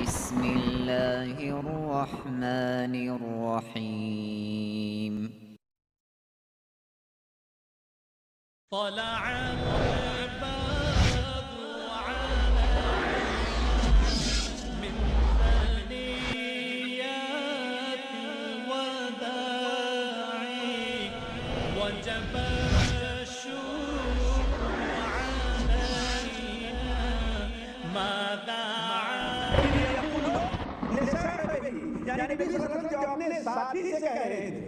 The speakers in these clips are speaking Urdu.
بسم الله الرحمن الرحيم. طلع البدر علينا من ثنيات الوداع وجب الشكر علينا ماذا یعنی نبی صلی اللہ علیہ وسلم جو اپنے ساتھی سے کہہ رہے تھے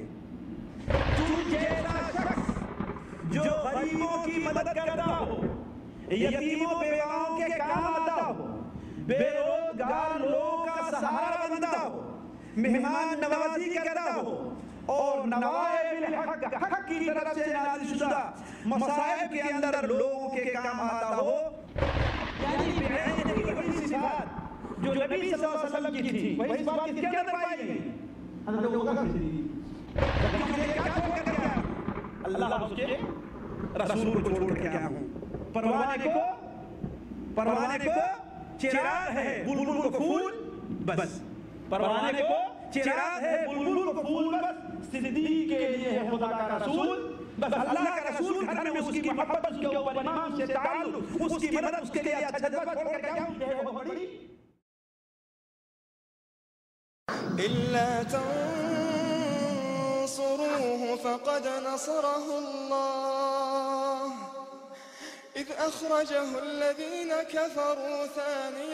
تو جیسا شخص جو غریبوں کی مدد کرتا ہو، یتیموں بیواؤں کے کام آتا ہو، بے روزگار لوگوں کا سہارا بنتا ہو، مہمان نوازی کرتا ہو اور نوائب الحق حق کی طرف سے نازل شدہ مصائب کے اندر لوگوں کے کام آتا ہو، یعنی بعین کی وہی صفات جو نبی صلی اللہ علیہ وسلم کی تھی وہی اس بات کے اندر پائی گئی. اندر لوگوں کا کسی کیا چھوڑ کر کے آیا؟ اللہ اس کے رسول کو چھوڑ کر کے آیا ہوں. پروانے کو چراغ ہے بلبل کو پھول بس. پروانے کو چراغ ہے بلبل کو پھول بس. صدیق کے لیے ہے خدا کا رسول بس. اللہ کا رسول گھر میں اس کی محبت، اس کے اوپر ایمان سے تعلق، اس کی مدد، اس کے لیے اچھا جذبہ چھوڑ کر کے آیا ہوں. یہ ہے بہت بڑی. إلا تنصروه فقد نصره الله إذ أخرجه الذين كفروا ثاني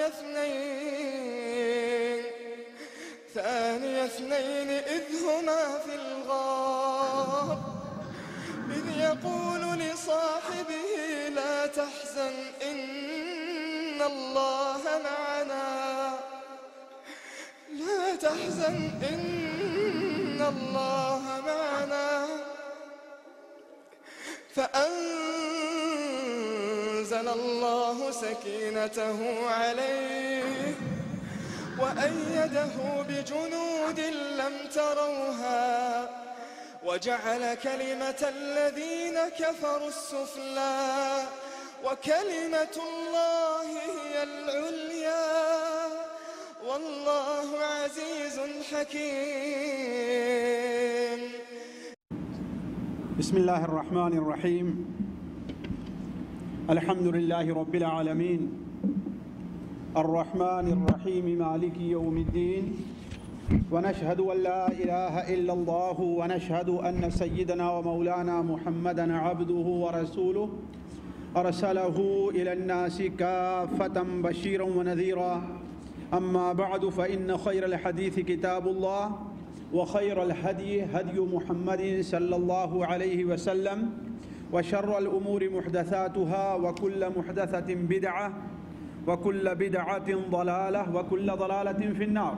اثنين إذ هما في الغار إذ يقول لصاحبه لا تحزن إن الله معنا لا تحزن إن الله معنا فأنزل الله سكينته عليه وأيده بجنود لم تروها وجعل كلمة الذين كفروا السفلى وكلمة الله هي العليا والله عزيز حكيم. بسم الله الرحمن الرحيم. الحمد لله رب العالمين الرحمن الرحيم مالك يوم الدين ونشهد أن لا إله إلا الله ونشهد أن سيدنا ومولانا محمدا عبده ورسوله أرسله إلى الناس كافة بشيرا ونذيرا. أما بعد فإن خير الحديث كتاب الله وخير الهدي هدي محمد صلى الله عليه وسلم وشر الأمور محدثاتها وكل محدثة بدعة وكل بدعة ضلالة وكل ضلالة في النار.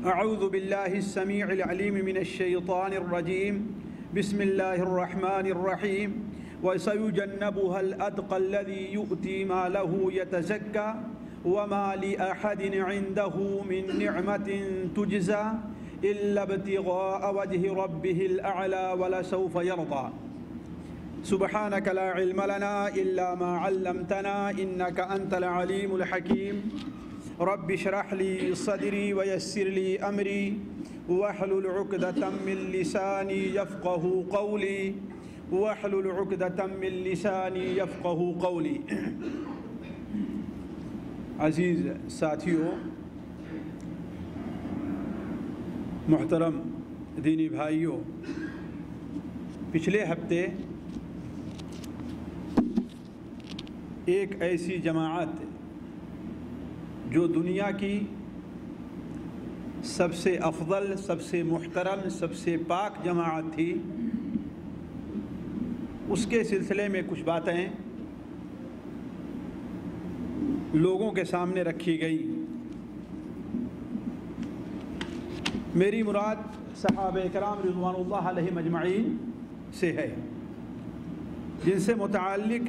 أعوذ بالله السميع العليم من الشيطان الرجيم. بسم الله الرحمن الرحيم. وسيجنبها الأتقى الذي يؤتي ماله يتزكى وما لأحد عنده من نعمة تجزى إلا ابتغاء وجه ربه الأعلى ولسوف يرضى. سبحانك لا علم لنا إلا ما علمتنا إنك أنت العليم الحكيم. رب اشرح لي صدري ويسر لي أمري واحلل عقدة من لساني يفقه قولي واحلل عقدة من لساني يفقه قولي. عزیز ساتھیوں، محترم دینی بھائیوں، پچھلے ہفتے ایک ایسی جماعت جو دنیا کی سب سے افضل، سب سے محترم، سب سے پاک جماعت تھی، اس کے سلسلے میں کچھ باتیں لوگوں کے سامنے رکھی گئی. میری مراد صحابہ کرام رضوان اللہ علیہم اجمعین سے ہے، جن سے متعلق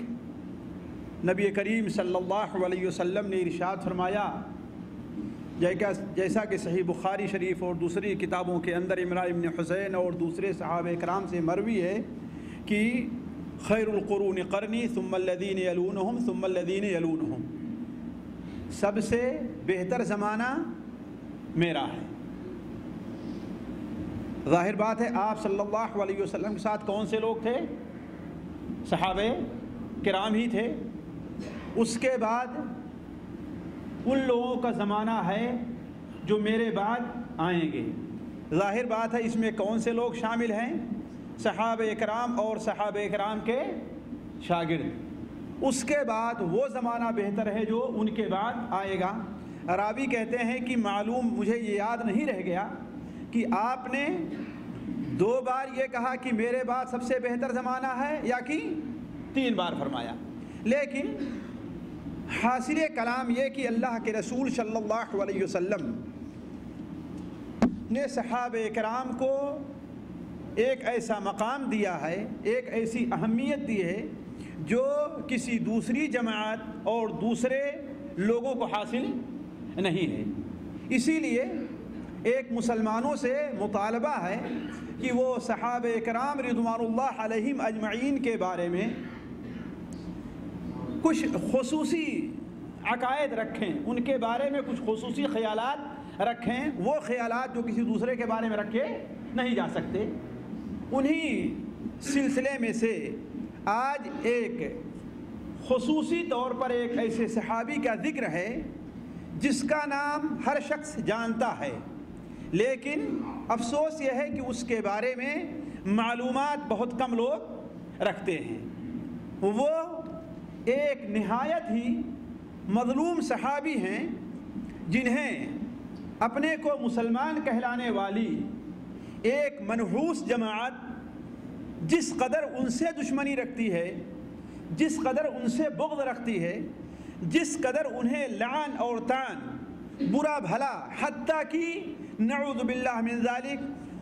نبی کریم صلی اللہ علیہ وسلم نے ارشاد فرمایا، جیسا کہ صحیح بخاری شریف اور دوسری کتابوں کے اندر عمران بن حسین اور دوسرے صحابہ کرام سے مروی ہے کہ خیر القرون قرنی ثم الذین یلونہم ثم الذین یلونہم. سب سے بہتر زمانہ میرا ہے۔ ظاہر بات ہے آپ صلی اللہ علیہ وسلم کے ساتھ کون سے لوگ تھے؟ صحابہ کرام ہی تھے۔ اس کے بعد ان لوگوں کا زمانہ ہے جو میرے بعد آئیں گے۔ ظاہر بات ہے اس میں کون سے لوگ شامل ہیں؟ صحابہ کرام اور صحابہ کرام کے شاگرد۔ اس کے بعد وہ زمانہ بہتر ہے جو ان کے بعد آئے گا۔ راوی کہتے ہیں کہ معلوم مجھے یہ یاد نہیں رہ گیا کہ آپ نے 2 بار یہ کہا کہ میرے بعد سب سے بہتر زمانہ ہے یا کہ 3 بار فرمایا، لیکن حاصل کلام یہ کہ اللہ کے رسول صلی اللہ علیہ وسلم نے صحابہ کرام کو ایک ایسا مقام دیا ہے، ایک ایسی اہمیت دی ہے جو کسی دوسری جماعت اور دوسرے لوگوں کو حاصل نہیں ہے۔ اسی لیے ایک مسلمانوں سے مطالبہ ہے کہ وہ صحابہ کرام رضوان اللہ علیہم اجمعین کے بارے میں کچھ خصوصی عقائد رکھیں، ان کے بارے میں کچھ خصوصی خیالات رکھیں، وہ خیالات جو کسی دوسرے کے بارے میں رکھے نہیں جا سکتے۔ انہی سلسلے میں سے آج ایک خصوصی طور پر ایک ایسے صحابی کا ذکر ہے جس کا نام ہر شخص جانتا ہے، لیکن افسوس یہ ہے کہ اس کے بارے میں معلومات بہت کم لوگ رکھتے ہیں۔ وہ ایک نہایت ہی مظلوم صحابی ہیں جنہیں اپنے کو مسلمان کہلانے والی ایک منحوس جماعت جس قدر ان سے دشمنی رکھتی ہے، جس قدر ان سے بغض رکھتی ہے، جس قدر انہیں لعن اور طعن برا بھلا حتیٰ کہ نعوذ باللہ من ذالک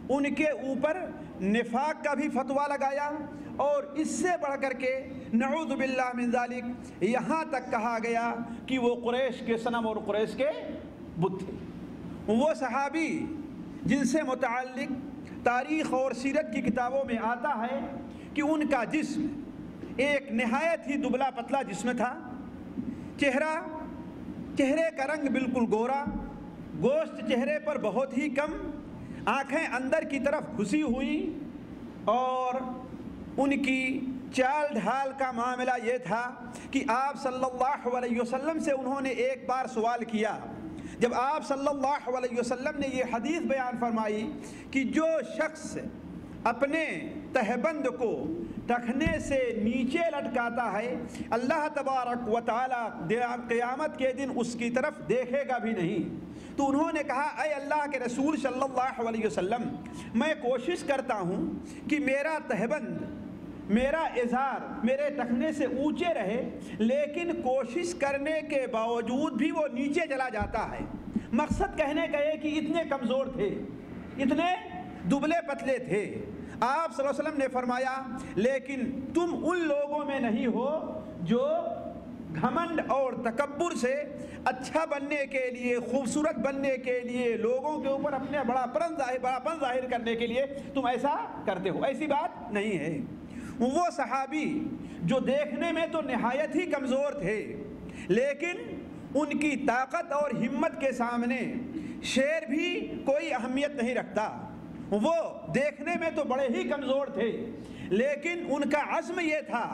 ان کے اوپر نفاق کا بھی فتویٰ لگایا، اور اس سے بڑھ کر کے نعوذ باللہ من ذالک یہاں تک کہا گیا کہ وہ قریش کے صنم اور قریش کے بت تھے۔ وہ صحابی جن سے متعلق تاریخ اور سیرت کی کتابوں میں آتا ہے کہ ان کا جسم ایک نہایت ہی دبلا پتلا جسم تھا، چہرے کا رنگ بالکل گورا، گوشت چہرے پر بہت ہی کم، آنکھیں اندر کی طرف گھسی ہوئی، اور ان کی چال ڈھال کا معاملہ یہ تھا کہ آپ صلی اللہ علیہ وسلم سے انہوں نے ایک بار سوال کیا، جب آپ صلی اللہ علیہ وسلم نے یہ حدیث بیان فرمائی کہ جو شخص اپنے تہبند کو ٹخنے سے نیچے لٹکاتا ہے اللہ تبارک و تعالی قیامت کے دن اس کی طرف دیکھے گا بھی نہیں، تو انہوں نے کہا اے اللہ کے رسول صلی اللہ علیہ وسلم، میں کوشش کرتا ہوں کہ میرا تہبند، میرا ازار میرے ٹخنے سے اونچے رہے، لیکن کوشش کرنے کے باوجود بھی وہ نیچے چلا جاتا ہے۔ مقصد کہنے کا یہ کہ اتنے کمزور تھے، اتنے دبلے پتلے تھے۔ آپ صلی اللہ علیہ وسلم نے فرمایا لیکن تم ان لوگوں میں نہیں ہو جو گھمنڈ اور تکبر سے اچھا بننے کے لیے، خوبصورت بننے کے لیے، لوگوں کے اوپر اپنے بڑاپن ظاہر کرنے کے لیے تم ایسا کرتے ہو، ایسی بات نہیں ہے۔ وہ صحابی جو دیکھنے میں تو نہایت ہی کمزور تھے، لیکن ان کی طاقت اور ہمت کے سامنے شیر بھی کوئی اہمیت نہیں رکھتا۔ وہ دیکھنے میں تو بڑے ہی کمزور تھے، لیکن ان کا عزم یہ تھا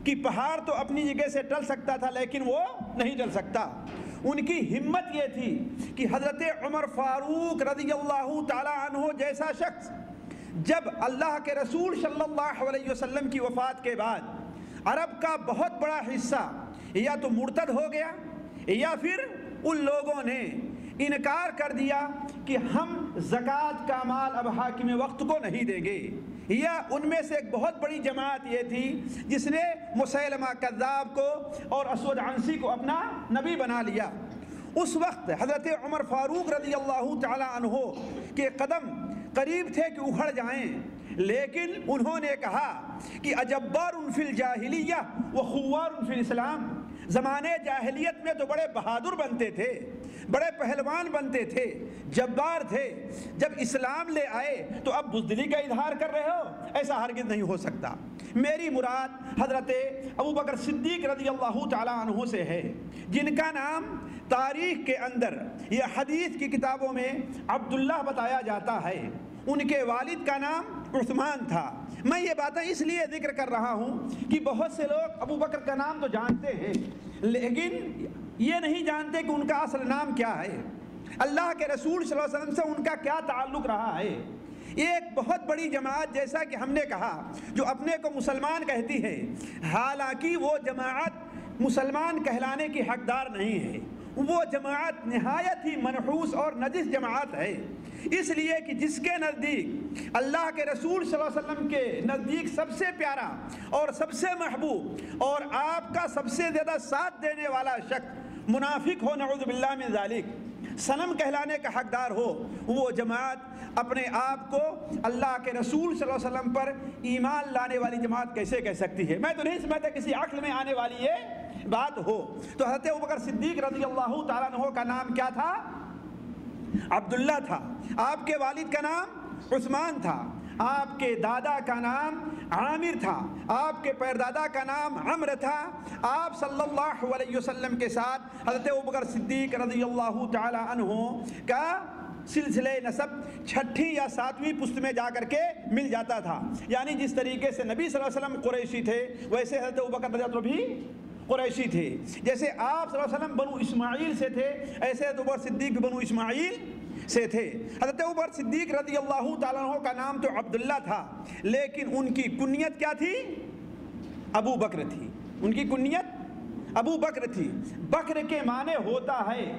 کہ پہاڑ تو اپنی جگہ سے ٹل سکتا تھا لیکن وہ نہیں ٹل سکتا۔ ان کی ہمت یہ تھی کہ حضرت عمر فاروق رضی اللہ تعالی عنہ جیسا شخص جب اللہ کے رسول صلی اللہ علیہ وسلم کی وفات کے بعد عرب کا بہت بڑا حصہ یا تو مرتد ہو گیا یا پھر ان لوگوں نے انکار کر دیا کہ ہم زکوٰۃ کا مال اب حاکم وقت کو نہیں دیں گے، یا ان میں سے ایک بہت بڑی جماعت یہ تھی جس نے مسیلمہ کذاب کو اور اسود عنسی کو اپنا نبی بنا لیا۔ اس وقت حضرت عمر فاروق رضی اللہ تعالی عنہ کے قدم قریب تھے کہ اکھڑ جائیں، لیکن انہوں نے کہا کہ اجبار فی الجاہلیہ و خوار فی الاسلام، زمانے جاہلیت میں تو بڑے بہادر بنتے تھے، بڑے پہلوان بنتے تھے، جبار تھے، جب اسلام لے آئے تو اب بزدلی کا اظہار کر رہے ہو؟ ایسا ہرگز نہیں ہو سکتا۔ میری مراد حضرت ابوبکر صدیق رضی اللہ تعالیٰ عنہ سے ہے، جن کا نام تاریخ کے اندر یا حدیث کی کتابوں میں عبداللہ بتایا جاتا ہے۔ ان کے والد کا نام عثمان تھا۔ میں یہ باتیں اس لیے ذکر کر رہا ہوں کہ بہت سے لوگ ابوبکر کا نام تو جانتے ہیں لیکن یہ نہیں جانتے کہ ان کا اصل نام کیا ہے، اللہ کے رسول صلی اللہ علیہ وسلم سے ان کا کیا تعلق رہا ہے۔ ایک بہت بڑی جماعت جیسا کہ ہم نے کہا جو اپنے کو مسلمان کہتی ہے، حالانکہ وہ جماعت مسلمان کہلانے کی حقدار نہیں ہے، وہ جماعت نہایت ہی منحوس اور نجس جماعت ہے، اس لیے کہ جس کے نزدیک اللہ کے رسول صلی اللہ علیہ وسلم کے نزدیک سب سے پیارا اور سب سے محبوب اور آپ کا سب سے زیادہ ساتھ دینے والا شخص منافق ہو، نعوذ باللہ من ذالک، صنم کہلانے کا حقدار ہو، وہ جماعت اپنے آپ کو اللہ کے رسول صلی اللہ علیہ وسلم پر ایمان لانے والی جماعت کیسے کہہ سکتی ہے؟ میں تو نہیں سمجھتا کسی عقل میں آنے والی یہ بات ہو۔ تو حضرت ابوبکر صدیق رضی اللہ تعالیٰ عنہ کا نام کیا تھا؟ عبداللہ تھا۔ آپ کے والد کا نام عثمان تھا، آپ کے دادا کا نام عامر تھا، آپ کے پردادا کا نام عمرو تھا۔ آپ صلی اللہ علیہ وسلم کے ساتھ حضرت ابوبکر صدیق رضی اللہ تعالی عنہ کا سلسلہ نسب چھٹی یا ساتویں پشت میں جا کر کے مل جاتا تھا، یعنی جس طریقے سے نبی صلی اللہ علیہ وسلم قریشی تھے ویسے حضرت ابوبکر رضی اللہ عنہ بھی قریشی تھے۔ جیسے آپ صلی اللہ علیہ وسلم بنو اسماعیل سے تھے ایسے حضرت ابوبکر صدیق بھی بنو اسماعیل سے تھے۔ حضرت ابوبکر صدیق رضی اللہ تعالیٰ عنہ کا نام تو عبداللہ تھا لیکن ان کی کنیت کیا تھی؟ ابو بکر تھی۔ ان کی کنیت ابو بکر تھی۔ بکر کے معنی ہوتا ہے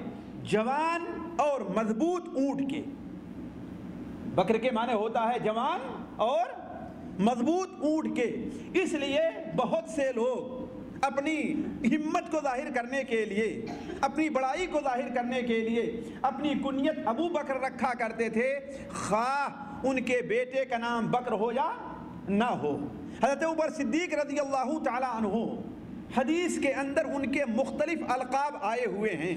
جوان اور مضبوط اونٹ کے، بکر کے معنی ہوتا ہے جوان اور مضبوط اونٹ کے، اس لیے بہت سے لوگ اپنی ہمت کو ظاہر کرنے کے لیے، اپنی بڑائی کو ظاہر کرنے کے لیے اپنی کنیت ابو بکر رکھا کرتے تھے، خواہ ان کے بیٹے کا نام بکر ہو یا نہ ہو۔ حضرت ابوبکر صدیق رضی اللہ تعالی عنہ حدیث کے اندر ان کے مختلف القاب آئے ہوئے ہیں۔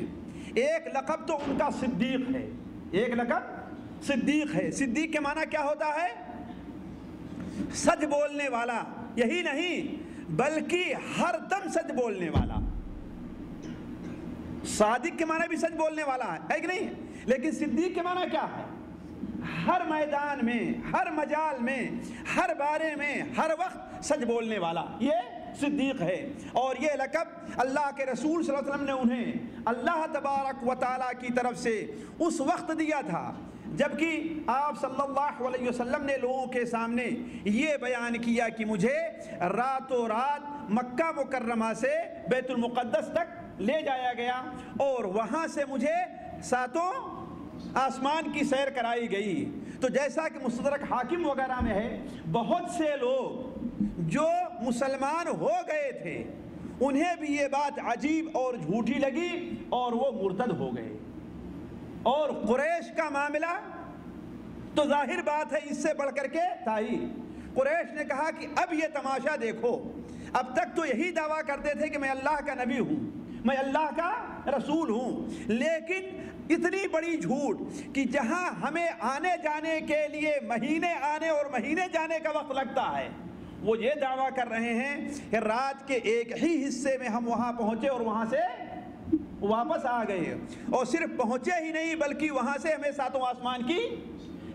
ایک لقب تو ان کا صدیق ہے، ایک لقب صدیق ہے۔ صدیق کے معنی کیا ہوتا ہے؟ سچ بولنے والا، یہی نہیں بلکہ ہر دم سچ بولنے والا۔ صادق کے معنی بھی سچ بولنے والا ہے کہ نہیں؟ لیکن صدیق کے معنی کیا ہے؟ ہر میدان میں، ہر مجال میں، ہر بارے میں، ہر وقت سچ بولنے والا، یہ صدیق ہے۔ اور یہ لقب اللہ کے رسول صلی اللہ علیہ وسلم نے انہیں اللہ تبارک و تعالیٰ کی طرف سے اس وقت دیا تھا جبکہ آپ صلی اللہ علیہ وسلم نے لوگوں کے سامنے یہ بیان کیا کہ مجھے راتوں رات مکہ مکرمہ سے بیت المقدس تک لے جایا گیا اور وہاں سے مجھے ساتوں آسمان کی سیر کرائی گئی۔ تو جیسا کہ مستدرک حاکم وغیرہ میں ہے، بہت سے لوگ جو مسلمان ہو گئے تھے انہیں بھی یہ بات عجیب اور جھوٹی لگی اور وہ مرتد ہو گئے۔ اور قریش کا معاملہ تو ظاہر بات ہے اس سے بڑھ کر کے تھا ہی۔ قریش نے کہا کہ اب یہ تماشا دیکھو، اب تک تو یہی دعویٰ کرتے تھے کہ میں اللہ کا نبی ہوں، میں اللہ کا رسول ہوں، لیکن اتنی بڑی جھوٹ کہ جہاں ہمیں آنے جانے کے لیے مہینے آنے اور مہینے جانے کا وقت لگتا ہے، وہ یہ دعویٰ کر رہے ہیں کہ رات کے ایک ہی حصے میں ہم وہاں پہنچے اور وہاں سے واپس آ گئے، اور صرف پہنچے ہی نہیں بلکہ وہاں سے ہمیں ساتوں آسمان کی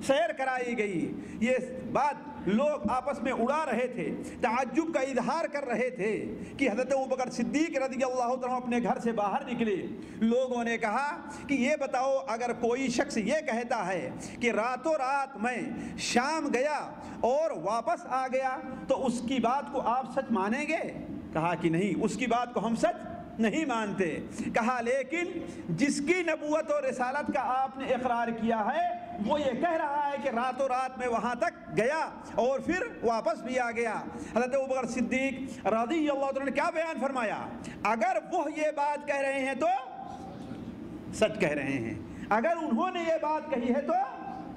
سیر کرائی گئی۔ یہ بات لوگ آپس میں اڑا رہے تھے، تعجب کا اظہار کر رہے تھے کہ حضرت ابوبکر صدیق رضی اللہ عنہ اپنے گھر سے باہر نکلے۔ لوگوں نے کہا کہ یہ بتاؤ اگر کوئی شخص یہ کہتا ہے کہ راتوں رات میں شام گیا اور واپس آ گیا تو اس کی بات کو آپ سچ مانیں گے؟ کہا کہ نہیں، اس کی بات کو ہم سچ نہیں مانتے۔ کہا لیکن جس کی نبوت اور رسالت کا آپ نے اقرار کیا ہے وہ یہ کہہ رہا ہے کہ راتوں رات میں وہاں تک گیا اور پھر واپس بھی آ گیا۔ حضرت ابوبکر صدیق رضی اللہ عنہ نے کیا بیان فرمایا؟ اگر وہ یہ بات کہہ رہے ہیں تو سچ کہہ رہے ہیں، اگر انہوں نے یہ بات کہی ہے تو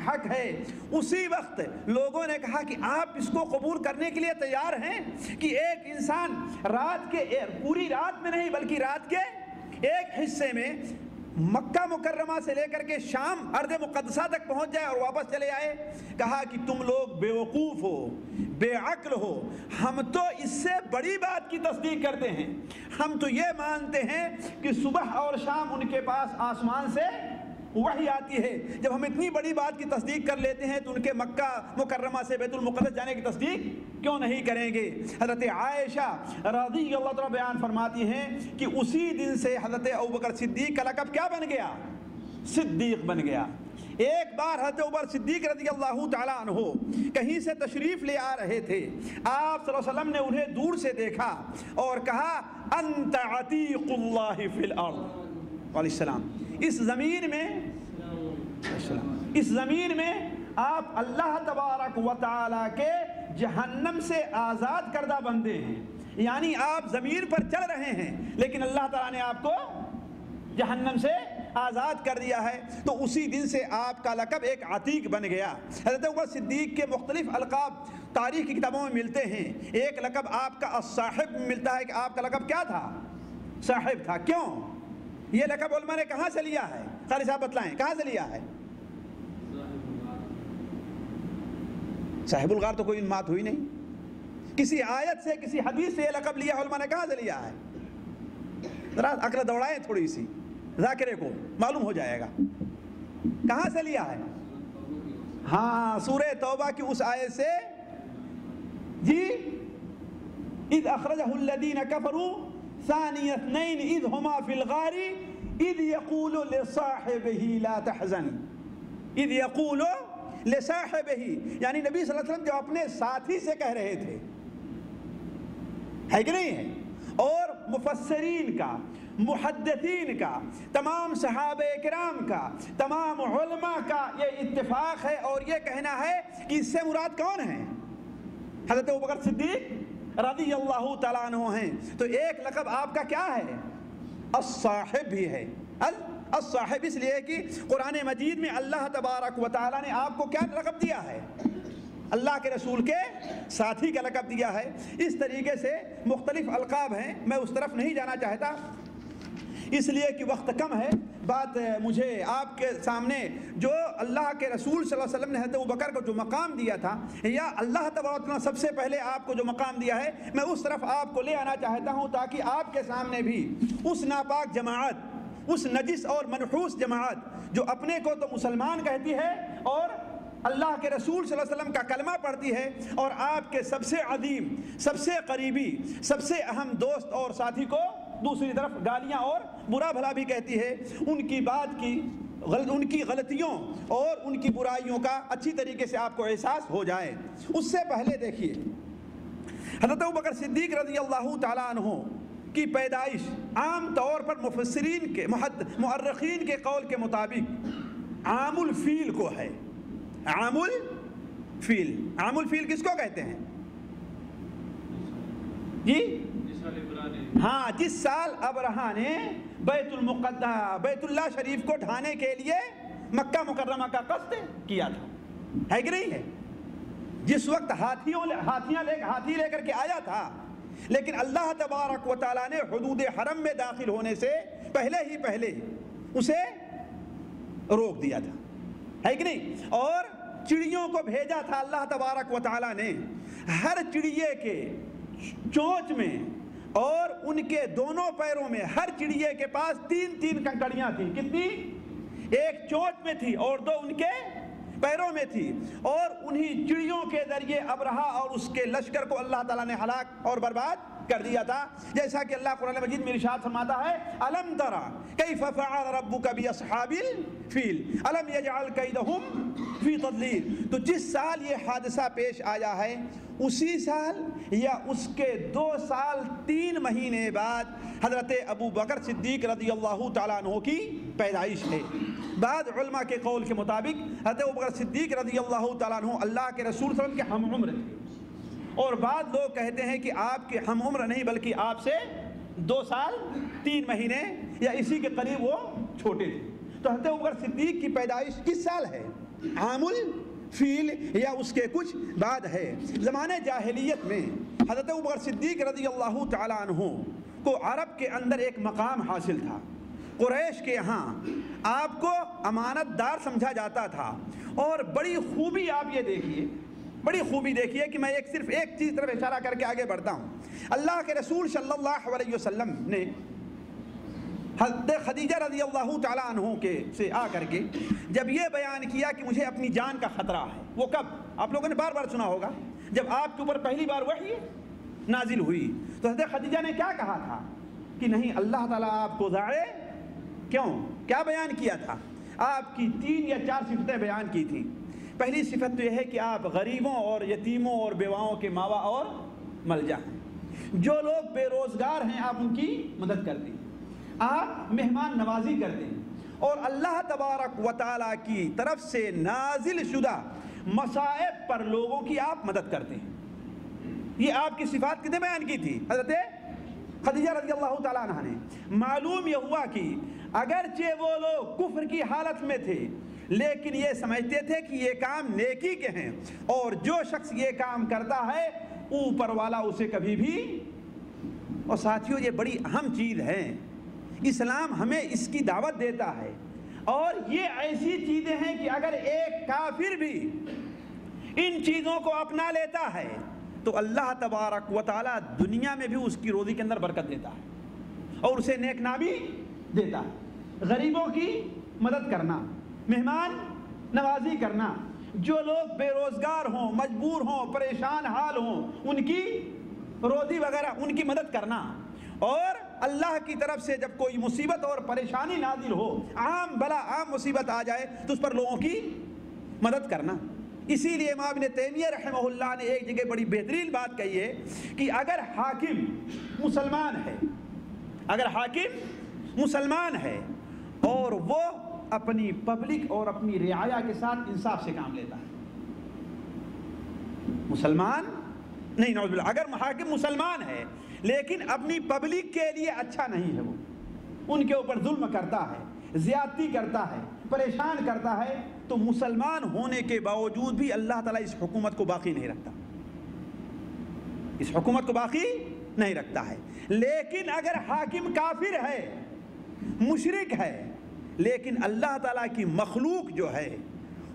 حق ہے۔ اسی وقت لوگوں نے کہا کہ آپ اس کو قبول کرنے کے لیے تیار ہیں کہ ایک انسان رات کے پوری رات میں نہیں بلکہ رات کے ایک حصے میں مکہ مکرمہ سے لے کر کے شام ارض مقدسہ تک پہنچ جائے اور واپس چلے آئے، کہا کہ تم لوگ بے وقوف ہو، بے عقل ہو، ہم تو اس سے بڑی بات کی تصدیق کرتے ہیں، ہم تو یہ مانتے ہیں کہ صبح اور شام ان کے پاس آسمان سے وحی آتی ہے، جب ہم اتنی بڑی بات کی تصدیق کر لیتے ہیں تو ان کے مکہ مکرمہ سے بیت المقدس جانے کی تصدیق کیوں نہیں کریں گے؟ حضرت عائشہ رضی اللہ تعالیٰ بیان فرماتی ہیں کہ اسی دن سے حضرت ابوبکر صدیق کا لقب کیا بن گیا؟ صدیق بن گیا۔ ایک بار حضرت ابوبکر صدیق رضی اللہ تعالیٰ عنہ کہیں سے تشریف لے آ رہے تھے، آپ صلی اللہ علیہ وسلم نے انہیں دور سے دیکھا اور کہا انت عتیق اللہ فی الارض علیہ السلام، اس زمین میں آپ اللہ تبارک و تعالیٰ کے جہنم سے آزاد کردہ بندے ہیں، یعنی آپ زمین پر چل رہے ہیں لیکن اللہ تعالیٰ نے آپ کو جہنم سے آزاد کر دیا ہے۔ تو اسی دن سے آپ کا لقب ایک عتیق بن گیا۔ حضرت ابوبکر صدیق کے مختلف القاب تاریخ کی کتابوں میں ملتے ہیں۔ ایک لقب آپ کا الصاحب ملتا ہے کہ آپ کا لقب کیا تھا؟ صاحب تھا۔ کیوں؟ یہ لقب علماء نے کہاں سے لیا ہے؟ قاری صاحب بتلائیں کہاں سے لیا ہے؟ صاحب الغار تو کوئی بات ہوئی نہیں، کسی آیت سے کسی حدیث سے یہ لقب لیا علماء نے کہاں سے لیا ہے؟ ذرا عقل دوڑائیں تھوڑی سی، ذاکرے کو معلوم ہو جائے گا کہاں سے لیا ہے۔ ہاں سورہ توبہ کی اس آیت سے، جی اذ اخرجہ الذین کفروا ثانی اثنین اذ ہما فی الغار اذ یقول لصاحبہ لا تحزن، اذ یقول لصاحبہ، یعنی نبی صلی اللہ علیہ وسلم جو اپنے ساتھی سے کہہ رہے تھے، ہے کہ نہیں ہے؟ اور مفسرین کا، محدثین کا، تمام صحابہ کرام کا، تمام علماء کا یہ اتفاق ہے اور یہ کہنا ہے کہ اس سے مراد کون ہے؟ حضرت ابوبکر صدیق رضی اللہ تعالیٰ عنہ ہیں۔ تو ایک لقب آپ کا کیا ہے؟ الصاحب بھی ہے۔ الصاحب اس لیے کہ قرآن مجید میں اللہ تبارک و تعالیٰ نے آپ کو کیا لقب دیا ہے؟ اللہ کے رسول کے ساتھی کا لقب دیا ہے۔ اس طریقے سے مختلف القاب ہیں، میں اس طرف نہیں جانا چاہتا اس لیے کہ وقت کم ہے۔ بات مجھے آپ کے سامنے جو اللہ کے رسول صلی اللہ علیہ وسلم نے حضرت ابوبکر کو جو مقام دیا تھا، یا اللہ تبارک و تعالیٰ سب سے پہلے آپ کو جو مقام دیا ہے، میں اس طرف آپ کو لے آنا چاہتا ہوں تاکہ آپ کے سامنے بھی اس ناپاک جماعت، اس نجس اور منحوس جماعت جو اپنے کو تو مسلمان کہتی ہے اور اللہ کے رسول صلی اللہ علیہ وسلم کا کلمہ پڑھتی ہے اور آپ کے سب سے عظیم، سب سے قریبی، سب سے اہم دوست اور ساتھی کو دوسری طرف گالیاں اور برا بھلا بھی کہتی ہے، ان کی بات کی، ان کی غلطیوں اور ان کی برائیوں کا اچھی طریقے سے آپ کو احساس ہو جائے۔ اس سے پہلے دیکھیے حضرت ابوبکر صدیق رضی اللہ تعالیٰ عنہ کی پیدائش عام طور پر مفسرین کے، مؤرخین کے قول کے مطابق عام الفیل کو ہے۔ عام الفیل، عام الفیل کس کو کہتے ہیں؟ جی ہاں، جس سال ابرہا نے بیت اللہ شریف کو ڈھانے کے لیے مکہ مکرمہ کا قصد کیا تھا، ہے کہ نہیں ہے؟ جس وقت ہاتھی لے کر کے آیا تھا، لیکن اللہ تبارک و تعالیٰ نے حدود حرم میں داخل ہونے سے پہلے اسے روک دیا تھا، ہے کہ نہیں؟ اور چڑیوں کو بھیجا تھا اللہ تبارک و تعالیٰ نے، ہر چڑیے کے چونچ میں اور ان کے دونوں پیروں میں، ہر چڑیے کے پاس 3 کنکڑیاں تھیں۔ کتنی؟ ایک چونچ میں تھی اور 2 ان کے پیروں میں تھی، اور انہی چڑیوں کے ذریعے ابرہا اور اس کے لشکر کو اللہ تعالیٰ نے ہلاک اور برباد کر دیا تھا، جیسا کہ اللہ قرآن مجید میں ارشاد فرماتا ہے الم تر کیف فعل ربک باصحاب الفیل الم یجعل کیدہم فی تضلیل۔ تو جس سال یہ حادثہ پیش آیا ہے، اسی سال یا اس کے 2 سال 3 مہینے بعد حضرت ابوبکر صدیق رضی اللہ تعالیٰ عنہ کی پیدائش ہے۔ بعض علماء کے قول کے مطابق حضرت ابوبکر صدیق رضی اللہ تعالیٰ عنہ اللہ کے رسول صلی اللہ علیہ وسلم کے ہم عمر تھے، اور بعض لوگ کہتے ہیں کہ آپ کے ہم عمر نہیں بلکہ آپ سے 2 سال 3 مہینے یا اسی کے قریب وہ چھوٹے تھے۔ تو حضرت ابوبکر صدیق کی پیدائش کس سال ہے؟ عام الفیل یا اس کے کچھ بعد ہے۔ زمانے جاہلیت میں حضرت ابوبکر صدیق رضی اللہ تعالیٰ عنہ کو عرب کے اندر ایک مقام حاصل تھا۔ قریش کے یہاں آپ کو امانت دار سمجھا جاتا تھا. اور بڑی خوبی آپ یہ دیکھیے, بڑی خوبی دیکھیے کہ میں صرف ایک چیز طرف اشارہ کر کے آگے بڑھتا ہوں. اللہ کے رسول صلی اللہ علیہ وسلم نے حضرت خدیجہ رضی اللہ تعالیٰ عنہ کے سے آ کر کے جب یہ بیان کیا کہ مجھے اپنی جان کا خطرہ ہے, وہ کب؟ آپ لوگوں نے بار بار سنا ہوگا جب آپ کے اوپر پہلی بار وحی نازل ہوئی تو حضرت خدیجہ نے کیا کہا تھا کہ نہیں, اللہ تعالیٰ آپ کو ضائع کیوں, کیا بیان کیا تھا؟ آپ کی 3 یا 4 صفتیں بیان کی تھیں. پہلی صفت تو یہ ہے کہ آپ غریبوں اور یتیموں اور بیواؤں کے ماوا اور ملجا ہیں. جو لوگ بے روزگار ہیں آپ ان کی مدد کرتے ہیں, آپ مہمان نوازی کرتے ہیں, اور اللہ تبارک و تعالیٰ کی طرف سے نازل شدہ مصائب پر لوگوں کی آپ مدد کرتے ہیں. یہ آپ کی صفات کتنے بیان کی تھی حضرت خدیجہ رضی اللہ تعالیٰ عنہ نے. معلوم یہ ہوا کہ اگرچہ وہ لوگ کفر کی حالت میں تھے لیکن یہ سمجھتے تھے کہ یہ کام نیکی کے ہیں, اور جو شخص یہ کام کرتا ہے اوپر والا اسے کبھی بھی. اور ساتھیوں یہ بڑی اہم چیز ہے, اسلام ہمیں اس کی دعوت دیتا ہے, اور یہ ایسی چیزیں ہیں کہ اگر ایک کافر بھی ان چیزوں کو اپنا لیتا ہے تو اللہ تبارک و تعالیٰ دنیا میں بھی اس کی روزی کے اندر برکت دیتا ہے اور اسے نیک نامی دیتا ہے. غریبوں کی مدد کرنا, مہمان نوازی کرنا, جو لوگ بے روزگار ہوں, مجبور ہوں, پریشان حال ہوں, ان کی روزی وغیرہ ان کی مدد کرنا, اور اللہ کی طرف سے جب کوئی مصیبت اور پریشانی نازل ہو, عام بلا عام مصیبت آ جائے تو اس پر لوگوں کی مدد کرنا. اسی لیے امام ابن تیمیہ رحمہ اللہ نے ایک جگہ بڑی بہترین بات کہی ہے کہ اگر حاکم مسلمان ہے, اگر حاکم مسلمان ہے اور وہ اپنی پبلک اور اپنی رعایا کے ساتھ انصاف سے کام لیتا ہے, مسلمان نہیں, نعوذ باللہ, اگر حاکم مسلمان ہے لیکن اپنی پبلک کے لیے اچھا نہیں ہے, وہ ان کے اوپر ظلم کرتا ہے, زیادتی کرتا ہے, پریشان کرتا ہے, تو مسلمان ہونے کے باوجود بھی اللہ تعالیٰ اس حکومت کو باقی نہیں رکھتا, اس حکومت کو باقی نہیں رکھتا ہے. لیکن اگر حاکم کافر ہے, مشرک ہے, لیکن اللہ تعالیٰ کی مخلوق جو ہے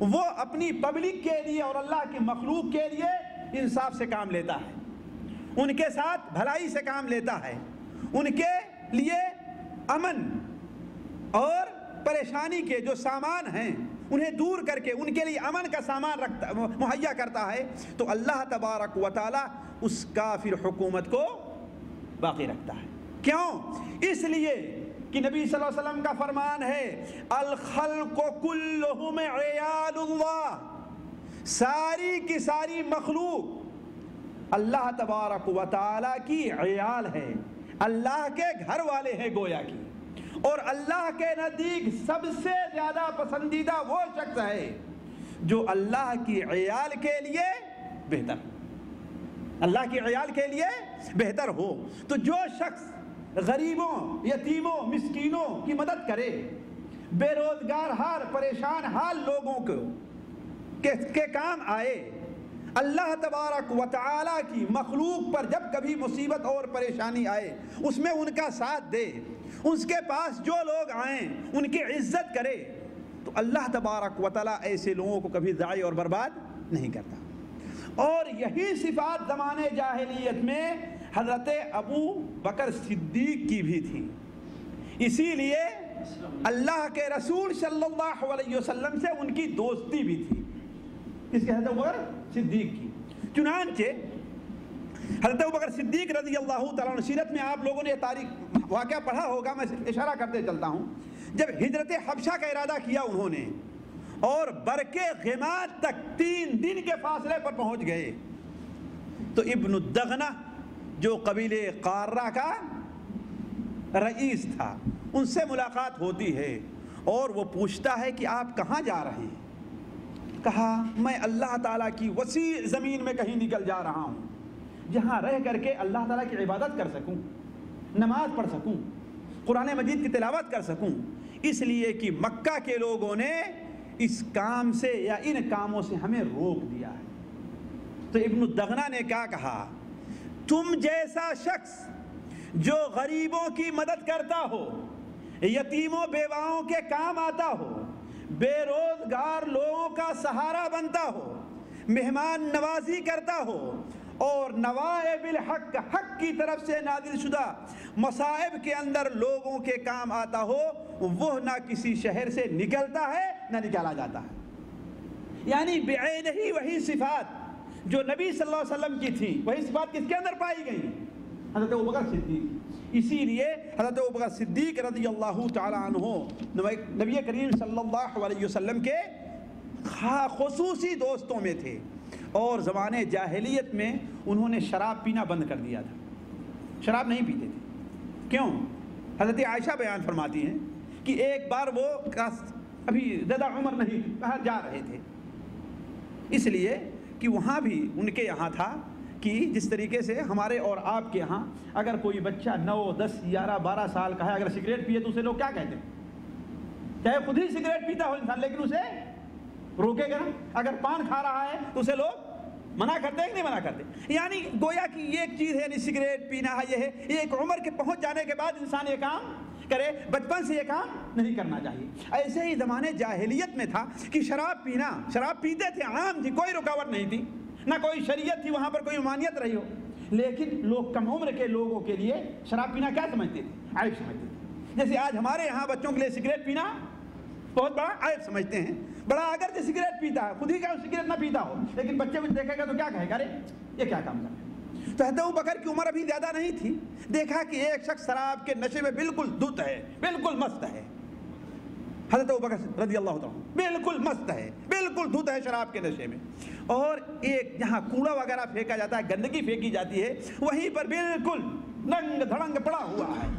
وہ اپنی پبلک کے لیے اور اللہ کی مخلوق کے لیے انصاف سے کام لیتا ہے, ان کے ساتھ بھلائی سے کام لیتا ہے, ان کے لیے امن اور پریشانی کے جو سامان ہیں انہیں دور کر کے ان کے لیے امن کا سامان مہیا کرتا ہے, تو اللہ تبارک و تعالی اس کافر حکومت کو باقی رکھتا ہے. کیوں؟ اس لیے کہ نبی صلی اللہ علیہ وسلم کا فرمان ہے الخلق کلہم عیال اللہ, ساری کی ساری مخلوق اللہ تبارک و تعالی کی عیال ہے, اللہ کے گھر والے ہیں گویا کی, اور اللہ کے نزدیک سب سے زیادہ پسندیدہ وہ شخص ہے جو اللہ کی عیال کے لیے بہتر, اللہ کی عیال کے لیے بہتر ہو. تو جو شخص غریبوں, یتیموں, مسکینوں کی مدد کرے, بے روزگار حال, پریشان حال لوگوں کو کے کام آئے, اللہ تبارک و تعالی کی مخلوق پر جب کبھی مصیبت اور پریشانی آئے اس میں ان کا ساتھ دے, اس کے پاس جو لوگ آئیں ان کی عزت کرے, تو اللہ تبارک و تعالی ایسے لوگوں کو کبھی ضائع اور برباد نہیں کرتا. اور یہی صفات زمانے جاہلیت میں حضرت ابو بکر صدیق کی بھی تھی. اسی لیے اللہ کے رسول صلی اللہ علیہ وسلم سے ان کی دوستی بھی تھی. کس کے؟ حضرت ابو بکر صدیق کی. چنانچہ حضرت ابو بکر صدیق رضی اللہ تعالیٰ عنہ, سیرت میں آپ لوگوں نے یہ تاریخ واقعہ پڑھا ہوگا, میں اشارہ کرتے چلتا ہوں. جب ہجرت حبشہ کا ارادہ کیا انہوں نے اور برکے غماد تک 3 دن کے فاصلے پر پہنچ گئے, تو ابن الدغنہ جو قبیلے قارہ کا رئیس تھا ان سے ملاقات ہوتی ہے اور وہ پوچھتا ہے کہ آپ کہاں جا رہے ہیں؟ کہا میں اللہ تعالیٰ کی وسیع زمین میں کہیں نکل جا رہا ہوں جہاں رہ کر کے اللہ تعالیٰ کی عبادت کر سکوں, نماز پڑھ سکوں, قرآن مجید کی تلاوت کر سکوں, اس لیے کہ مکہ کے لوگوں نے اس کام سے یا ان کاموں سے ہمیں روک دیا ہے. تو ابن الدغنہ نے کیا کہا, تم جیسا شخص جو غریبوں کی مدد کرتا ہو, یتیموں بیواؤں کے کام آتا ہو، بے روزگار لوگوں کا سہارا بنتا ہو، مہمان نوازی کرتا ہو، اور نوائب الحق، حق کی طرف سے نازل شدہ مصائب کے اندر لوگوں کے کام آتا ہو، وہ نہ کسی شہر سے نکلتا ہے نہ نکالا جاتا ہے۔ یعنی بعینہ ہی وہی صفات جو نبی صلی اللہ علیہ وسلم کی تھی، وہی صفات کس کے اندر پائی گئی؟ حضرت ابوبکر صدیق۔ اسی لیے حضرت ابوبکر صدیق رضی اللہ تعالیٰ عنہ نبی کریم صلی اللہ علیہ وسلم کے خصوصی دوستوں میں تھے، اور زمانے جاہلیت میں انہوں نے شراب پینا بند کر دیا تھا، شراب نہیں پیتے تھے۔ کیوں؟ حضرت عائشہ بیان فرماتی ہیں کہ ایک بار وہ ابھی زیادہ عمر نہیں، باہر جا رہے تھے، اس لیے کہ وہاں بھی ان کے یہاں تھا کہ جس طریقے سے ہمارے اور آپ کے یہاں اگر کوئی بچہ 9 10 11 12 سال کا ہے، اگر سگریٹ پیے تو اسے لوگ کیا کہتے ہیں؟ چاہے خود ہی سگریٹ پیتا ہو انسان، لیکن اسے روکے گا نا۔ اگر پان کھا رہا ہے تو اسے لوگ منع کرتے ہیں کہ نہیں منع کرتے؟ یعنی گویا کہ یہ ایک چیز ہے، یعنی سگریٹ پینا ہے، یہ ہے، یہ ایک عمر کے پہنچ جانے کے بعد انسان یہ کام کرے، بچپن سے یہ کام نہیں کرنا چاہیے۔ ایسے ہی زمانے جاہلیت میں تھا کہ شراب پینا، شراب پیتے تھے، عام تھی، کوئی رکاوٹ نہیں تھی، نہ کوئی شریعت تھی وہاں پر کوئی ممانعت رہی ہو، لیکن لوگ کم عمر کے لوگوں کے لیے شراب پینا کیا سمجھتے تھے؟ عیب سمجھتے تھے۔ جیسے آج ہمارے یہاں بچوں کے لیے سگریٹ پینا بہت بڑا عیب سمجھتے ہیں۔ بڑا اگر جو سگریٹ پیتا ہے، خود ہی کا سگریٹ نہ پیتا ہو، لیکن بچے بھی دیکھے گا تو کیا کہے گا، ارے یہ کیا کام کر رہے ہیں؟ تو حضرت ابوبکر کی عمر ابھی زیادہ نہیں تھی، دیکھا کہ ایک شخص شراب کے نشے میں بالکل دھت ہے، بالکل مست ہے۔ حضرت ابوبکر رضی اللہ تعالیٰ بالکل مست ہے، بالکل دھت ہے شراب کے نشے میں، اور ایک جہاں کوڑا وغیرہ پھینکا جاتا ہے، گندگی پھینکی جاتی ہے، وہیں پر بالکل ننگ دھڑنگ پڑا ہوا ہے۔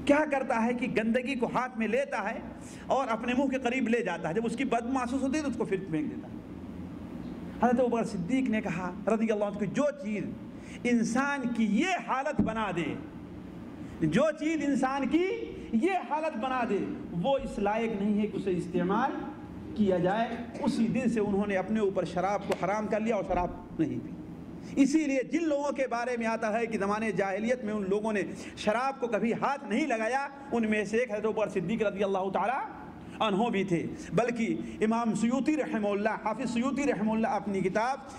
کیا کرتا ہے کہ گندگی کو ہاتھ میں لیتا ہے اور اپنے منہ کے قریب لے جاتا ہے، جب اس کی بد محسوس ہوتی ہے تو اس کو پھر پھینک دیتا ہے۔ حضرت ابوبکر صدیق نے کہا رضی اللہ عنہ کہ جو چیز انسان کی یہ حالت بنا دے، جو چیز انسان کی یہ حالت بنا دے، وہ اس لائق نہیں ہے کہ اسے استعمال کیا جائے۔ اسی دن سے انہوں نے اپنے اوپر شراب کو حرام کر لیا اور شراب نہیں پی۔ اسی لیے جن لوگوں کے بارے میں آتا ہے کہ زمانے جاہلیت میں ان لوگوں نے شراب کو کبھی ہاتھ نہیں لگایا، ان میں سے ایک حضرت ابوبکر صدیق رضی اللہ تعالی عنہ بھی تھے۔ بلکہ امام سیوطی رحمہ اللہ، حافظ سیوطی رحمہ اللہ اپنی کتاب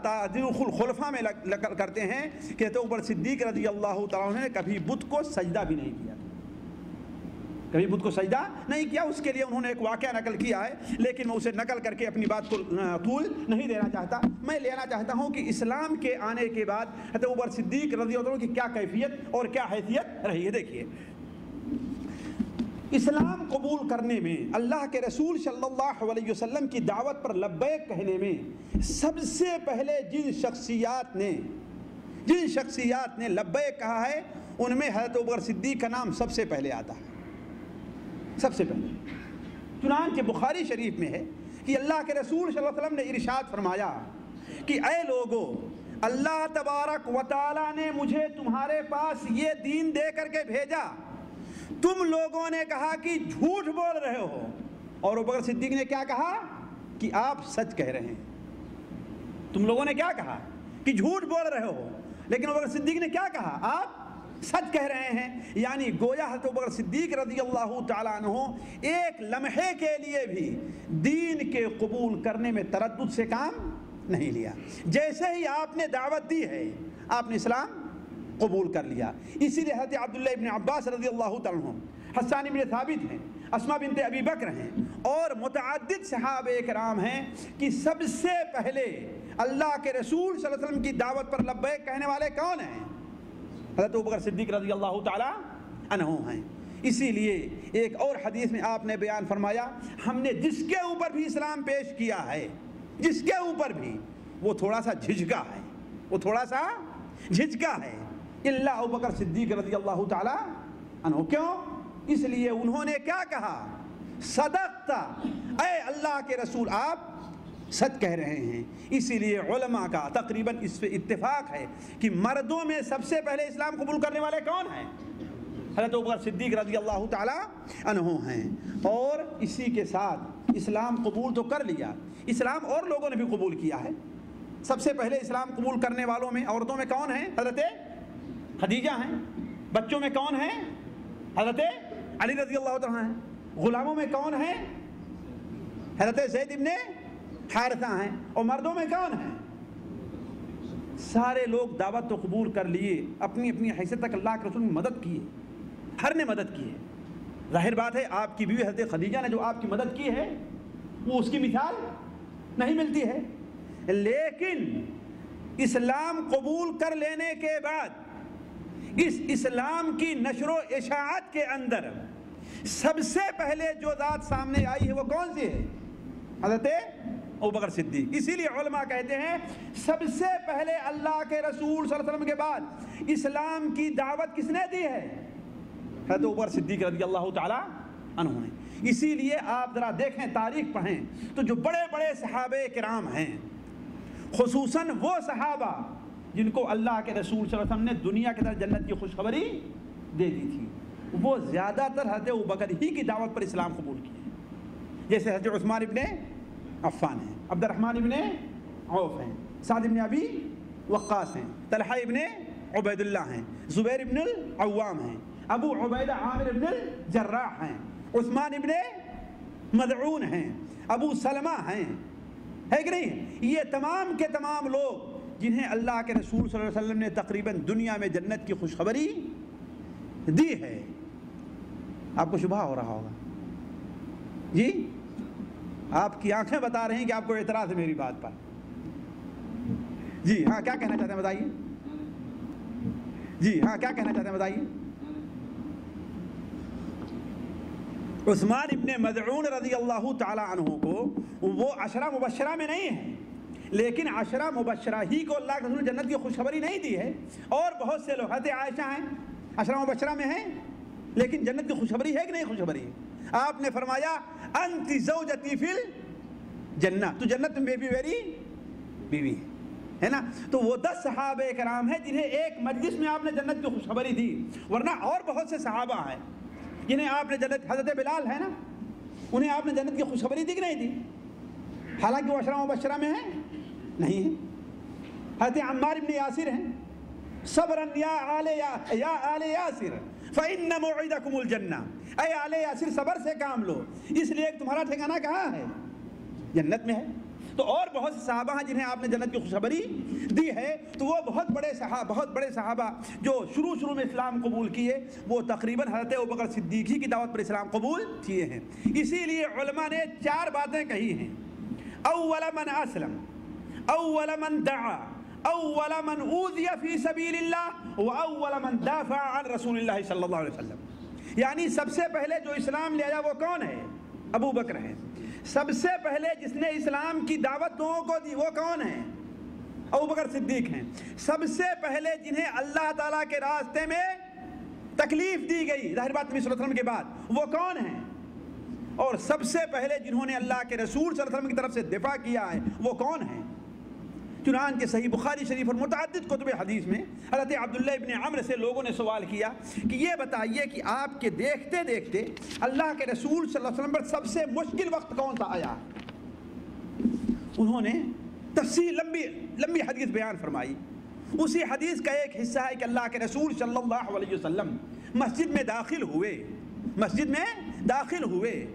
تاریخ الخلفاء میں کرتے ہیں کہ حضرت ابوبکر صدیق رضی اللہ تعالیٰ عنہ نے کبھی بت کو سجدہ بھی نہیں کیا، کبھی بت کو سجدہ نہیں کیا۔ اس کے لیے انہوں نے ایک واقعہ نقل کیا ہے، لیکن میں اسے نقل کر کے اپنی بات کو طول نہیں دینا چاہتا۔ میں لینا چاہتا ہوں کہ اسلام کے آنے کے بعد حضرت ابوبکر صدیق رضی اللہ عنہ کی کیا کیفیت اور کیا حیثیت رہی ہے۔ دیکھیے، اسلام قبول کرنے میں، اللہ کے رسول صلی اللہ علیہ وسلم کی دعوت پر لبیک کہنے میں سب سے پہلے جن شخصیات نے لبیک کہا ہے، ان میں حضرت ابوبکر صدیق کا نام سب سے پہلے آتا ہے، سب سے پہلے۔ چنانچہ بخاری شریف میں ہے کہ اللہ کے رسول صلی اللہ علیہ وسلم نے ارشاد فرمایا کہ اے لوگو، اللہ تبارک و تعالیٰ نے مجھے تمہارے پاس یہ دین دے کر کے بھیجا، تم لوگوں نے کہا کہ جھوٹ بول رہے ہو، اور ابوبکر صدیق نے کیا کہا کہ آپ سچ کہہ رہے ہیں۔ تم لوگوں نے کیا کہا کہ جھوٹ بول رہے ہو، لیکن ابوبکر صدیق نے کیا کہا؟ آپ سچ کہہ رہے ہیں۔ یعنی گویا حضرت ابوبکر صدیق رضی اللہ تعالیٰ عنہ ایک لمحے کے لیے بھی دین کے قبول کرنے میں تردد سے کام نہیں لیا۔ جیسے ہی آپ نے دعوت دی ہے، آپ نے اسلام قبول کر لیا۔ اسی لیے حضرت عبداللہ ابن عباس رضی اللہ تعالیٰ عنہ، حسان بن ثابت ہیں، اسماء بنت ابی بکر ہیں، اور متعدد صحابہ کرام ہیں کہ سب سے پہلے اللہ کے رسول صلی اللہ علیہ وسلم کی دعوت پر لبیک کہنے والے کون ہیں؟ حضرت ابوبکر صدیق رضی اللہ تعالی عنہ ہیں۔ اسی لیے ایک اور حدیث میں آپ نے بیان فرمایا، ہم نے جس کے اوپر بھی اسلام پیش کیا ہے، جس کے اوپر بھی، وہ تھوڑا سا جھجکا ہے، وہ تھوڑا سا جھجکا ہے، اللہ ابوبکر صدیق رضی اللہ تعالی عنہ۔ کیوں؟ اس لیے انہوں نے کیا کہا؟ صدقتا، اے اللہ کے رسول آپ سچ کہہ رہے ہیں۔ اسی لیے علماء کا تقریباً اس پہ اتفاق ہے کہ مردوں میں سب سے پہلے اسلام قبول کرنے والے کون ہیں؟ حضرت ابوبکر صدیق رضی اللہ تعالی عنہ ہیں۔ اور اسی کے ساتھ اسلام قبول تو کر لیا، اسلام اور لوگوں نے بھی قبول کیا ہے۔ سب سے پہلے اسلام قبول کرنے والوں میں، عورتوں میں کون ہیں؟ حضرت خدیجہ ہیں۔ بچوں میں کون ہیں؟ حضرت علی رضی اللہ عنہ ہیں. غلاموں میں کون ہیں؟ حضرت زید ابن حارثہ ہیں. اور مردوں میں کون ہیں؟ سارے لوگ دعوت تو قبول کر لیے, اپنی اپنی حیثیت تک اللہ کے رسول نے مدد کی ہے, ہر نے مدد کی ہے. ظاہر بات ہے آپ کی بیوی حضرت خدیجہ نے جو آپ کی مدد کی ہے وہ اس کی مثال نہیں ملتی ہے. لیکن اسلام قبول کر لینے کے بعد اس اسلام کی نشر و اشاعت کے اندر سب سے پہلے جو ذات سامنے آئی ہے وہ کون سی ہے؟ حضرت ابوبکر صدیق. اسی لیے علماء کہتے ہیں سب سے پہلے اللہ کے رسول صلی اللہ علیہ وسلم کے بعد اسلام کی دعوت کس نے دی ہے؟ حضرت ابوبکر صدیق رضی اللہ تعالی عنہ نے. اسی لیے آپ ذرا دیکھیں, تاریخ پڑھیں تو جو بڑے بڑے صحابہ کرام ہیں, خصوصاً وہ صحابہ جن کو اللہ کے رسول صلی اللہ علیہ وسلم نے دنیا کے اندر جنت کی خوشخبری دے دی تھی, وہ زیادہ تر حضرت ابوبکر ہی کی دعوت پر اسلام قبول کیے. جیسے حضرت عثمان ابن عفان ہیں, عبد الرحمن ابن عوف ہیں, سعد ابن ابی وقاص ہیں, طلحہ ابن عبید اللہ ہیں, زبیر ابن العوام ہیں, ابو عبیدہ عامر ابن الجراح ہیں, عثمان ابن مدعون ہیں, ابو سلمہ ہیں, ہے کہ نہیں؟ یہ تمام کے تمام لوگ جنہیں اللہ کے رسول صلی اللہ علیہ وسلم نے تقریباً دنیا میں جنت کی خوشخبری دی ہے. آپ کو شبہ ہو رہا ہوگا جی, آپ کی آنکھیں بتا رہی ہیں کہ آپ کو اعتراض ہے میری بات پر. جی ہاں, کیا کہنا چاہتے ہیں بتائیے. جی ہاں, کیا کہنا چاہتے ہیں بتائیے. عثمان ابن مدعون رضی اللہ تعالی عنہ کو وہ عشرہ مبشرہ میں نہیں ہے, لیکن عشرہ مبشرہ ہی کو اللہ کے رسول جنت کی خوشخبری نہیں دی ہے. اور بہت سے لوگ, حضرت عائشہ ہیں عشرہ مبشرہ میں ہیں, لیکن جنت کی خوشخبری ہے کہ نہیں خوشخبری ہے؟ آپ نے فرمایا انت زوجتی فی الجنہ, تو جنت میں میری بیوی ہے نا. تو وہ 10 صحابہ کرام ہیں جنہیں ایک مجلس میں آپ نے جنت کی خوشخبری دی. ورنہ اور بہت سے صحابہ ہیں جنہیں آپ نے جنت, حضرت بلال ہے نا, انہیں آپ نے جنت کی خوشخبری دی کہ نہیں دی؟ حالانکہ وہ عشرہ مبشرہ میں ہیں نہیں ہیں. حضرت عمار ابن یاسر ہیں, صبرا یا آل یاسر فإن موعدکم الجنہ, اے آل یاسر صبر سے کام لو, اس لیے تمہارا ٹھکانہ کہاں ہے؟ جنت میں ہے. تو اور بہت سے صحابہ ہیں جنہیں آپ نے جنت کی خوشخبری دی ہے. تو وہ بہت بڑے صحابہ جو شروع میں اسلام قبول کیے, وہ تقریباً حضرت ابوبکر صدیق کی دعوت پر اسلام قبول کیے ہیں. اسی لیے علماء نے 4 باتیں کہی ہیں. اول من اسلم, اول من دعا, اول من اوذی فی سبیل اللہ, واول من دافع عن رسول اللہ صلی اللہ علیہ وسلم. یعنی سب سے پہلے جو اسلام لے آیا وہ کون ہے؟ ابو بکر ہے. سب سے پہلے جس نے اسلام کی دعوت لوگوں کو دی وہ کون ہے؟ ابو بکر صدیق ہیں. سب سے پہلے جنہیں اللہ تعالیٰ کے راستے میں تکلیف دی گئی, ظاہر بات نبی صلی اللہ علیہ وسلم کے بعد, وہ کون ہیں؟ اور سب سے پہلے جنہوں نے اللہ کے رسول صلی اللہ علیہ وسلم کی طرف سے دفاع کیا ہے وہ کون ہیں؟ چنانچہ صحیح بخاری شریف اور متعدد کتب حدیث میں حضرت عبداللہ ابن عمر سے لوگوں نے سوال کیا کہ یہ بتائیے کہ آپ کے دیکھتے دیکھتے اللہ کے رسول صلی اللہ علیہ وسلم پر سب سے مشکل وقت کون سا آیا؟ انہوں نے تفصیل لمبی حدیث بیان فرمائی. اسی حدیث کا ایک حصہ ہے کہ اللہ کے رسول صلی اللہ علیہ وسلم مسجد میں داخل ہوئے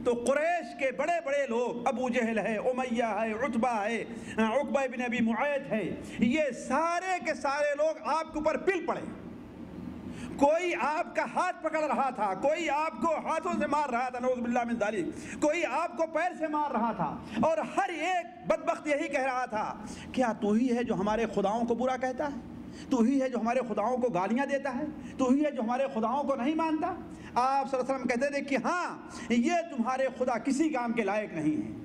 تو قریش کے بڑے بڑے لوگ, ابو جہل ہے, امیہ ہے, عتبہ ہے, عقبہ بن ابی معیط ہے, یہ سارے کے سارے لوگ آپ کے اوپر پل پڑے. کوئی آپ کا ہاتھ پکڑ رہا تھا, کوئی آپ کو ہاتھوں سے مار رہا تھا, نعوذ باللہ من ذالک, کوئی آپ کو پیر سے مار رہا تھا, اور ہر ایک بدبخت یہی کہہ رہا تھا کیا تو ہی ہے جو ہمارے خداؤں کو برا کہتا ہے؟ تو ہی ہے جو ہمارے خداؤں کو گالیاں دیتا ہے؟ تو ہی ہے جو ہمارے خداؤں کو نہیں مانتا؟ آپ صلی اللہ علیہ وسلم کہتے تھے کہ ہاں یہ تمہارے خدا کسی کام کے لائق نہیں ہیں.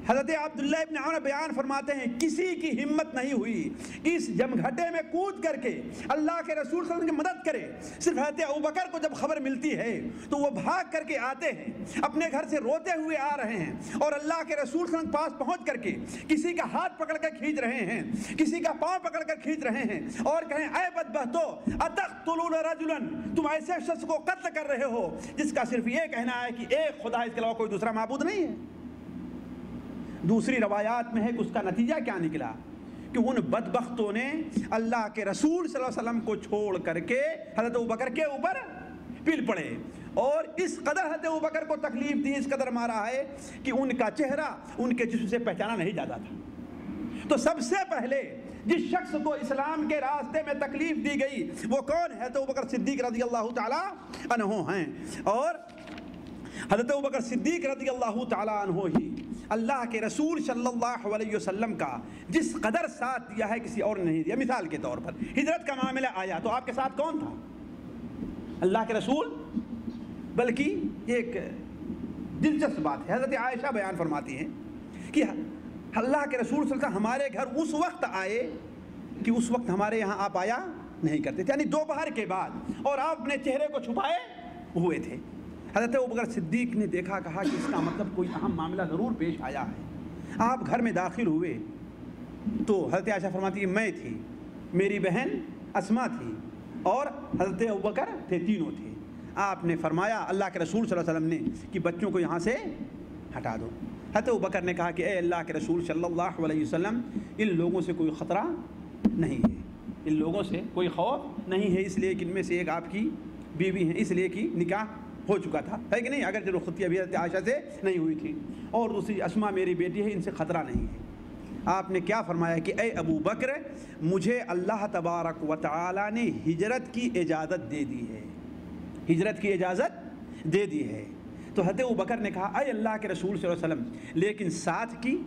حضرت عبداللہ ابن عمر بیان فرماتے ہیں کسی کی ہمت نہیں ہوئی اس جمگھٹے میں کود کر کے اللہ کے رسول صلی اللہ علیہ وسلم کی مدد کرے. صرف حضرت ابوبکر کو جب خبر ملتی ہے تو وہ بھاگ کر کے آتے ہیں, اپنے گھر سے روتے ہوئے آ رہے ہیں, اور اللہ کے رسول صلی اللہ علیہ وسلم کے پاس پہنچ کر کے کسی کا ہاتھ پکڑ کر کھینچ رہے ہیں, کسی کا پاؤں پکڑ کر کھینچ رہے ہیں, اور کہیں اے بدبختو اتقتلون رجلا, تم ایسے شخص کو قتل کر رہے ہو جس کا صرف یہ کہنا ہے کہ ایک خدا, اس کے علاوہ کوئی دوسرا معبود نہیں ہے. دوسری روایات میں ہے کہ اس کا نتیجہ کیا نکلا کہ ان بدبختوں نے اللہ کے رسول صلی اللہ علیہ وسلم کو چھوڑ کر کے حضرت ابوبکر کے اوپر پل پڑے، اور اس قدر حضرت ابوبکر کو تکلیف دی، اس قدر مارا ہے کہ ان کا چہرہ ان کے جسم سے پہچانا نہیں جاتا تھا۔ تو سب سے پہلے جس شخص کو اسلام کے راستے میں تکلیف دی گئی وہ کون ہے؟ حضرت ابوبکر صدیق رضی اللہ تعالی عنہ ہیں، اور حضرت ابوبکر صدیق رضی اللہ تعالی عنہ ہی اللہ کے رسول صلی اللہ علیہ وسلم کا جس قدر ساتھ دیا ہے کسی اور نے نہیں دیا۔ مثال کے طور پر ہجرت کا معاملہ آیا تو آپ کے ساتھ کون تھا؟ اللہ کے رسول۔ بلکہ ایک دلچسپ بات ہے، حضرت عائشہ بیان فرماتی ہیں کہ اللہ کے رسول صلی اللہ علیہ وسلم ہمارے گھر اس وقت آئے کہ اس وقت ہمارے یہاں آپ آیا نہیں کرتے تھے، یعنی دوپہر کے بعد، اور آپ اپنے چہرے کو چھپائے ہوئے تھے۔ حضرت ابوبکر صدیق نے دیکھا، کہا کہ اس کا مطلب کوئی اہم معاملہ ضرور پیش آیا ہے۔ آپ گھر میں داخل ہوئے تو حضرت عائشہ فرماتی ہے میں تھی، میری بہن اسما تھی، اور حضرت ابوبکر تھے، تینوں تھے۔ آپ نے فرمایا اللہ کے رسول صلی اللہ علیہ وسلم نے کہ بچوں کو یہاں سے ہٹا دو۔ حضرت ابوبکر نے کہا کہ اے اللہ کے رسول صلی اللہ علیہ وسلم، ان لوگوں سے کوئی خطرہ نہیں ہے، ان لوگوں سے کوئی خوف نہیں ہے، اس لیے کہ ان میں سے ایک آپ کی بیوی ہیں، اس لیے کہ نکاح ہو چکا تھا، ہے کہ نہیں؟ اگر جو رخصتی ابھی حضرت عائشہ سے نہیں ہوئی تھی، اور دوسری اسما میری بیٹی ہے، ان سے خطرہ نہیں ہے۔ آپ نے کیا فرمایا کہ اے ابو بکر، مجھے اللہ تبارک و تعالی نے ہجرت کی اجازت دے دی ہے، ہجرت کی اجازت دے دی ہے۔ تو حضرت ابوبکر نے کہا اے اللہ کے رسول صلی اللہ علیہ وسلم، لیکن ساتھ کی،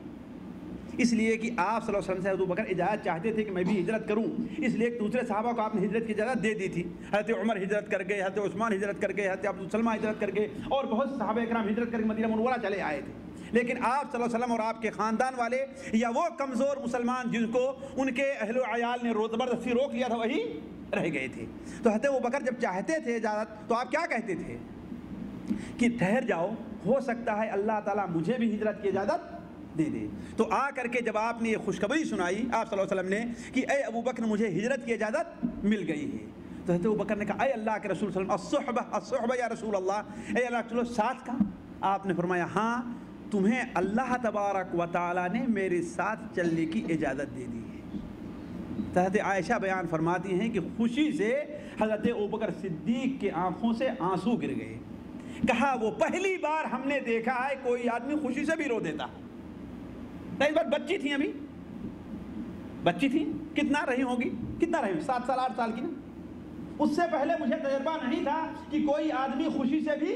اس لیے کہ آپ صلی اللہ علیہ وسلم سے حضرت ابوبکر اجازت چاہتے تھے کہ میں بھی ہجرت کروں، اس لیے کہ دوسرے صحابہ کو آپ نے ہجرت کی اجازت دے دی تھی۔ حضرت عمر ہجرت کر گئے، حضرت عثمان ہجرت کر گئے، حضرت عبدالسلمہ ہجرت کر گئے، اور بہت صحابہ کرام ہجرت کر کے مدینہ منورہ چلے آئے تھے۔ لیکن آپ صلی اللہ علیہ وسلم اور آپ کے خاندان والے یا وہ کمزور مسلمان جن کو ان کے اہل و عیال نے زبردستی روک لیا تھا وہی رہ گئے تھے۔ تو حضرت ابوبکر جب چاہتے تھے اجازت تو آپ کیا کہتے تھے کہ ٹھہر جاؤ، ہو سکتا ہے اللہ تعالیٰ مجھے بھی ہجرت کی اجازت دے دے۔ تو آ کر کے جب آپ نے یہ خوشخبری سنائی آپ صلی اللہ علیہ وسلم نے کہ اے ابوبکر مجھے ہجرت کی اجازت مل گئی ہے، تو حضرت ابوبکر نے کہا اے اللہ کے رسول صلی اللہ علیہ وسلم الصحبہ الصحبہ یا رسول اللہ، اے اللہ چلو ساتھ کا۔ آپ نے فرمایا ہاں، تمہیں اللہ تبارک و تعالیٰ نے میرے ساتھ چلنے کی اجازت دے دی ہے۔ حضرت عائشہ بیان فرماتی ہیں کہ خوشی سے حضرت ابوبکر صدیق کے آنکھوں سے آنسو گر گئے۔ کہا وہ پہلی بار ہم نے دیکھا ہے کوئی آدمی خوشی سے بھی رو دیتا۔ نہیں بات بچی تھی، ابھی بچی تھی، کتنا رہی ہوگی، کتنا رہی 7 سال 8 سال کی نا۔ اس سے پہلے مجھے تجربہ نہیں تھا کہ کوئی آدمی خوشی سے بھی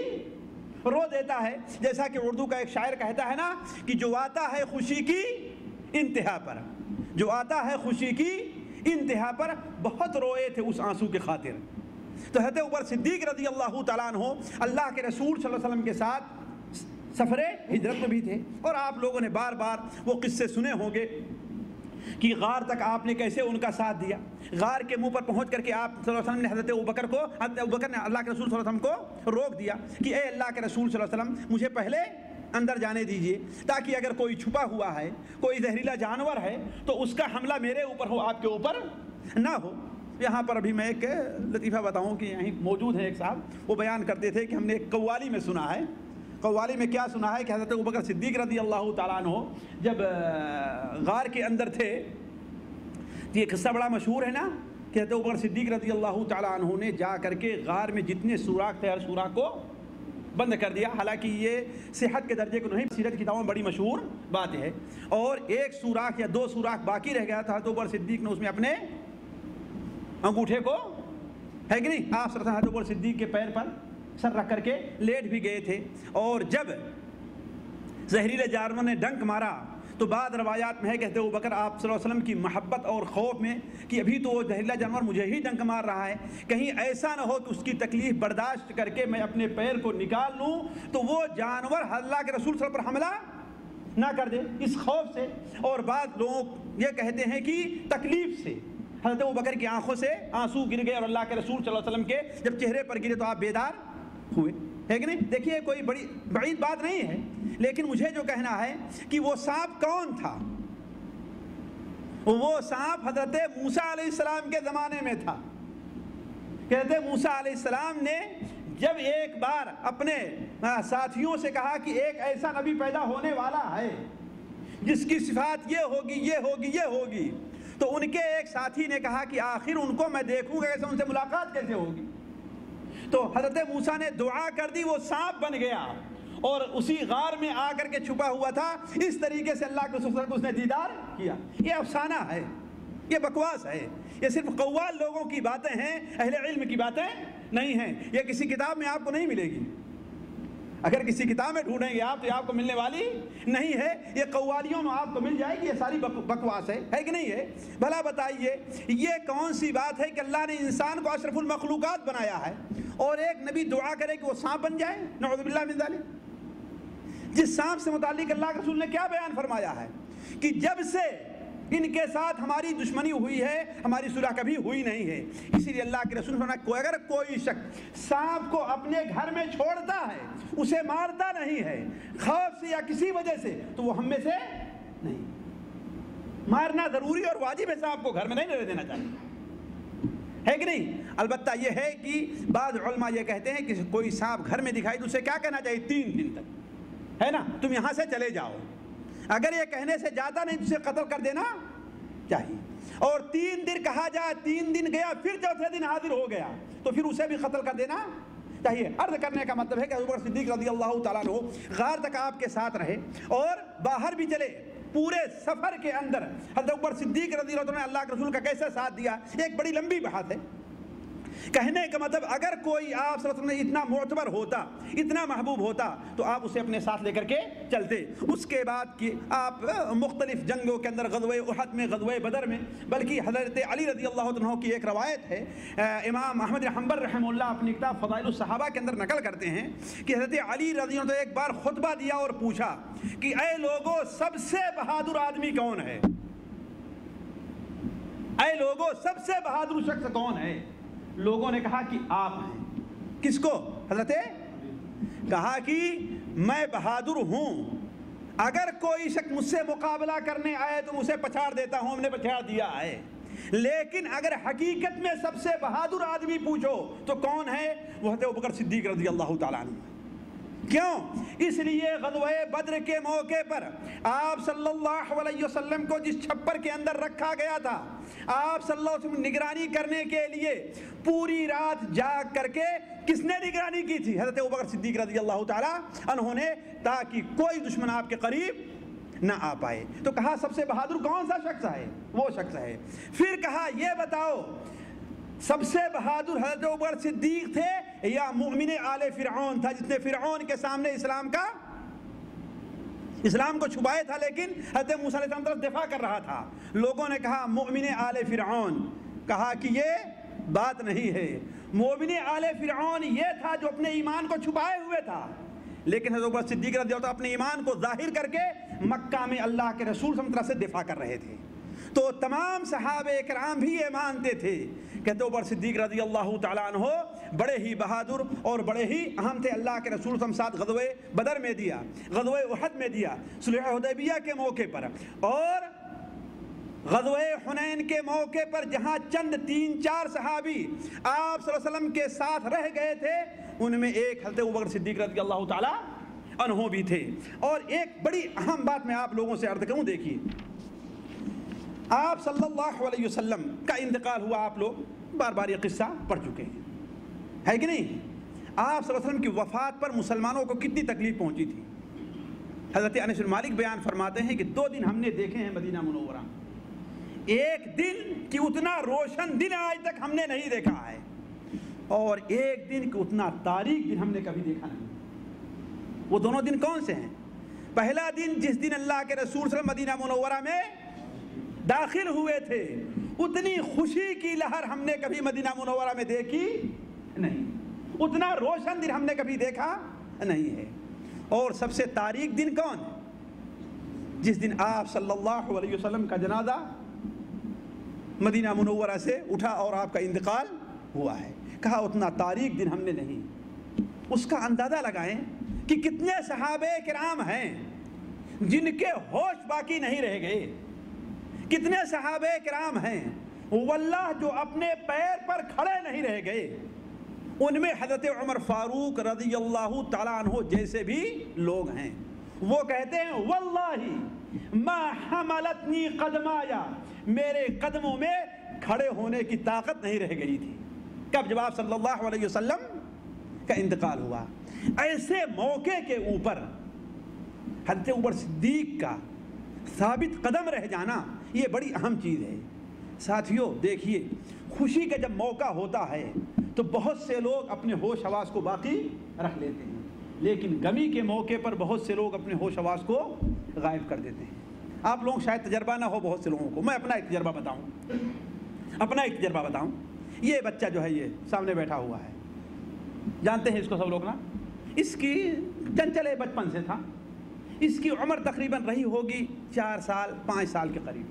رو دیتا ہے۔ جیسا کہ اردو کا ایک شاعر کہتا ہے نا کہ جو آتا ہے خوشی کی انتہا پر، جو آتا ہے خوشی کی انتہا پر، بہت روئے تھے اس آنسو کے خاطر۔ تو حضرت ابوبکر صدیق رضی اللہ تعالیٰ عنہ اللہ کے رسول صلی اللہ علیہ وسلم کے ساتھ سفر ہجرت میں بھی تھے، اور آپ لوگوں نے بار بار وہ قصے سنے ہوں گے کہ غار تک آپ نے کیسے ان کا ساتھ دیا۔ غار کے منہ پر پہنچ کر کے آپ صلی اللہ علیہ وسلم نے حضرت ابوبکر نے اللہ کے رسول صلی اللہ علیہ وسلم کو روک دیا کہ اے اللہ کے رسول صلی اللہ علیہ وسلم مجھے پہلے اندر جانے دیجئے، تاکہ اگر کوئی چھپا ہوا ہے، کوئی زہریلا جانور ہے تو اس کا حملہ میرے اوپر ہو، آپ کے اوپر نہ ہو۔ یہاں پر ابھی میں ایک لطیفہ بتاؤں کہ یہیں موجود ہیں ایک صاحب، وہ بیان کرتے تھے کہ ہم نے ایک قوالی میں سنا ہے، قوالی میں کیا سنا ہے کہ حضرت ابوبکر صدیق رضی اللہ تعالیٰ عنہ جب غار کے اندر تھے، تو یہ قصہ بڑا مشہور ہے نا کہ حضرت ابوبکر صدیق رضی اللہ تعالیٰ عنہ نے جا کر کے غار میں جتنے سوراخ تھے ہر سوراخ کو بند کر دیا۔ حالانکہ یہ صحت کے درجے کو نہیں، سیرت کتابوں میں بڑی مشہور بات ہے، اور ایک سوراخ یا 2 سوراخ باقی رہ گیا تھا۔ حضرت ابوبکر صدیق نے اس میں اپنے انگوٹھے کو، ہے کہ نہیں، آپ حضرت ابوبکر صدیق کے پیر پر سر رکھ کر کے لیٹ بھی گئے تھے، اور جب زہریلے جانور نے ڈنک مارا تو بعض روایات میں ہے کہ حضرت ابوبکر آپ صلی اللہ علیہ وسلم کی محبت اور خوف میں کہ ابھی تو وہ زہریلا جانور مجھے ہی ڈنک مار رہا ہے، کہیں ایسا نہ ہو کہ اس کی تکلیف برداشت کر کے میں اپنے پیر کو نکال لوں تو وہ جانور اللہ کے رسول صلی اللہ علیہ وسلم پر حملہ نہ کر دے، اس خوف سے۔ اور بعض لوگ یہ کہتے ہیں کہ تکلیف سے حضرت ابوبکر کی آنکھوں سے آنسو گر گئے، اور اللہ کے رسول صلی اللہ علیہ وسلم کے جب چہرے پر گرے تو آپ بیدار ہوئے، ہے کہ نہیں۔ دیکھیے کوئی بڑی بعید بات نہیں ہے، لیکن مجھے جو کہنا ہے کہ وہ سانپ کون تھا؟ وہ سانپ حضرت موسیٰ علیہ السلام کے زمانے میں تھا۔ کہتے موسیٰ علیہ السلام نے جب ایک بار اپنے ساتھیوں سے کہا کہ ایک ایسا نبی پیدا ہونے والا ہے جس کی صفات یہ ہوگی یہ ہوگی یہ ہوگی، تو ان کے ایک ساتھی نے کہا کہ آخر ان کو میں دیکھوں گا کیسے، ان سے ملاقات کیسے ہوگی؟ تو حضرت موسیٰ نے دعا کر دی، وہ سانپ بن گیا اور اسی غار میں آ کر کے چھپا ہوا تھا. اس طریقے سے اللہ کے رسول کو اس نے دیدار کیا. یہ افسانہ ہے، یہ بکواس ہے، یہ صرف قوال لوگوں کی باتیں ہیں، اہل علم کی باتیں نہیں ہیں. یہ کسی کتاب میں آپ کو نہیں ملے گی. اگر کسی کتاب میں ڈھونڈیں گے آپ تو یہ آپ کو ملنے والی نہیں ہے. یہ قوالیوں میں آپ کو مل جائے گی. یہ ساری بکواس ہے کہ نہیں ہے؟ بھلا بتائیے یہ کون سی بات ہے کہ اللہ نے انسان کو اشرف المخلوقات بنایا ہے اور ایک نبی دعا کرے کہ وہ سانپ بن جائے؟ نعوذ باللہ من ذالک. جس سانپ سے متعلق اللہ کے رسول نے کیا بیان فرمایا ہے کہ جب سے ان کے ساتھ ہماری دشمنی ہوئی ہے ہماری صلح کبھی ہوئی نہیں ہے. اسی لیے اللہ کے رسول نے فرمایا اگر کوئی شخص سانپ کو اپنے گھر میں چھوڑتا ہے، اسے مارتا نہیں ہے خوف سے یا کسی وجہ سے، تو وہ ہم میں سے نہیں. مارنا ضروری اور واجب ہے، سانپ کو گھر میں نہیں رہنے دینا چاہیے، ہے کہ نہیں؟ البتہ یہ ہے کہ بعض علماء یہ کہتے ہیں کہ کوئی سانپ گھر میں دکھائی تو اسے کیا کہنا چاہیے؟ 3 دن تک، ہے نا، تم یہاں سے چلے جاؤ. اگر یہ کہنے سے جاتا نہیں تو اسے قتل کر دینا چاہیے. اور 3 دن کہا جائے، 3 دن گیا پھر چوتھے دن حاضر ہو گیا تو پھر اسے بھی قتل کر دینا چاہیے. عرض کرنے کا مطلب ہے کہ ابو بکر صدیق رضی اللہ تعالیٰ عنہ غار تک آپ کے ساتھ رہے اور باہر بھی چلے. پورے سفر کے اندر حضرت ابو بکر صدیق رضی اللہ عنہ نے اللہ کے رسول کا کیسے ساتھ دیا، ایک بڑی لمبی بحث ہے. کہنے کا مطلب اگر کوئی آپ صلی اللہ علیہ وسلم اتنا معتبر ہوتا، اتنا محبوب ہوتا تو آپ اسے اپنے ساتھ لے کر کے چلتے. اس کے بعد کہ آپ مختلف جنگوں کے اندر غزوہ احد میں، غزوہ بدر میں، بلکہ حضرت علی رضی اللہ عنہ کی ایک روایت ہے، امام احمد بن حنبل رحمہ اللہ اپنی کتاب فضائل الصحابہ کے اندر نقل کرتے ہیں کہ حضرت علی رضی اللہ عنہ ایک بار خطبہ دیا اور پوچھا کہ اے لوگوں سب سے بہادر آدمی کون ہے؟ اے لوگوں سب سے بہادر شخص کون ہے؟ لوگوں نے کہا کہ آپ ہیں. کس کو؟ حضرت کہا کہ میں بہادر ہوں، اگر کوئی شخص مجھ سے مقابلہ کرنے آئے تو مجھے پچھاڑ دیتا ہوں، ہم نے پچھاڑ دیا ہے. لیکن اگر حقیقت میں سب سے بہادر آدمی پوچھو تو کون ہے؟ وہ حضرت ابوبکر صدیق رضی اللہ تعالیٰ عنہ. کیوں؟ اس لیے غزوہ بدر کے موقع پر آپ صلی اللہ علیہ وسلم کو جس چھپر کے اندر رکھا گیا تھا، آپ صلی اللہ علیہ وسلم نگرانی کرنے کے لیے پوری رات جاگ کر کے کس نے نگرانی کی تھی؟ حضرت ابوبکر صدیق رضی اللہ تعالیٰ عنہ نے، تاکہ کوئی دشمن آپ کے قریب نہ آ پائے. تو کہا سب سے بہادر کون سا شخص ہے؟ وہ شخص ہے. پھر کہا یہ بتاؤ سب سے بہادر حضرت ابوبکر صدیق تھے یا مومن آل فرعون تھا جس نے فرعون کے سامنے اسلام کو چھپائے تھا لیکن حضرت موسیٰ علیہ السلام طرف دفاع کر رہا تھا؟ لوگوں نے کہا مومن آل فرعون. کہا کہ یہ بات نہیں ہے، مومن آل فرعون یہ تھا جو اپنے ایمان کو چھپائے ہوئے تھا، لیکن حضرت ابوبکر صدیق رضی اللہ عنہ اپنے ایمان کو ظاہر کر کے مکہ میں اللہ کے رسول صلی اللہ علیہ وسلم سے دفاع کر رہے تھے. تو تمام صحابہ کرام بھی یہ مانتے تھے کہ حضرت ابوبکر صدیق رضی اللہ تعالیٰ عنہ بڑے ہی بہادر اور بڑے ہی اہم تھے. اللہ کے رسول صلی اللہ علیہ وسلم ساتھ غزوہ بدر میں دیا، غزوہ احد میں دیا، صلح حدیبیہ کے موقع پر، اور غزوہ حنین کے موقع پر جہاں چند 3-4 صحابی آپ صلی اللہ علیہ وسلم کے ساتھ رہ گئے تھے، ان میں ایک حضرت ابوبکر صدیق رضی اللہ تعالیٰ عنہ بھی تھے. اور ایک بڑی اہم بات میں آپ لوگوں سے عرض کروں، دیکھیے آپ صلی اللہ علیہ وسلم کا انتقال ہوا، آپ لوگ بار بار یہ قصہ پڑھ چکے ہیں، ہے کہ نہیں؟ آپ صلی اللہ علیہ وسلم کی وفات پر مسلمانوں کو کتنی تکلیف پہنچی تھی. حضرت انس بن مالک بیان فرماتے ہیں کہ 2 دن ہم نے دیکھے ہیں مدینہ منورہ، ایک دن کہ اتنا روشن دن آج تک ہم نے نہیں دیکھا ہے، اور ایک دن کہ اتنا تاریک دن ہم نے کبھی دیکھا نہیں. وہ دونوں دن کون سے ہیں؟ پہلا دن جس دن اللہ کے رسول صلی اللہ علیہ وسلم مدینہ منورہ میں داخل ہوئے تھے، اتنی خوشی کی لہر ہم نے کبھی مدینہ منورہ میں دیکھی نہیں، اتنا روشن دن ہم نے کبھی دیکھا نہیں ہے. اور سب سے تاریک دن کون ہے؟ جس دن آپ صلی اللہ علیہ وسلم کا جنازہ مدینہ منورہ سے اٹھا اور آپ کا انتقال ہوا ہے. کہا اتنا تاریک دن ہم نے نہیں. اس کا اندازہ لگائیں کہ کتنے صحابہ کرام ہیں جن کے ہوش باقی نہیں رہ گئے، کتنے صحابہ کرام ہیں واللہ جو اپنے پیر پر کھڑے نہیں رہ گئے. ان میں حضرت عمر فاروق رضی اللہ تعالیٰ عنہ جیسے بھی لوگ ہیں. وہ کہتے ہیں واللہ ما حملتنی قدمایا، میرے قدموں میں کھڑے ہونے کی طاقت نہیں رہ گئی تھی. کب؟ جب آپ صلی اللہ علیہ وسلم کا انتقال ہوا۔ ایسے موقع کے اوپر حضرت عمر صدیق کا ثابت قدم رہ جانا یہ بڑی اہم چیز ہے۔ ساتھیوں دیکھیے، خوشی کا جب موقع ہوتا ہے تو بہت سے لوگ اپنے ہوش حواس کو باقی رکھ لیتے ہیں، لیکن غمی کے موقع پر بہت سے لوگ اپنے ہوش حواس کو غائب کر دیتے ہیں۔ آپ لوگ شاید تجربہ نہ ہو بہت سے لوگوں کو، میں اپنا ایک تجربہ بتاؤں۔ یہ بچہ جو ہے یہ سامنے بیٹھا ہوا ہے، جانتے ہیں اس کو سب لوگ نا، اس کی چنچل بچپن سے تھا، اس کی عمر تقریباً رہی ہوگی 4 سال 5 سال کے قریب،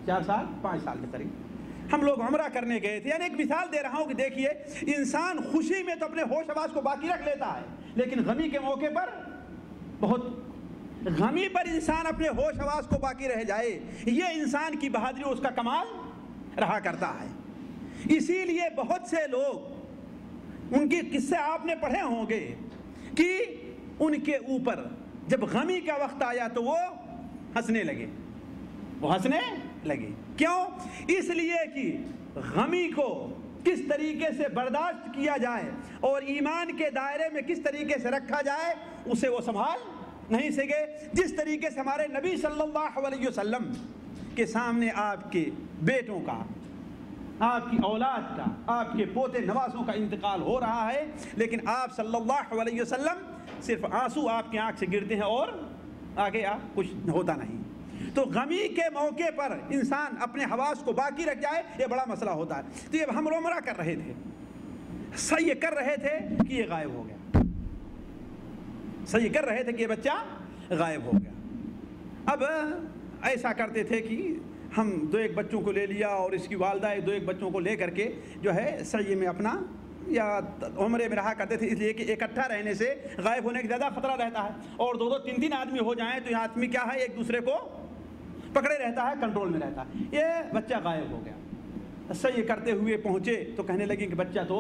4 سال 5 سال کے قریب۔ ہم لوگ عمرہ کرنے گئے تھے، یعنی ایک مثال دے رہا ہوں کہ دیکھیے، انسان خوشی میں تو اپنے ہوش حواس کو باقی رکھ لیتا ہے، لیکن غمی کے موقع پر غمی پر انسان اپنے ہوش حواس کو باقی رہ جائے، یہ انسان کی بہادری اور اس کا کمال رہا کرتا ہے۔ اسی لیے بہت سے لوگ، ان کے قصے آپ نے پڑھے ہوں گے کہ ان کے اوپر جب غمی کا وقت آیا تو وہ ہنسنے لگے۔ کیوں؟ اس لیے کہ غمی کو کس طریقے سے برداشت کیا جائے اور ایمان کے دائرے میں کس طریقے سے رکھا جائے اسے وہ سنبھال نہیں سکے۔ جس طریقے سے ہمارے نبی صلی اللہ علیہ وسلم کے سامنے آپ کے بیٹوں کا، آپ کی اولاد کا، آپ کے پوتے نوازوں کا انتقال ہو رہا ہے، لیکن آپ صلی اللہ علیہ وسلم صرف آنسو آپ کی آنکھ سے گرتے ہیں اور آگے کچھ ہوتا نہیں۔ تو غمی کے موقع پر انسان اپنے حواس کو باقی رکھ جائے، یہ بڑا مسئلہ ہوتا ہے۔ تو یہ ہم عمرہ کر رہے تھے، صحیح کر رہے تھے کہ یہ غائب ہو گیا، صحیح کر رہے تھے کہ یہ بچہ غائب ہو گیا۔ اب ایسا کرتے تھے کہ ہم 2-1 بچوں کو لے لیا اور اس کی والدہ 2-1 بچوں کو لے کر کے جو ہے سعی میں اپنا یا عمرے میں رہا کرتے تھے، اس لیے کہ اکٹھا رہنے سے غائب ہونے کا زیادہ خطرہ رہتا ہے، اور 2-2 3-3 آدمی ہو جائیں تو یہ آدمی کیا ہے، ایک دوسرے کو پکڑے رہتا ہے، کنٹرول میں رہتا ہے۔ یہ بچہ غائب ہو گیا، صحیح کرتے ہوئے پہنچے تو کہنے لگے کہ بچہ تو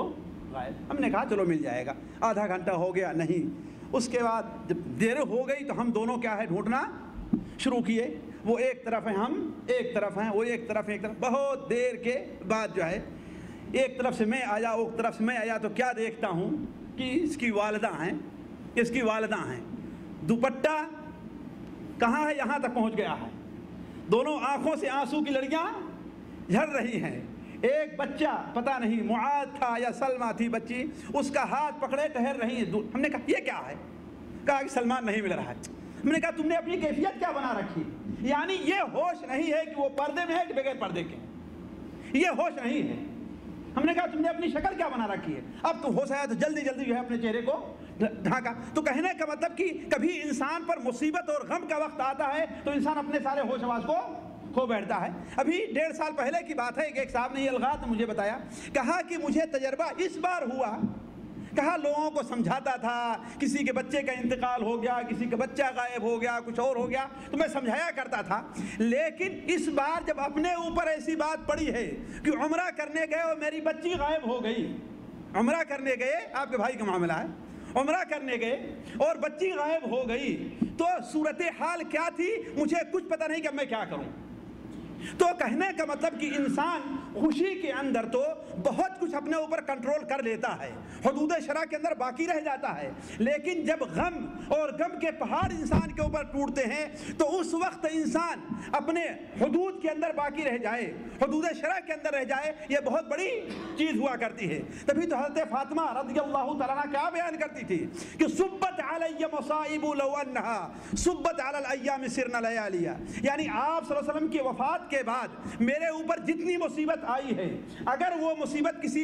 غائب۔ ہم نے کہا چلو مل جائے گا، آدھا گھنٹہ ہو گیا، نہیں۔ اس کے بعد جب دیر ہو گئی تو ہم دونوں کیا ہے ڈھونڈنا شروع کیے، وہ ایک طرف ہیں، ہم ایک طرف ہیں، وہ ایک طرف، بہت دیر کے بعد جو ہے ایک طرف سے میں آیا، ایک طرف سے میں آیا تو کیا دیکھتا ہوں کہ اس کی والدہ ہیں، دوپٹہ کہاں ہے یہاں تک پہنچ گیا ہے، دونوں آنکھوں سے آنسو کی لڑیاں جھر رہی ہیں۔ ایک بچہ پتہ نہیں معاذ تھا یا سلمہ تھی بچی، اس کا ہاتھ پکڑے ٹہر رہی ہیں۔ ہم نے کہا یہ کیا ہے؟ کہا کہ سلمان نہیں مل رہا ہے۔ ہم نے کہا تم نے اپنی کیفیت کیا بنا رکھی؟ یعنی یہ ہوش نہیں ہے کہ وہ پردے میں ہے کہ بغیر پردے کے، یہ ہوش نہیں ہے۔ ہم نے کہا تم نے اپنی شکل کیا بنا رکھی ہے؟ اب تو ہوش آیا تو جلدی جلدی جو ہے اپنے چہرے کو ڈھانکا۔ تو کہنے کا مطلب کہ کبھی انسان پر مصیبت اور غم کا وقت آتا ہے تو انسان اپنے سارے ہوش حواس کو کھو بیٹھتا ہے۔ ابھی 1.5 سال پہلے کی بات ہے، ایک صاحب نے یہ الغاز نے مجھے بتایا، کہا کہ مجھے تجربہ اس بار ہوا، کہا لوگوں کو سمجھاتا تھا، کسی کے بچے کا انتقال ہو گیا، کسی کا بچہ غائب ہو گیا، کچھ اور ہو گیا تو میں سمجھایا کرتا تھا، لیکن اس بار جب اپنے اوپر ایسی بات پڑی ہے کہ عمرہ کرنے گئے اور میری بچی غائب ہو گئی، عمرہ کرنے گئے، آپ کے بھائی کا معاملہ ہے، عمرہ کرنے گئے اور بچی غائب ہو گئی، تو صورتحال کیا تھی مجھے کچھ پتہ نہیں کہ میں کیا کروں۔ تو کہنے کا مطلب کہ انسان خوشی کے اندر تو بہت کچھ اپنے اوپر کنٹرول کر لیتا ہے، حدود شرع کے اندر باقی رہ جاتا ہے، لیکن جب غم اور غم کے پہاڑ انسان کے اوپر ٹوٹتے ہیں تو اس وقت انسان اپنے حدود کے اندر باقی رہ جائے، حدود شرع کے اندر رہ جائے، یہ بہت بڑی چیز ہوا کرتی ہے۔ تبھی تو حضرت فاطمہ رضی اللہ تعالیٰ عنہ کیا بیان کرتی تھی کہ صبت علی مصائب لو انہا صبت علی الایام سرن لیالیا، یعنی آپ صلی اللہ علیہ وسلم کی وفات کے بعد میرے اوپر جتنی مصیبت آئی ہے، اگر وہ مصیبت کسی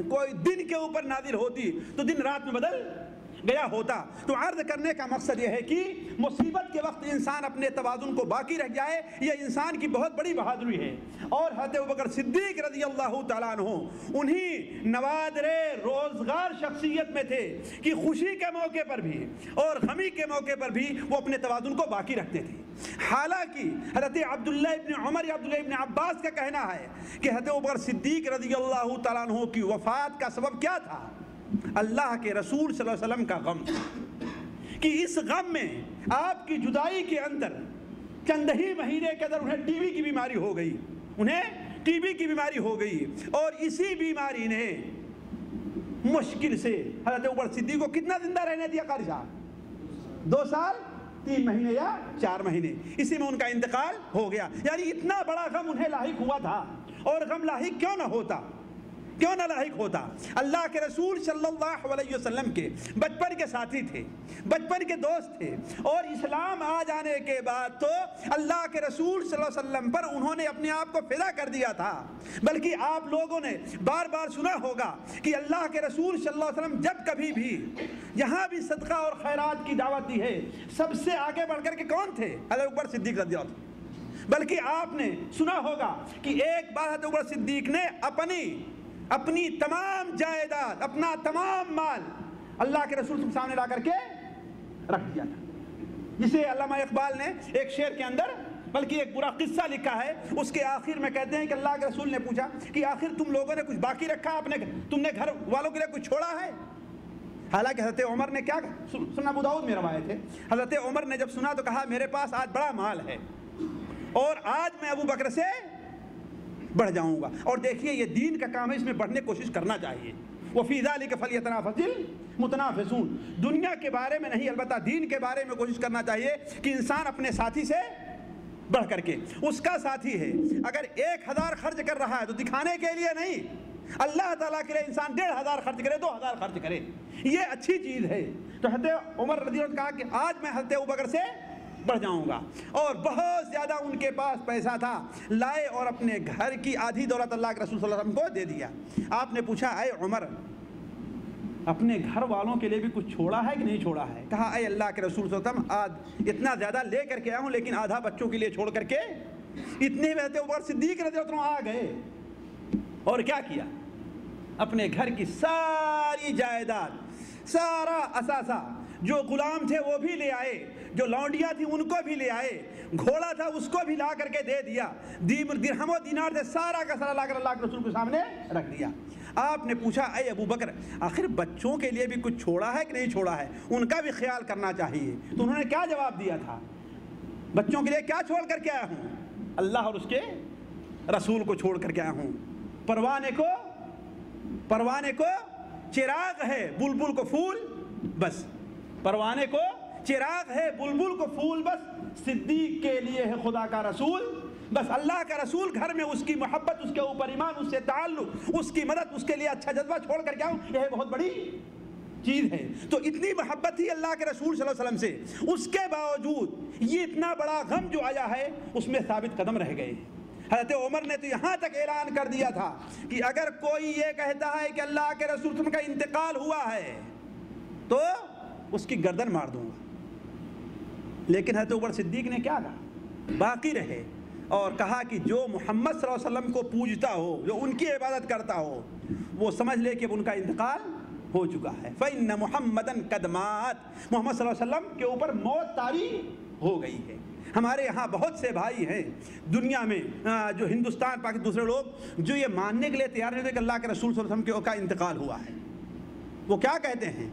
کوئی دن کے اوپر نازل ہوتی تو دن رات میں بدل گیا ہوتا۔ تو عرض کرنے کا مقصد یہ ہے کہ مصیبت کے وقت انسان اپنے توازن کو باقی رکھ جائے، یہ انسان کی بہت بڑی بہادری ہے۔ اور حضرت ابوبکر صدیق رضی اللہ تعالیٰ عنہ انہی نوادر روزگار شخصیت میں تھے کہ خوشی کے موقع پر بھی اور غمی کے موقع پر بھی وہ اپنے توازن کو باقی رکھتے تھے۔ حالانکہ حضرت عبداللہ ابن عمر یا عبداللہ ابن عباس کا کہنا ہے کہ حضرت ابوبکر صدیق رضی اللہ تعالیٰ عنہ کی وفات کا سبب کیا تھا؟ اللہ کے رسول صلی اللہ علیہ وسلم کا غم، کہ اس غم میں آپ کی جدائی کے اندر چند ہی مہینے کے اندر انہیں ٹی بی کی بیماری ہو گئی، انہیں ٹی بی کی بیماری ہو گئی، اور اسی بیماری نے مشکل سے حضرت عمر صدیق کو کتنا زندہ رہنے دیا قاری صاحب؟ 2 سال 3 مہینے یا 4 مہینے، اسی میں ان کا انتقال ہو گیا۔ یعنی اتنا بڑا غم انہیں لاحق ہوا تھا، اور غم لاحق کیوں نہ ہوتا، کیوں نہ لاحق ہوتا؟ اللہ کے رسول صلی اللہ علیہ وسلم کے بچپن کے ساتھی تھے، بچپن کے دوست تھے، اور اسلام آ جانے کے بعد تو اللہ کے رسول صلی اللہ علیہ وسلم پر انہوں نے اپنے آپ کو فدا کر دیا تھا۔ بلکہ آپ لوگوں نے بار بار سنا ہوگا کہ اللہ کے رسول صلی اللہ علیہ وسلم جب کبھی بھی یہاں بھی صدقہ اور خیرات کی دعوت دی ہے، سب سے آگے بڑھ کر کے کون تھے؟ حضرت عمر صدیق رضی اللہ عنہ۔ بلکہ آپ نے سنا ہوگا کہ ایک بار حضرت عمر صدیق نے اپنی تمام جائیداد، اپنا تمام مال اللہ کے رسول کے سامنے لا کر کے رکھ دیا تھا، جسے علامہ اقبال نے ایک شعر کے اندر بلکہ ایک برا قصہ لکھا ہے۔ اس کے آخر میں کہتے ہیں کہ اللہ کے رسول نے پوچھا کہ آخر تم لوگوں نے کچھ باقی رکھا، تم نے گھر والوں کے لیے کچھ چھوڑا ہے؟ حالانکہ حضرت عمر نے کیا سنا، ابو داؤد میں روایت ہے، حضرت عمر نے جب سنا تو کہا میرے پاس آج بڑا مال ہے اور آج میں ابو بکر سے بڑھ جاؤں گا۔ اور دیکھیے یہ دین کا کام ہے، اس میں بڑھنے کی کوشش کرنا چاہیے۔ وَفِي ذَلِكَ فَلْيَتَنَافَسِ الْمُتَنَافِسُونَ، دنیا کے بارے میں نہیں البتہ دین کے بارے میں کوشش کرنا چاہیے کہ انسان اپنے ساتھی سے بڑھ کر کے، اس کا ساتھی ہے اگر 1000 خرچ کر رہا ہے تو دکھانے کے لیے نہیں، اللہ تعالیٰ کے لیے انسان 1500 خرچ کرے، 2000 خرچ کرے، یہ اچھی چیز ہے۔ تو حضرت عمر رضی اللہ عنہ نے کہا کہ آج میں حضرت ابوبکر سے بڑھ جاؤں گا، اور بہت زیادہ ان کے پاس پیسہ تھا، لائے اور اپنے گھر کی آدھی دولت اللہ کے رسول صلی اللہ علیہ وسلم کو دے دیا۔ آپ نے پوچھا اے عمر اپنے گھر والوں کے لیے بھی کچھ چھوڑا ہے کہ نہیں چھوڑا ہے؟ کہا اے اللہ کے رسول صلی اللہ علیہ وسلم آج اتنا زیادہ لے کر کے آیا ہوں لیکن آدھا بچوں کے لیے چھوڑ کر کے، اتنے میں حضرت عمر صدیق رضی اللہ عنہ آ گئے اور کیا کیا، اپنے گھر کی ساری جائیداد، سارا اثاثہ، جو غلام تھے وہ بھی لے آئے، جو لونڈیاں تھیں ان کو بھی لے آئے، گھوڑا تھا اس کو بھی لا کر کے دے دیا، درہم و دینار سے سارا کا سارا لا کر اللہ کے رسول کے سامنے رکھ دیا۔ آپ نے پوچھا اے ابو بکر آخر بچوں کے لیے بھی کچھ چھوڑا ہے کہ نہیں چھوڑا ہے، ان کا بھی خیال کرنا چاہیے۔ تو انہوں نے کیا جواب دیا تھا، بچوں کے لیے کیا چھوڑ کر کے آیا ہوں؟ اللہ اور اس کے رسول کو چھوڑ کر کے آیا ہوں۔ پروانے کو چراغ ہے بلبل کو پھول بس، پروانے کو چراغ ہے بلبل کو پھول بس، صدیق کے لیے ہے خدا کا رسول بس۔ اللہ کا رسول گھر میں اس کی محبت، اس کے اوپر ایمان، اس سے تعلق، اس کی مدد، اس کے لیے اچھا جذبہ چھوڑ کر کے آؤں، یہ بہت بڑی چیز ہے۔ تو اتنی محبت تھی اللہ کے رسول صلی اللہ علیہ وسلم سے، اس کے باوجود یہ اتنا بڑا غم جو آیا ہے اس میں ثابت قدم رہ گئے۔ حضرت عمر نے تو یہاں تک اعلان کر دیا تھا کہ اگر کوئی یہ کہتا ہے کہ اللہ کے رسول صلی اللہ علیہ وسلم کا انتقال ہوا ہے تو اس کی گردن مار دوں گا۔ لیکن حضرت عمر صدیق نے کیا کہا، باقی رہے اور کہا کہ جو محمد صلی اللہ علیہ وسلم کو پوجتا ہو، جو ان کی عبادت کرتا ہو، وہ سمجھ لے کہ اب ان کا انتقال ہو چکا ہے۔ فَإِنَّ مُحَمَّدًا قَدْ مَاتَ، محمد صلی اللہ علیہ وسلم کے اوپر موت طاری ہو گئی ہے۔ ہمارے یہاں بہت سے بھائی ہیں دنیا میں، جو ہندوستان پاکستان دوسرے لوگ جو یہ ماننے کے لیے تیار نہیں ہوتے کہ اللہ کے رسول صلی اللہ علیہ وسلم کا انتقال ہوا ہے۔ وہ کیا کہتے ہیں،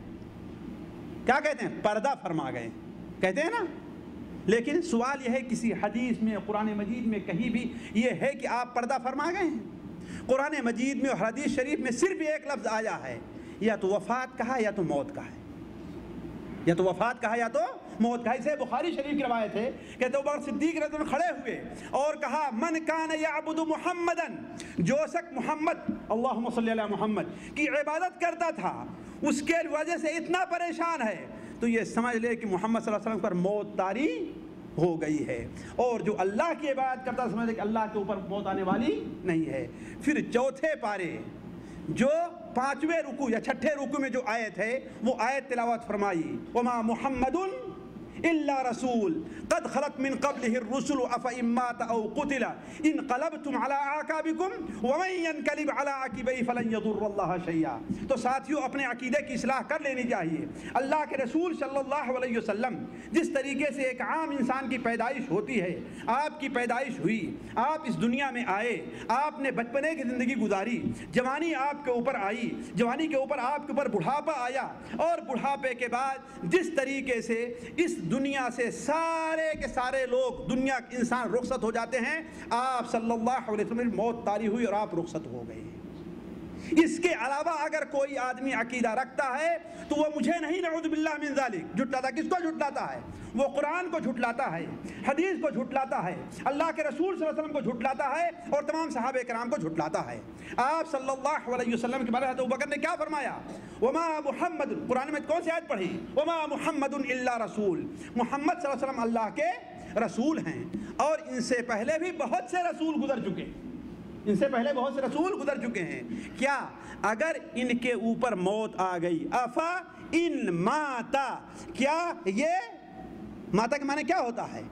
کیا کہتے ہیں، پردہ فرما گئے کہتے ہیں نا۔ لیکن سوال یہ ہے کسی حدیث میں، قرآن مجید میں کہیں بھی یہ ہے کہ آپ پردہ فرما گئے ہیں؟ قرآن مجید میں اور حدیث شریف میں صرف ایک لفظ آیا ہے، یا تو وفات کہا یا تو موت کہا ہے، یا تو وفات کہا یا تو موت کہا۔ اسے بخاری شریف کی روایت ہے کہ ابو بکر صدیق رضی اللہ عنہ کھڑے ہوئے اور کہا من کان یعبد محمدن، جو شخص محمد اللہم صلی علی محمد کی عبادت کرتا تھا اس کے وجہ سے اتنا پریشان ہے تو یہ سمجھ لے کہ محمد صلی اللہ علیہ وسلم پر موت طاری ہو گئی ہے، اور جو اللہ کی عبادت کرتا سمجھ لے کہ اللہ کے اوپر موت آنے والی نہیں ہے۔ پھر چوتھے پارے جو 5ویں رکوع یا 6ٹھے رکوع میں جو آیت ہے وہ آیت تلاوت فرمائی، وما محمد الا رسول قد خلت من قبله الرسل افئن مات او قتل انقلبتم على اعقابكم ومن ينقلب على عقبيه فلن يضر الله شيئا۔ تو ساتھیو اپنے عقیدے کی اصلاح کر لینی چاہیے۔ اللہ کے رسول صلی اللہ علیہ وسلم جس طریقے سے ایک عام انسان کی پیدائش ہوتی ہے، آپ کی پیدائش ہوئی، آپ اس دنیا میں آئے، آپ نے بچپنے کی زندگی گزاری، جوانی آپ کے اوپر آئی، جوانی کے اوپر آپ کے اوپر بڑھاپا آیا، اور بڑھاپے کے بعد جس طریقے سے اس دنیا سے سارے کے سارے لوگ، دنیا کے انسان رخصت ہو جاتے ہیں، آپ صلی اللہ علیہ وسلم موت طاری ہوئی اور آپ رخصت ہو گئے۔ اس کے علاوہ اگر کوئی آدمی عقیدہ رکھتا ہے تو وہ مجھے نہیں، نعوذ باللہ من ذالک، جھٹلاتا۔ کس کو جھٹلاتا ہے؟ وہ قرآن کو جھٹلاتا ہے، حدیث کو جھٹلاتا ہے، اللہ کے رسول صلی اللہ علیہ وسلم کو جھٹلاتا ہے، اور تمام صحابہ کرام کو جھٹلاتا ہے۔ آپ صلی اللہ علیہ وسلم کے بارے میں ابوبکر نے کیا فرمایا؟ وما محمد، قرآن میں کون سی آیت پڑھی؟ وما محمد الا رسول، محمد صلی اللہ علیہ وسلم اللہ کے رسول ہیں، اور ان سے پہلے بھی بہت سے رسول گزر چکے، ان سے پہلے بہت سے رسول گزر چکے ہیں۔ کیا اگر ان کے اوپر موت آ گئی، افا ان ماتا، کیا یہ ماتا کے معنی کیا ہوتا ہے؟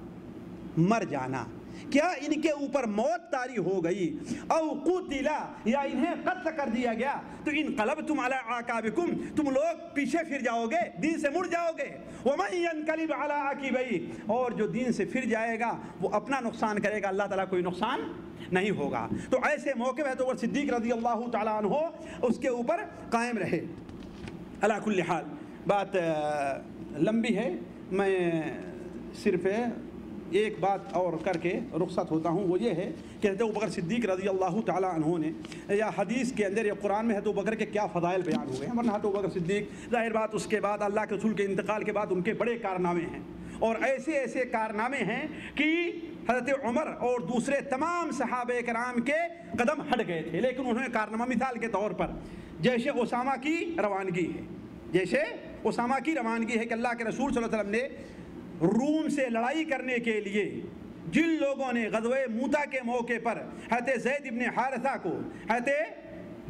مر جانا، کیا ان کے اوپر موت طاری ہو گئی، او قتلا، یا انہیں قتل کر دیا گیا، تو انقلبتم علی اعقابکم، تم لوگ پیچھے پھر جاؤ گے، دین سے مڑ جاؤ گے۔ ومن ینقلب علی عقبیہ، اور جو دین سے پھر جائے گا وہ اپنا نقصان کرے گا، اللہ تعالیٰ کوئی نقصان نہیں ہوگا۔ تو ایسے موقع میں تو صدیق رضی اللہ تعالیٰ عنہ اس کے اوپر قائم رہے۔ علی کل حال بات لمبی ہے، میں صرف ایک بات اور کر کے رخصت ہوتا ہوں، وہ یہ ہے کہ حضرت ابوبکر صدیق رضی اللہ تعالیٰ عنہ نے، یا حدیث کے اندر یا قرآن میں حضرت ابوبکر کے کیا فضائل بیان ہوئے ہیں، ورنہ حضرت ابوبکر صدیق ظاہر بات اس کے بعد اللہ کے رسول کے انتقال کے بعد ان کے بڑے کارنامے ہیں، اور ایسے ایسے کارنامے ہیں کہ حضرت عمر اور دوسرے تمام صحابہ کرام کے قدم ہٹ گئے تھے، لیکن انہوں نے کارنامہ مثال کے طور پر جیسے اسامہ کی روانگی ہے، جیسے اسامہ کی روانگی ہے کہ اللہ کے رسول صلی اللہ علیہ وسلم نے روم سے لڑائی کرنے کے لیے جن لوگوں نے غزوہ موتا کے موقع پر حضرت زید ابن حارثہ کو، حضرت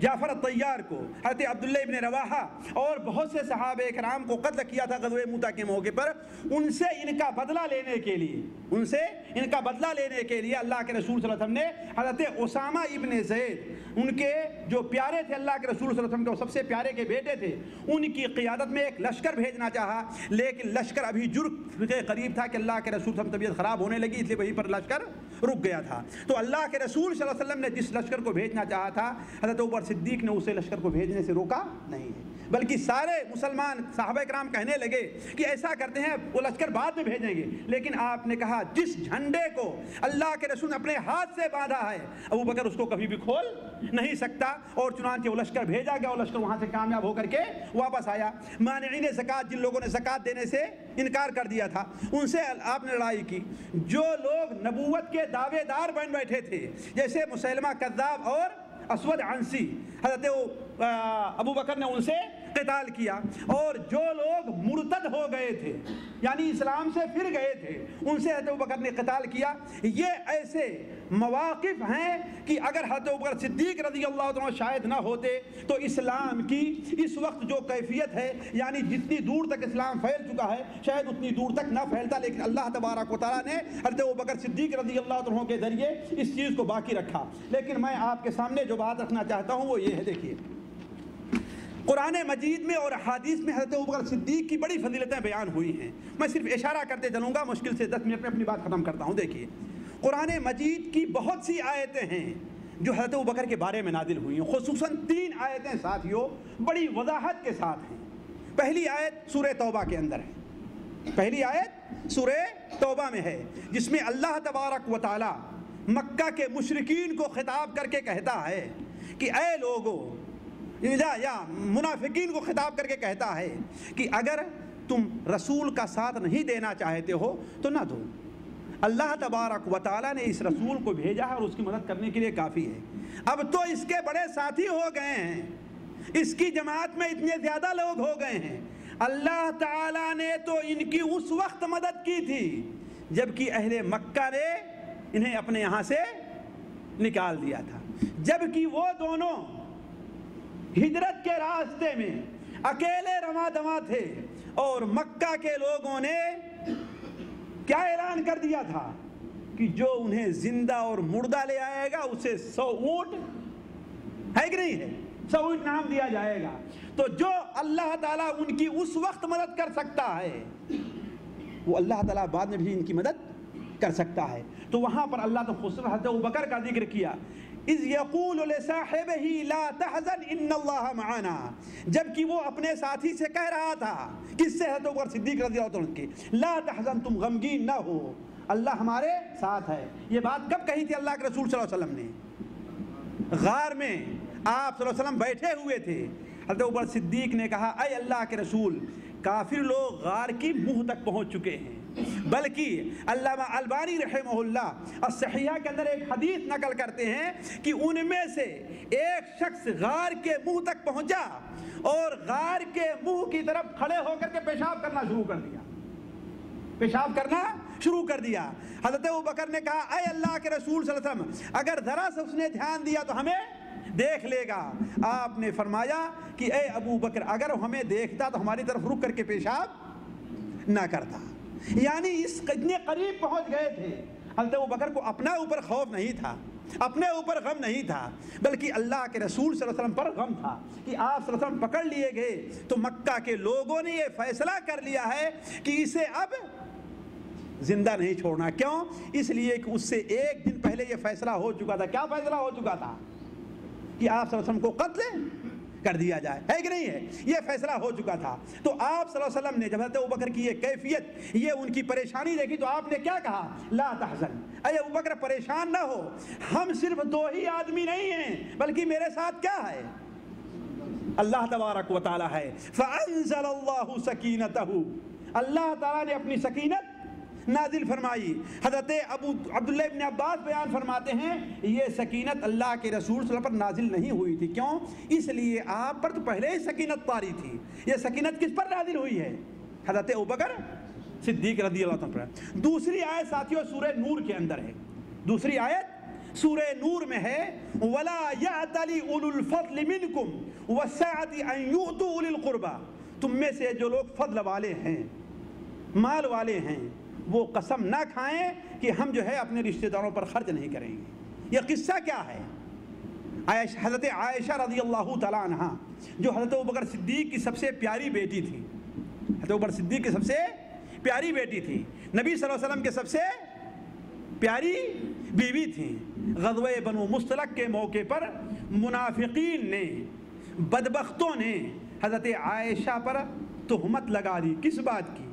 جعفر الطیار کو، حضرت عبداللہ ابن رواحہ اور بہت سے صحابہ کرام کو قتل کیا تھا غزوہ موتا کے موقع پر، ان سے ان کا بدلہ لینے کے لیے، ان سے ان کا بدلہ لینے کے لیے اللہ کے رسول صلی اللہ علیہ وسلم نے حضرت اسامہ ابن زید، ان کے جو پیارے تھے اللہ کے رسول صلی اللہ علیہ وسلم کے سب سے پیارے کے بیٹے تھے، ان کی قیادت میں ایک لشکر بھیجنا چاہا، لیکن لشکر ابھی جرف کے قریب تھا کہ اللہ کے رسول صلی اللہ علیہ وسلم طبیعت خراب ہونے لگی، اس لیے وہیں پر لشکر رک گیا تھا۔ تو اللہ کے رسول صلی اللہ علیہ وسلم نے جس لشکر کو بھیجنا چاہا تھا، حضرت عمر صدیق نے اسے لشکر کو بھیجنے سے روکا نہیں ہے، بلکہ سارے مسلمان صحابہ کرام کہنے لگے کہ ایسا کرتے ہیں وہ لشکر بعد میں بھیجیں گے، لیکن آپ نے کہا جس جھنڈے کو اللہ کے رسول نے اپنے ہاتھ سے باندھا ہے ابوبکر اس کو کبھی بھی کھول نہیں سکتا، اور چنانچہ وہ لشکر بھیجا گیا، اور لشکر وہاں سے کامیاب ہو کر کے واپس آیا۔ مانعین زکوٰۃ، جن لوگوں نے زکوٰۃ دینے سے انکار کر دیا تھا، ان سے آپ نے لڑائی کی۔ جو لوگ نبوت کے دعوے دار بن بیٹھے تھے جیسے مسیلمہ کذاب اور اسود عنسی، حضرت ابوبکر نے ان سے قتال کیا، اور جو لوگ مرتد ہو گئے تھے یعنی اسلام سے پھر گئے تھے، ان سے حضرت ابوبکر نے قتال کیا۔ یہ ایسے مواقف ہیں کہ اگر حضرت ابوبکر صدیق رضی اللہ عنہ شاید نہ ہوتے تو اسلام کی اس وقت جو کیفیت ہے، یعنی جتنی دور تک اسلام پھیل چکا ہے شاید اتنی دور تک نہ پھیلتا، لیکن اللہ تبارک و تعالیٰ نے حضرت ابوبکر صدیق رضی اللہ عنہ کے ذریعے اس چیز کو باقی رکھا۔ لیکن میں آپ کے سامنے جو بات رکھنا چاہتا ہوں وہ یہ ہے، دیکھیے قرآن مجید میں اور حدیث میں حضرت ابوبکر صدیق کی بڑی فضیلتیں بیان ہوئی ہیں، میں صرف اشارہ کرتے چلوں گا، مشکل سے 10 منٹ میں اپنی بات ختم کرتا ہوں۔ دیکھیے قرآن مجید کی بہت سی آیتیں ہیں جو حضرت ابوبکر کے بارے میں نازل ہوئی ہیں، خصوصاً 3 آیتیں ساتھیوں بڑی وضاحت کے ساتھ ہیں۔ پہلی آیت سورہ توبہ کے اندر ہے، پہلی آیت سورہ توبہ میں ہے، جس میں اللہ تبارک و تعالی مکہ کے مشرکین کو خطاب کر کے کہتا ہے کہ اے لوگو، یا منافقین کو خطاب کر کے کہتا ہے کہ اگر تم رسول کا ساتھ نہیں دینا چاہتے ہو تو نہ دو، اللہ تبارک و تعالیٰ نے اس رسول کو بھیجا ہے اور اس کی مدد کرنے کے لیے کافی ہے۔ اب تو اس کے بڑے ساتھی ہو گئے ہیں، اس کی جماعت میں اتنے زیادہ لوگ ہو گئے ہیں، اللہ تعالیٰ نے تو ان کی اس وقت مدد کی تھی جبکہ اہل مکہ نے انہیں اپنے یہاں سے نکال دیا تھا، جبکہ وہ دونوں ہجرت کے راستے میں اکیلے رواں دواں تھے، اور مکہ کے لوگوں نے کیا اعلان کر دیا تھا کہ جو انہیں زندہ اور مردہ لے آئے گا اسے 100 اونٹ ہے کہ نہیں ہے، 100 اونٹ نام دیا جائے گا۔ تو جو اللہ تعالیٰ ان کی اس وقت مدد کر سکتا ہے وہ اللہ تعالیٰ بعد میں بھی ان کی مدد کر سکتا ہے۔ تو وہاں پر اللہ تو خصوصاً حضرت ابوبکر کا ذکر کیا، اذ یقول لصاحبہ لا تحزن ان اللہ معنا، جبکہ وہ اپنے ساتھی سے کہہ رہا تھا، کس سے؟ حضرت ابوبکر صدیق رضی اللہ عنہ کی، لا تحزن، تم غمگین نہ ہو، اللہ ہمارے ساتھ ہے۔ یہ بات کب کہی تھی اللہ کے رسول صلی اللہ علیہ وسلم نے؟ غار میں آپ صلی اللہ علیہ وسلم بیٹھے ہوئے تھے، حضرت ابوبکر صدیق نے کہا اے اللہ کے رسول، کافر لوگ غار کی منہ تک پہنچ چکے ہیں، بلکہ علامہ البانی رحمہ اللہ الصحیحہ کے اندر ایک حدیث نقل کرتے ہیں کہ ان میں سے ایک شخص غار کے منہ تک پہنچا اور غار کے منہ کی طرف کھڑے ہو کر کے پیشاب کرنا شروع کر دیا، پیشاب کرنا شروع کر دیا۔ حضرت ابوبکر نے کہا اے اللہ کے رسول صلی اللہ علیہ وسلم، اگر ذرا سے اس نے دھیان دیا تو ہمیں دیکھ لے گا۔ آپ نے فرمایا کہ اے ابو بکر، اگر ہمیں دیکھتا تو ہماری طرف رک کر کے پیشاب نہ کرتا۔ یعنی اس اتنے قریب پہنچ گئے تھے۔ حضرت ابو بکر کو اپنا اوپر خوف نہیں تھا، اپنے اوپر غم نہیں تھا، بلکہ اللہ کے رسول صلی اللہ علیہ وسلم پر غم تھا کہ آپ صلی اللہ علیہ وسلم پکڑ لیے گئے تو مکہ کے لوگوں نے یہ فیصلہ کر لیا ہے کہ اسے اب زندہ نہیں چھوڑنا۔ کیوں؟ اس لیے کہ اس سے ایک دن پہلے یہ فیصلہ ہو چکا تھا۔ کیا فیصلہ ہو چکا تھا؟ کہ آپ صلی اللہ علیہ وسلم کو قتل کر دیا جائے، ہے کہ نہیں ہے؟ یہ فیصلہ ہو چکا تھا۔ تو آپ صلی اللہ علیہ وسلم نے جب حضرت ابوبکر کی یہ کیفیت، یہ ان کی پریشانی دیکھی تو آپ نے کیا کہا؟ لا تحزن، اے ابوبکر پریشان نہ ہو، ہم صرف دو ہی آدمی نہیں ہیں بلکہ میرے ساتھ کیا ہے؟ اللہ تبارک و تعالی ہے۔ فانزل اللہ سکینتہ، اللہ تعالیٰ نے اپنی سکینت نازل فرمائی۔ حضرت عبداللہ ابن عباس بیان فرماتے ہیں یہ سکینت اللہ کے رسول صلی اللہ علیہ وسلم پر نازل نہیں ہوئی تھی۔ کیوں؟ اس لیے آپ پر تو پہلے ہی سکینت طاری تھی۔ یہ سکینت کس پر نازل ہوئی ہے؟ حضرت ابوبکر صدیق رضی اللہ عنہ پر۔ دوسری آیت ساتھیوں سورہ نور کے اندر ہے، دوسری آیت سورہ نور میں ہے وَلَا يَعْتَلِ أُولُو الْفَضْلِ مِنْكُمْ وَالسَّعَةِ أَنْ يُؤْتُوا أُولِي الْقُرْبَى، تم میں سے جو لوگ فضل والے ہیں، مال والے ہیں، وہ قسم نہ کھائیں کہ ہم جو ہے اپنے رشتہ داروں پر خرچ نہیں کریں گے۔ یہ قصہ کیا ہے؟ حضرت عائشہ رضی اللہ تعالیٰ عنہ جو حضرت ابوبکر صدیق کی سب سے پیاری بیٹی تھی، حضرت ابوبکر صدیق کی سب سے پیاری بیٹی تھی، نبی صلی اللہ علیہ وسلم کے سب سے پیاری بیوی تھی۔ غزوہ بنو مستلق کے موقع پر منافقین نے، بدبختوں نے حضرت عائشہ پر تہمت لگا دی۔ کس بات کی؟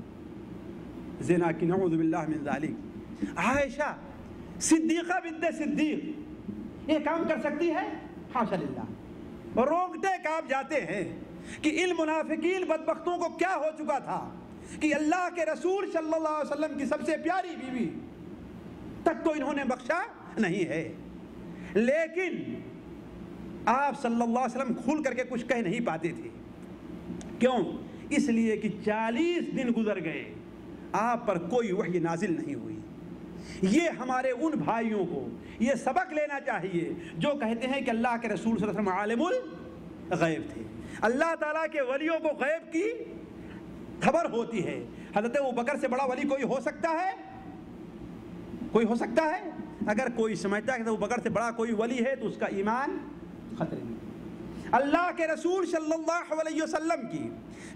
زنا کی، نعوذ باللہ من ذالک۔ عائشہ صدیقہ بنت صدیق یہ کام کر سکتی ہے؟ حاشا للہ۔ روکتے کام جاتے ہیں کہ ان منافقین بدبختوں کو کیا ہو چکا تھا کہ اللہ کے رسول صلی اللہ علیہ وسلم کی سب سے پیاری بیوی تک تو انہوں نے بخشا نہیں ہے، لیکن آپ صلی اللہ علیہ وسلم کھل کر کے کچھ کہہ نہیں پاتے تھے۔ کیوں؟ اس لیے کہ 40 دن گزر گئے، آپ پر کوئی وحی نازل نہیں ہوئی۔ یہ ہمارے ان بھائیوں کو یہ سبق لینا چاہیے جو کہتے ہیں کہ اللہ کے رسول صلی اللہ علیہ وسلم عالم الغیب تھے۔ اللہ تعالیٰ کے ولیوں کو غیب کی خبر ہوتی ہے۔ حضرت ابوبکر سے بڑا ولی کوئی ہو سکتا ہے؟ کوئی ہو سکتا ہے؟ اگر کوئی سمجھتا ہے کہ ابوبکر سے بڑا کوئی ولی ہے تو اس کا ایمان خطرے میں۔ اللہ کے رسول صلی اللہ علیہ وسلم کی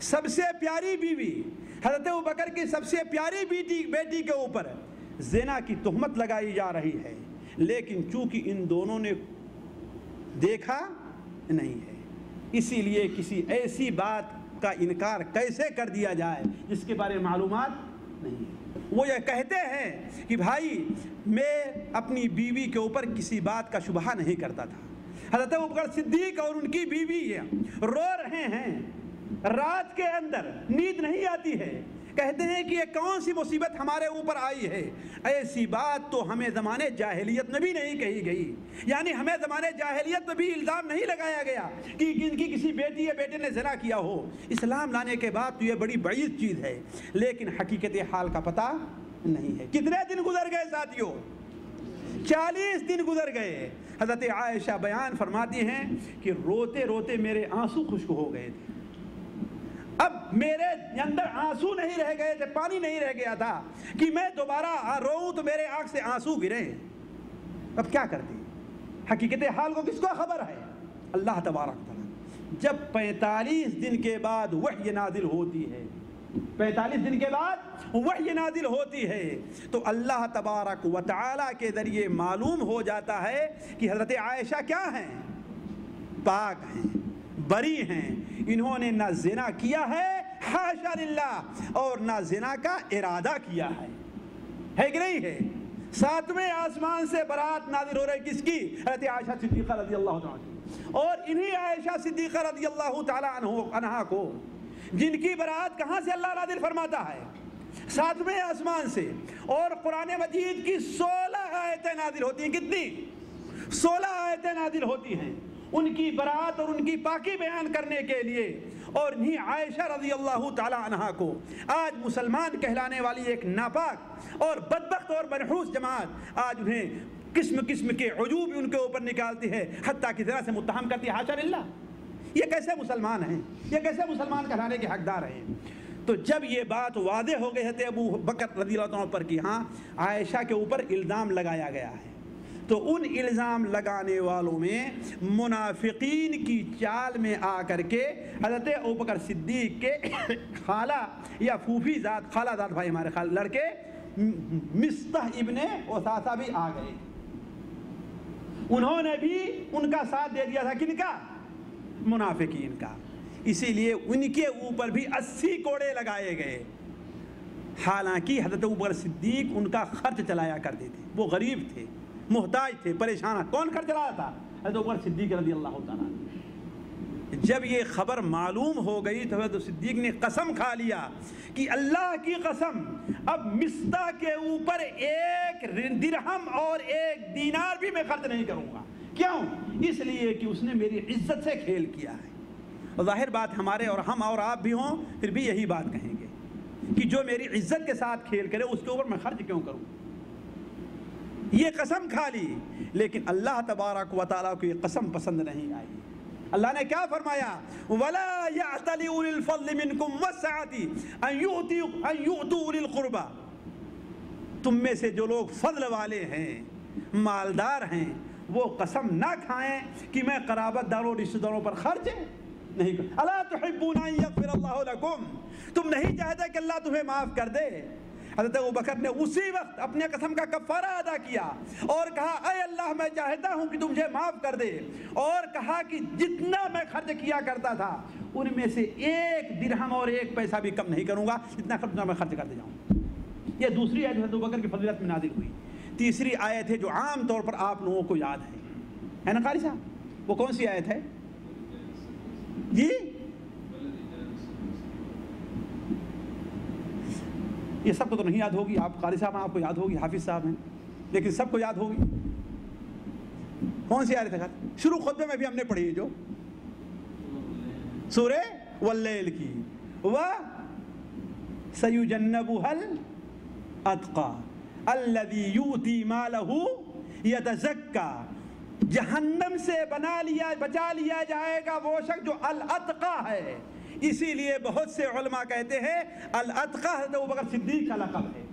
سب سے پیاری بیوی حضرت ابوبکر کی سب سے پیاری بیٹی کے اوپر زنا کی تہمت لگائی جا رہی ہے، لیکن چونکہ ان دونوں نے دیکھا نہیں ہے، اسی لیے کسی ایسی بات کا انکار کیسے کر دیا جائے جس کے بارے میں معلومات نہیں ہے۔ وہ یہ کہتے ہیں کہ بھائی میں اپنی بیوی کے اوپر کسی بات کا شبہ نہیں کرتا تھا۔ حضرت ابوبکر صدیق اور ان کی بیوی رو رہے ہیں، رات کے اندر نیند نہیں آتی ہے، کہتے ہیں کہ یہ کون سی مصیبت ہمارے اوپر آئی ہے؟ ایسی بات تو ہمیں زمانے جاہلیت میں بھی نہیں کہی گئی، یعنی ہمیں زمانے جاہلیت میں بھی الزام نہیں لگایا گیا کہ ان کی کسی بیٹی یا بیٹے نے زنا کیا ہو۔ اسلام لانے کے بعد تو یہ بڑی بعید چیز ہے، لیکن حقیقت حال کا پتہ نہیں ہے۔ کتنے دن گزر گئے ساتھیوں؟ 40 دن گزر گئے۔ حضرت عائشہ بیان فرماتی ہیں کہ روتے روتے میرے آنسو خشک ہو گئے تھے، اب میرے اندر آنسو نہیں رہ گئے تھے، پانی نہیں رہ گیا تھا کہ میں دوبارہ روؤں تو میرے آنکھ سے آنسو گریں۔ اب کیا کرتی؟ حقیقت حال کو کس کو خبر ہے؟ اللہ تبارک تعالیٰ۔ جب 45 دن کے بعد وحی نازل ہوتی ہے، 45 دن کے بعد وحی نازل ہوتی ہے تو اللہ تبارک و تعالیٰ کے ذریعے معلوم ہو جاتا ہے کہ حضرت عائشہ کیا ہیں؟ پاک ہیں، بری ہیں، انہوں نے نہ زنا کیا ہے حاشا للہ اور نہ زنا کا ارادہ کیا ہے کہ نہیں ہے؟ 7ویں آسمان سے برات نازل ہو رہی کس کی؟ حضرت عائشہ صدیقہ رضی اللہ عنہ کی۔ اور انہی عائشہ صدیقہ رضی اللہ تعالی عنہا کو جن کی برات کہاں سے اللہ نازل فرماتا ہے؟ 7ویں آسمان سے. اور قرآن مجید کی 16 آیتیں نازل ہوتی ہیں. کتنی؟ 16 آیتیں نازل ہوتی ہیں ان کی برات اور ان کی پاکی بیان کرنے کے لیے. اور انہی عائشہ رضی اللہ تعالی عنہا کو آج مسلمان کہلانے والی ایک ناپاک اور بدبخت اور منحوس جماعت آج انہیں قسم قسم کے عجوب ان کے اوپر نکالتی ہے، حتیٰ کہ ذرا سے متہم کرتی ہے. حاشا للہ، یہ کیسے مسلمان ہیں؟ یہ کیسے مسلمان کہلانے کے حقدار ہیں؟ تو جب یہ بات واضح ہو گئی حضرت ابو بکر رضی اللہ عنہ پر کہ ہاں عائشہ کے اوپر الزام لگایا گیا ہے، تو ان الزام لگانے والوں میں منافقین کی چال میں آ کر کے حضرت ابو بکر صدیق کے خالہ یا پھوپھی ذات، خالہ ذات بھائی ہمارے لڑکے مصطح ابن اثاثہ بھی آ گئے. انہوں نے بھی ان کا ساتھ دے دیا تھا. کن کا؟ منافقین کا. اسی لیے ان کے اوپر بھی 80 کوڑے لگائے گئے. حالانکہ حضرت ابو بکر صدیق ان کا خرچ چلایا کرتے تھے. وہ غریب تھے، محتاج تھے، پریشان. کون خرچ چلایا تھا؟ حضرت ابو بکر صدیق رضی اللہ تعالیٰ. جب یہ خبر معلوم ہو گئی تو حضرت صدیق نے قسم کھا لیا کہ اللہ کی قسم اب مصطح کے اوپر 1 درہم اور 1 دینار بھی میں خرچ نہیں کروں گا. کیوں؟ اس لیے کہ اس نے میری عزت سے کھیل کیا ہے. اور ظاہر بات ہمارے اور ہم اور آپ بھی ہوں پھر بھی یہی بات کہیں گے کہ جو میری عزت کے ساتھ کھیل کرے اس کے اوپر میں خرچ کیوں کروں. یہ قسم کھا لی. لیکن اللہ تبارک و تعالیٰ کو یہ قسم پسند نہیں آئی. اللہ نے کیا فرمایا؟ وَلَا يَعْتَلِ أُولِي الْفَضْلِ مِنْكُمْ وَالسَّعَةِ أَنْ يُؤْتُوا أُولِي الْقُرْبَى. تم میں سے جو لوگ فضل والے ہیں، مالدار ہیں، وہ قسم نہ کھائیں کہ میں قرابت داروں رشتہ داروں پر خرچ نہیں کروں. أَلَا تُحِبُّونَ أَن يَغْفِرَ اللَّهُ لَكُمْ. تم نہیں چاہتے کہ اللہ تمہیں معاف کر دے. حضرت ابو بکر نے اسی وقت اپنے قسم کا کفارہ ادا کیا اور کہا اے اللہ میں چاہتا ہوں کہ تم مجھے معاف کر دے. اور کہا کہ جتنا میں خرچ کیا کرتا تھا ان میں سے 1 درہم اور 1 پیسہ بھی کم نہیں کروں گا، جتنا میں خرچ کرتے جاؤں. یہ دوسری آیت حضرت ابو بکر کی فضیلت میں نازل ہوئی. تیسری آیت ہے جو عام طور پر آپ لوگوں کو یاد ہے نا قاری صاحب؟ وہ کون سی آیت ہے جی؟ یہ سب کو تو نہیں یاد ہوگی. آپ قاری صاحب آپ کو یاد ہوگی، حافظ صاحب ہیں، لیکن سب کو یاد ہوگی. کون سی آیت ہے؟ شروع خطبے میں بھی ہم نے پڑھی جو سورہ واللیل کی. وَسَيُجَنَّبُهَا الْأَتْقَى الَّذِي يُؤْتِي مَالَهُ يَتَزَكَّى. جہنم سے بچا لیا جائے گا وہ شخص جو الاتقا ہے. اسی لیے بہت سے علماء کہتے ہیں الاتقا حضرت ابو بکر صدیق کا لقب ہے.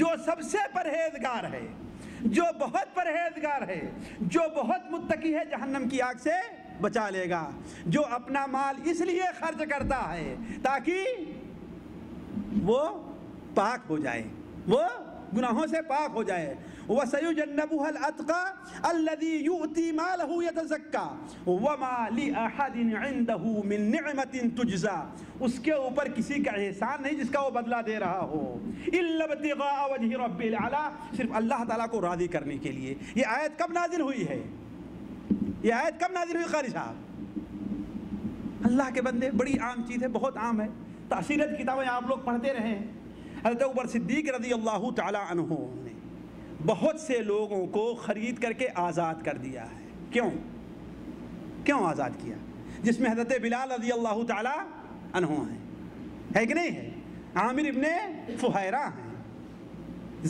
جو سب سے پرہیزگار ہے، جو بہت پرہیزگار ہے، جو بہت متقی ہے، جہنم کی آگ سے بچا لے گا. جو اپنا مال اس لیے خرچ کرتا ہے تاکہ وہ پاک ہو جائے، وہ گناہوں سے پاک ہو جائے. وَسَيُجَنَّبُهَا الْأَتْقَى الَّذِي يُؤْتِي مَالَهُ يَتَزَكَّى وَمَا لِأَحَدٍ عِنْدَهُ مِن نِعْمَةٍ تُجْزَى. اس کے اوپر کسی کا احسان نہیں جس کا وہ بدلہ دے رہا ہو. إِلَّا ابْتِغَاءَ وَجْهِ رَبِّ الْأَعْلَى. صرف اللہ تعالیٰ کو راضی کرنے کے لیے. یہ آیت کب نازل ہوئی ہے؟ یہ آیت کب نازل ہوئی قاری صاحب؟ اللہ کے بندے، بڑی عام چیز ہے، بہت عام ہے. تفسیرت کتابیں آپ لوگ پڑھتے رہے ہیں. حضرت ابو بکر صدیق رضی اللہ تعالی عنہ نے بہت سے لوگوں کو خرید کر کے آزاد کر دیا ہے. کیوں آزاد کیا؟ جس میں حضرت بلال رضی اللہ تعالی عنہ ہیں، ہے کہ نہیں ہے؟ عامر ابن فہیرہ ہیں،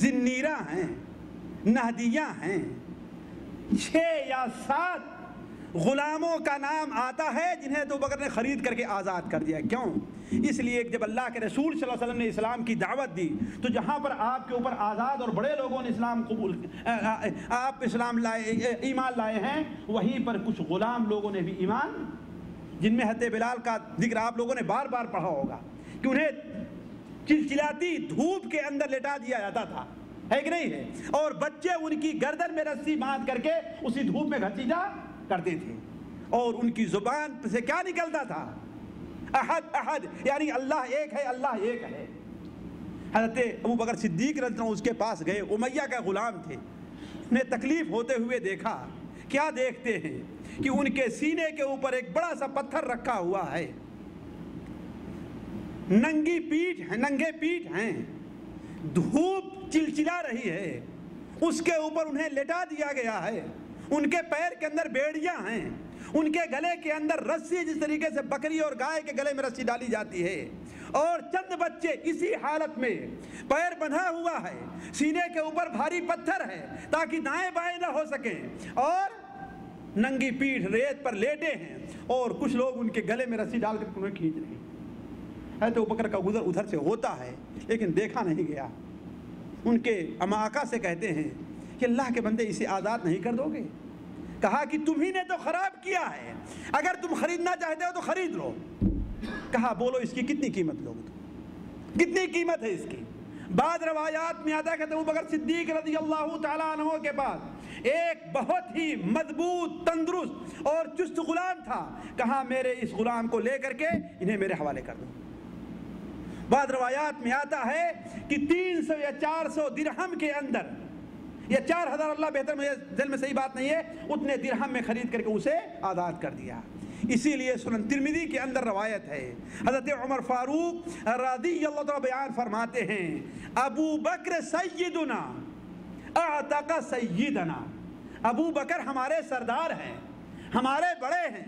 زنیرہ ہیں، نہدیہ ہیں. 6 یا 7 غلاموں کا نام آتا ہے جنہیں ابو بکر نے خرید کر کے آزاد کر دیا. کیوں؟ اس لیے جب اللہ کے رسول صلی اللہ علیہ وسلم نے اسلام کی دعوت دی تو جہاں پر آپ کے اوپر آزاد اور بڑے لوگوں نے اسلام قبول آپ اسلام لائے، ایمان لائے ہیں، وہیں پر کچھ غلام لوگوں نے بھی ایمان، جن میں حضرت بلال کا ذکر آپ لوگوں نے بار بار پڑھا ہوگا کہ انہیں چلچلاتی دھوپ کے اندر لٹا دیا جاتا تھا، ہے کہ نہیں ہے؟ اور بچے ان کی گردن میں رسی باندھ کر کے اسی دھوپ میں گھسیٹا کرتے تھے. اور ان کی زبان سے کیا نکلتا تھا؟ احد احد، یعنی اللہ ایک ہے، اللہ ایک ہے. حضرت ابو بکر صدیق رضی اللہ عنہ اس کے پاس گئے، امیہ کا غلام تھے. انہیں تکلیف ہوتے ہوئے دیکھا. کیا دیکھتے ہیں کہ ان کے سینے کے اوپر ایک بڑا سا پتھر رکھا ہوا ہے، ننگے پیٹھ ہیں، دھوپ چلچلا رہی ہے، اس کے اوپر انہیں لٹا دیا گیا ہے، ان کے پیر کے اندر بیڑیاں ہیں، ان کے گلے کے اندر رسی، جس طریقے سے بکری اور گائے کے گلے میں رسی ڈالی جاتی ہے، اور چند بچے اسی حالت میں پیر بندھا ہوا ہے، سینے کے اوپر بھاری پتھر ہے تاکہ دائیں بائیں نہ ہو سکیں، اور ننگی پیٹھ ریت پر لیٹے ہیں، اور کچھ لوگ ان کے گلے میں رسی ڈال کر انہیں کھینچ رہے ہیں۔ حضرت ابوبکر کا گزر ادھر سے ہوتا ہے لیکن دیکھا نہیں گیا۔ ان کے اماقا سے کہتے ہیں کہ اللہ کے بندے اسے آزاد نہیں کر دو گے؟ کہا کہ تمہیں نے تو خراب کیا ہے، اگر تم خریدنا چاہتے ہو تو خرید لو۔ کہا بولو اس کی کتنی قیمت لوگ، کتنی قیمت ہے اس کی؟ بعض روایات میں آتا ہے کہ ابوبکر صدیق رضی اللہ تعالیٰ عنہ کے پاس ایک بہت ہی مضبوط، تندرست اور چست غلام تھا، کہا میرے اس غلام کو لے کر کے انہیں میرے حوالے کر دو۔ بعض روایات میں آتا ہے کہ 300 یا 400 درہم کے اندر، یا 4000، اللہ بہتر، مجھے دل میں صحیح بات نہیں ہے، اتنے درہم میں خرید کر کے اسے آزاد کر دیا۔ اسی لیے سنن ترمذی کے اندر روایت ہے، حضرت عمر فاروق رضی اللہ تعالیٰ بیان فرماتے ہیں، ابو بکر سیدنا اعتق سیدنا، ابو بکر ہمارے سردار ہیں، ہمارے بڑے ہیں،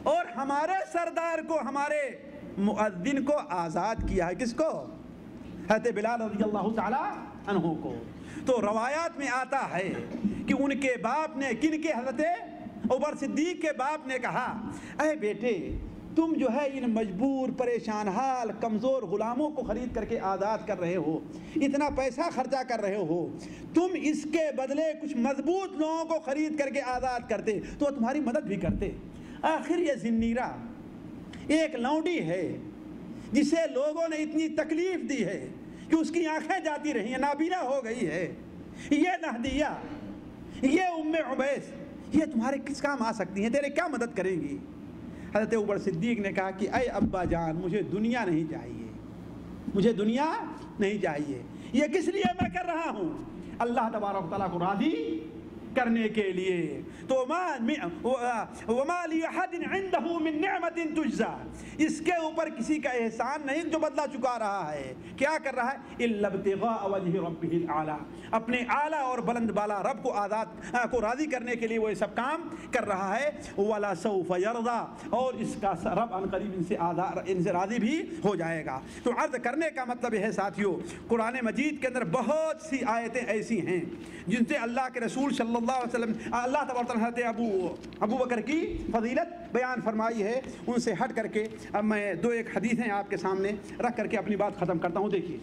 اور ہمارے سردار کو، ہمارے مؤذن کو آزاد کیا ہے۔ کس کو؟ حضرت بلال رضی اللہ تعالی عنہ کو۔ تو روایات میں آتا ہے کہ ان کے باپ نے، کن کے؟ حضرت عمر صدیق کے باپ نے کہا، اے بیٹے تم جو ہے ان مجبور، پریشان حال، کمزور غلاموں کو خرید کر کے آزاد کر رہے ہو، اتنا پیسہ خرچہ کر رہے ہو، تم اس کے بدلے کچھ مضبوط لوگوں کو خرید کر کے آزاد کرتے تو تمہاری مدد بھی کرتے۔ آخر یہ زنیرہ ایک لونڈی ہے جسے لوگوں نے اتنی تکلیف دی ہے کہ اس کی آنکھیں جاتی رہی ہیں، نابینا ہو گئی ہے، یہ نہدیہ، یہ ام عبیس، یہ تمہارے کس کام آ سکتی ہیں، تیرے کیا مدد کریں گی؟ حضرت عمر صدیق نے کہا کہ اے ابا جان، مجھے دنیا نہیں چاہیے، مجھے دنیا نہیں چاہیے، یہ کس لیے میں کر رہا ہوں؟ اللہ تبارک و تعالیٰ کو راضی کرنے کے لیے۔ تو وَمَا لِأَحَدٍ عِنْدَهُ مِن نِعْمَةٍ تُجْزَى، اس کے اوپر کسی کا احسان نہیں جو بدلہ چکا رہا ہے۔ کیا کر رہا ہے؟ إِلَّا ابْتِغَاءَ وَجْهِ رَبِّهِ الْأَعْلَى، اپنے اعلیٰ اور بلند بالا رب کو کو راضی کرنے کے لیے وہ یہ سب کام کر رہا ہے۔ وَلَا سَوْفَ يَرْضَى، اور اس کا رب ان قریب ان سے راضی بھی ہو جائے گا۔ تو عرض کرنے کا مطلب یہ ہے ساتھیو، قرآن مجید کے اندر بہت سی آیتیں ایسی ہیں جن سے اللہ کے رسول صلی اللہ علیہ وسلم، اللہ تبارک و تعالیٰ حضرت ابو بکر کی فضیلت بیان فرمائی ہے۔ ان سے ہٹ کر کے اب میں دو ایک حدیثیں آپ کے سامنے رکھ کر کے اپنی بات ختم کرتا ہوں۔ دیکھیے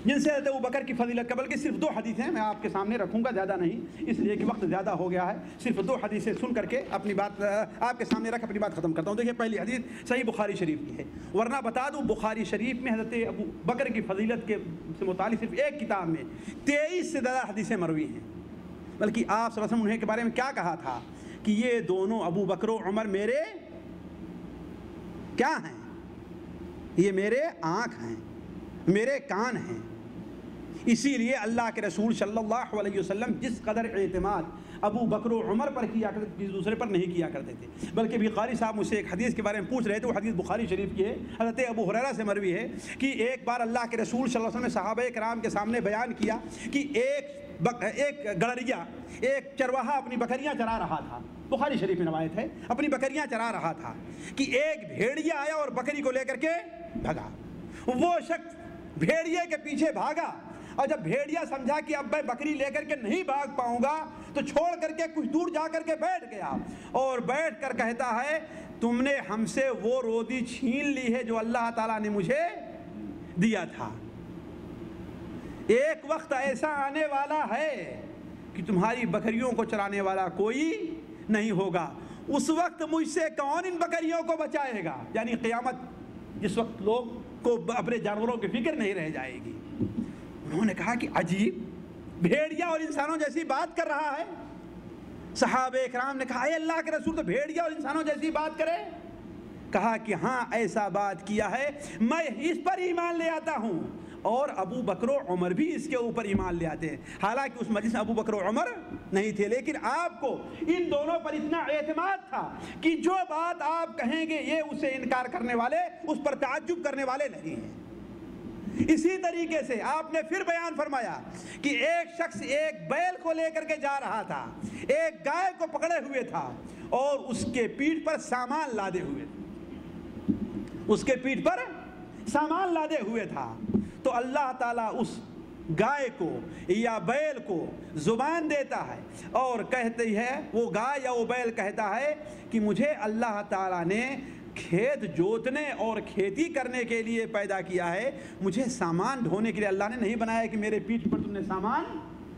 جن سے حضرت ابو بکر کی فضیلت کا، بلکہ صرف 2 حدیثیں میں آپ کے سامنے رکھوں گا، زیادہ نہیں، اس لیے کہ وقت زیادہ ہو گیا ہے، صرف 2 حدیثیں سن کر کے اپنی بات آپ کے سامنے رکھ اپنی بات ختم کرتا ہوں۔ دیکھیے پہلی حدیث صحیح بخاری شریف کی ہے، ورنہ بتا دوں بخاری شریف میں حضرت ابو بکر کی فضیلت کے سے متعلق صرف ایک کتاب میں 23 سے زیادہ حدیثیں مروی ہیں، بلکہ آپ صلی اللہ علیہ وسلم انہیں کے بارے میں کیا کہا تھا کہ یہ دونوں ابو بکر و عمر میرے کیا ہیں؟ یہ میرے آنکھ ہیں، میرے کان ہیں۔ اسی لیے اللہ کے رسول صلی اللہ علیہ وسلم جس قدر اعتماد ابو بکر و عمر پر کیا کرتے تھے، دوسرے پر نہیں کیا کرتے تھے۔ بلکہ بھی قاری صاحب مجھ سے ایک حدیث کے بارے میں پوچھ رہے تھے، وہ حدیث بخاری شریف کی ہے، حضرت ابو ہریرہ سے مروی ہے کہ ایک بار اللہ کے رسول صلی اللہ علیہ وسلم نے صحابہ کرام کے سامنے بیان کیا کہ ایک گڑریا، ایک چرواہا اپنی بکریاں چرا رہا تھا، بخاری شریف میں روایت ہے، اپنی بکریاں چرا رہا تھا کہ ایک بھیڑیا آیا اور بکری کو لے کر کے بھگا۔ وہ شخص بھیڑیے کے پیچھے بھاگا، اور جب بھیڑیا سمجھا کہ اب میں بکری لے کر کے نہیں بھاگ پاؤں گا تو چھوڑ کر کے کچھ دور جا کر کے بیٹھ گیا، اور بیٹھ کر کہتا ہے تم نے ہم سے وہ روزی چھین لی ہے جو اللہ تعالیٰ نے مجھے دیا تھا۔ ایک وقت ایسا آنے والا ہے کہ تمہاری بکریوں کو چرانے والا کوئی نہیں ہوگا، اس وقت مجھ سے کون ان بکریوں کو بچائے گا؟ یعنی قیامت، جس وقت لوگ کو اپنے جانوروں کی فکر نہیں رہ جائے گی۔ انہوں نے کہا کہ عجیب، بھیڑیا اور انسانوں جیسی بات کر رہا ہے۔ صحابہ اکرام نے کہا اے اللہ کے رسول، تو بھیڑیا اور انسانوں جیسی بات کرے؟ کہا کہ ہاں ایسا بات کیا ہے، میں اس پر ایمان لے آتا ہوں اور ابو بکر و عمر بھی اس کے اوپر ایمان لے آتے ہیں. حالانکہ اس مجلس میں ابو بکر و عمر نہیں تھے, لیکن آپ کو ان دونوں پر اتنا اعتماد تھا کہ جو بات آپ کہیں گے یہ اسے انکار کرنے والے, اس پر تعجب کرنے والے نہیں ہیں. اسی طریقے سے آپ نے پھر بیان فرمایا کہ ایک شخص ایک بیل کو لے کر کے جا رہا تھا, ایک گائے کو پکڑے ہوئے تھا اور اس کے پیٹھ پر سامان لادے ہوئے تھے, اس کے پیٹھ پر سامان لادے ہوئے تھا. تو اللہ تعالیٰ اس گائے کو یا بیل کو زبان دیتا ہے اور کہتی ہے, وہ گائے یا وہ بیل کہتا ہے کہ مجھے اللہ تعالیٰ نے کھیت جوتنے اور کھیتی کرنے کے لیے پیدا کیا ہے, مجھے سامان ڈھونے کے لیے اللہ نے نہیں بنایا کہ میرے پیٹھ پر تم نے سامان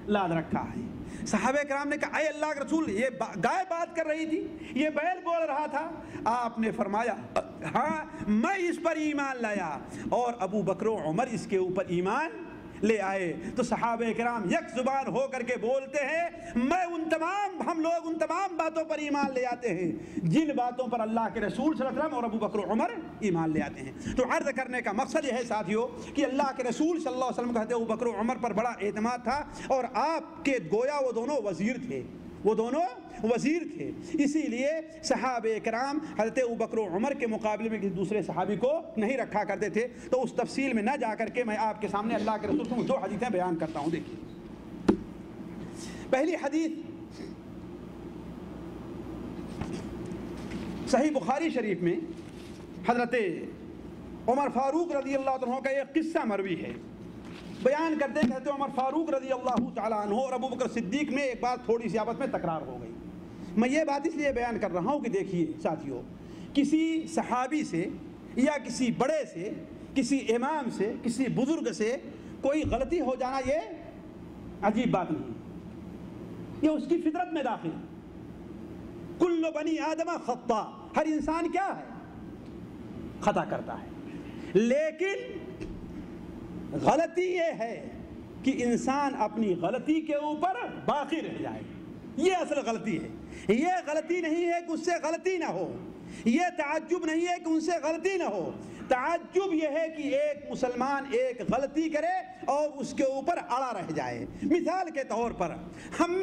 لاد رکھا ہے. صحابہ کرام نے کہا اے اللہ کے رسول, یہ گائے بات کر رہی تھی, یہ بیل بول رہا تھا. آپ نے فرمایا ہاں میں اس پر ایمان لایا, اور ابو بکر و عمر اس کے اوپر ایمان لے آئے. تو صحابہ کرام یک زبان ہو کر کے بولتے ہیں ہم لوگ ان تمام باتوں پر ایمان لے آتے ہیں جن باتوں پر اللہ کے رسول صلی اللہ علیہ وسلم اور ابو بکر و عمر ایمان لے آتے ہیں. تو عرض کرنے کا مقصد یہ ہے ساتھیو کہ اللہ کے رسول صلی اللہ علیہ وسلم کہتے ہیں ابو بکر و عمر پر بڑا اعتماد تھا, اور آپ کے گویا وہ دونوں وزیر تھے, وہ دونوں وزیر تھے. اسی لیے صحابہ کرام حضرت ابوبکر و عمر کے مقابلے میں کسی دوسرے صحابی کو نہیں رکھا کرتے تھے. تو اس تفصیل میں نہ جا کر کے میں آپ کے سامنے اللہ کے رسول سے 2 حدیثیں بیان کرتا ہوں. دیکھیے, پہلی حدیث صحیح بخاری شریف میں حضرت عمر فاروق رضی اللہ عنہ کا ایک قصہ مروی ہے. بیان کرتے ہیں کہ حضرت عمر فاروق رضی اللہ تعالیٰ عنہ اور ابو بکر صدیق میں ایک بار تھوڑی سی آپس میں تکرار ہو گئی. میں یہ بات اس لیے بیان کر رہا ہوں کہ دیکھیے ساتھیو, کسی صحابی سے یا کسی بڑے سے, کسی امام سے, کسی بزرگ سے کوئی غلطی ہو جانا یہ عجیب بات نہیں, یہ اس کی فطرت میں داخل. کل بنی آدم خطا, ہر انسان کیا ہے, خطا کرتا ہے. لیکن غلطی یہ ہے کہ انسان اپنی غلطی کے اوپر باقی رہ جائے, یہ اصل غلطی ہے. یہ غلطی نہیں ہے کہ اس سے غلطی نہ ہو, یہ تعجب نہیں ہے کہ ان سے غلطی نہ ہو. تعجب یہ ہے کہ ایک مسلمان ایک غلطی کرے اور اس کے اوپر اڑا رہ جائے. مثال کے طور پر ہم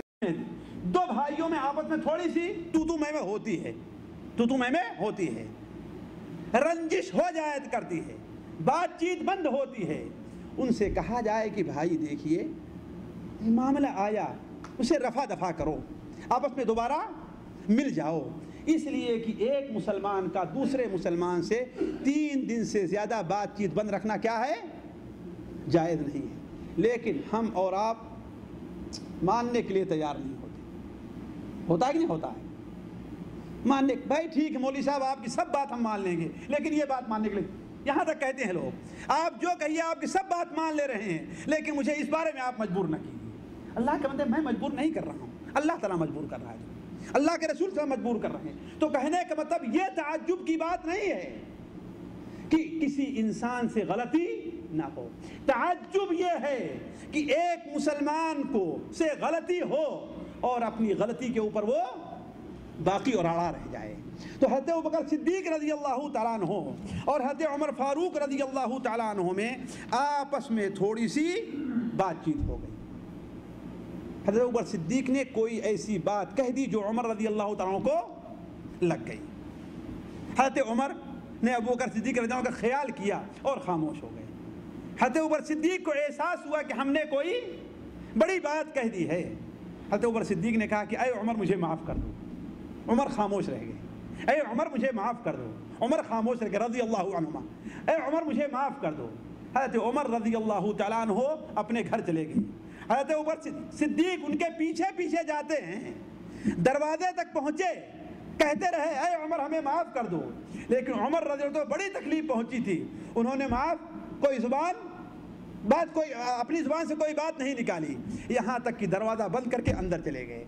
2 بھائیوں میں آپس میں تھوڑی سی تو میں ہوتی ہے, میں ہوتی ہے, رنجش ہو جائے کرتی ہے, بات چیت بند ہوتی ہے. ان سے کہا جائے کہ بھائی دیکھیے معاملہ آیا, اسے رفع دفع کرو, آپس میں دوبارہ مل جاؤ. اس لیے کہ ایک مسلمان کا دوسرے مسلمان سے 3 دن سے زیادہ بات چیت بند رکھنا کیا ہے, جائز نہیں ہے. لیکن ہم اور آپ ماننے کے لیے تیار نہیں ہوتے. ہوتا ہے کہ نہیں ہوتا ہے ماننے, بھائی ٹھیک ہے مولوی صاحب آپ کی سب بات ہم مان لیں گے, لیکن یہ بات ماننے کے لیے یہاں تک کہتے ہیں لوگ آپ جو کہیے آپ کی سب بات مان لے رہے ہیں, لیکن مجھے اس بارے میں آپ مجبور نہ کیجیے. اللہ کے بندے میں مجبور نہیں کر رہا ہوں, اللہ تعالیٰ مجبور کر رہا ہے, اللہ کے رسول صلی اللہ علیہ وسلم مجبور کر رہے ہیں. تو کہنے کا مطلب یہ تعجب کی بات نہیں ہے کہ کسی انسان سے غلطی نہ ہو. تعجب یہ ہے کہ ایک مسلمان کو سے غلطی ہو اور اپنی غلطی کے اوپر وہ باقی اور اڑا رہ جائے. تو حضرت ابوبکر صدیق رضی اللہ تعالیٰ عنہ اور حضرت عمر فاروق رضی اللہ تعالیٰ عنہ میں آپس میں تھوڑی سی بات چیت ہو گئی. حضرت ابوبکر صدیق نے کوئی ایسی بات کہہ دی جو عمر رضی اللہ تعالیٰ عنہ کو لگ گئی. حضرت عمر نے ابوبکر صدیق رضی اللہ عنہ کا خیال کیا اور خاموش ہو گئے. حضرت ابوبکر صدیق کو احساس ہوا کہ ہم نے کوئی بڑی بات کہہ دی ہے. حضرت ابوبکر صدیق نے کہا کہ اے عمر مجھے معاف کر دو. عمر خاموش رہ گئے. اے عمر مجھے معاف کر دو. عمر خاموش رہ گئے رضی اللہ عنہما. اے عمر مجھے معاف کر دو. حضرت عمر رضی اللہ تعالیٰ عنہ اپنے گھر چلے گئے. حضرت عمر صدیق ان کے پیچھے پیچھے جاتے ہیں, دروازے تک پہنچے, کہتے رہے اے عمر ہمیں معاف کر دو. لیکن عمر رضی اللہ عنہ بڑی تکلیف پہنچی تھی, انہوں نے کوئی اپنی زبان سے کوئی بات نہیں نکالی, یہاں تک کہ دروازہ بند کر کے اندر چلے گئے.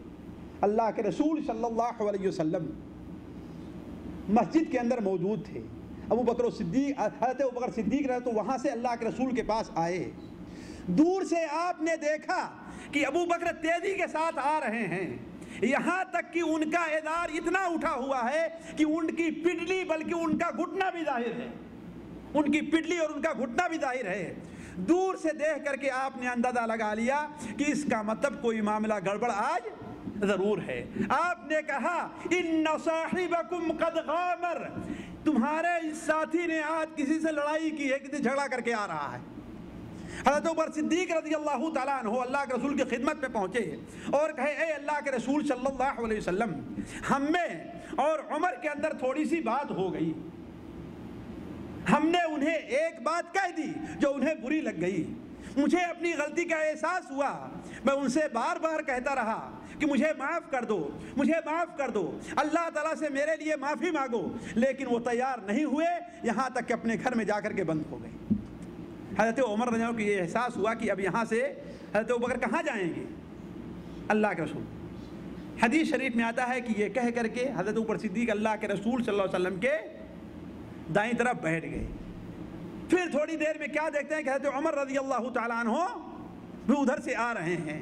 اللہ کے رسول صلی اللہ علیہ وسلم مسجد کے اندر موجود تھے. حضرت ابوبکر صدیق رہے تو وہاں سے اللہ کے رسول کے پاس آئے. دور سے آپ نے دیکھا کہ ابو بکر تیزی کے ساتھ آ رہے ہیں, یہاں تک کہ ان کا ادار اتنا اٹھا ہوا ہے کہ ان کی پٹلی بلکہ ان کا گھٹنا بھی ظاہر ہے, ان کی پٹلی اور ان کا گھٹنا بھی ظاہر ہے. دور سے دیکھ کر کے آپ نے اندازہ لگا لیا کہ اس کا مطلب کوئی معاملہ گڑبڑ آج ضرور ہے۔ آپ نے کہا ان صاحبکم قد غامر، تمہارے اس ساتھی نے آج کسی سے لڑائی کی ہے، کسی سے جھگڑا کر کے آ رہا ہے۔ حضرت عمر صدیق رضی اللہ تعالیٰ عنہ اللہ کے رسول کی خدمت میں پہنچے اور کہے اے اللہ کے رسول صلی اللہ علیہ وسلم، ہم میں اور عمر کے اندر تھوڑی سی بات ہو گئی، ہم نے انہیں ایک بات کہہ دی جو انہیں بری لگ گئی، مجھے اپنی غلطی کا احساس ہوا، میں ان سے بار بار کہتا رہا کہ مجھے معاف کر دو، مجھے معاف کر دو، اللہ تعالیٰ سے میرے لیے معافی مانگو، لیکن وہ تیار نہیں ہوئے، یہاں تک کہ اپنے گھر میں جا کر کے بند ہو گئے۔ حضرت عمر رضی اللہ عنہ کو یہ احساس ہوا کہ اب یہاں سے حضرت ابوبکر کہاں جائیں گے؟ اللہ کے رسول، حدیث شریف میں آتا ہے کہ یہ کہہ کر کے حضرت ابوبکر صدیق اللہ کے رسول صلی اللہ علیہ وسلم کے دائیں طرف بیٹھ گئے۔ پھر تھوڑی دیر میں کیا دیکھتے ہیں کہ حضرت عمر رضی اللہ تعالیٰ عنہ بھی ادھر سے آ رہے ہیں۔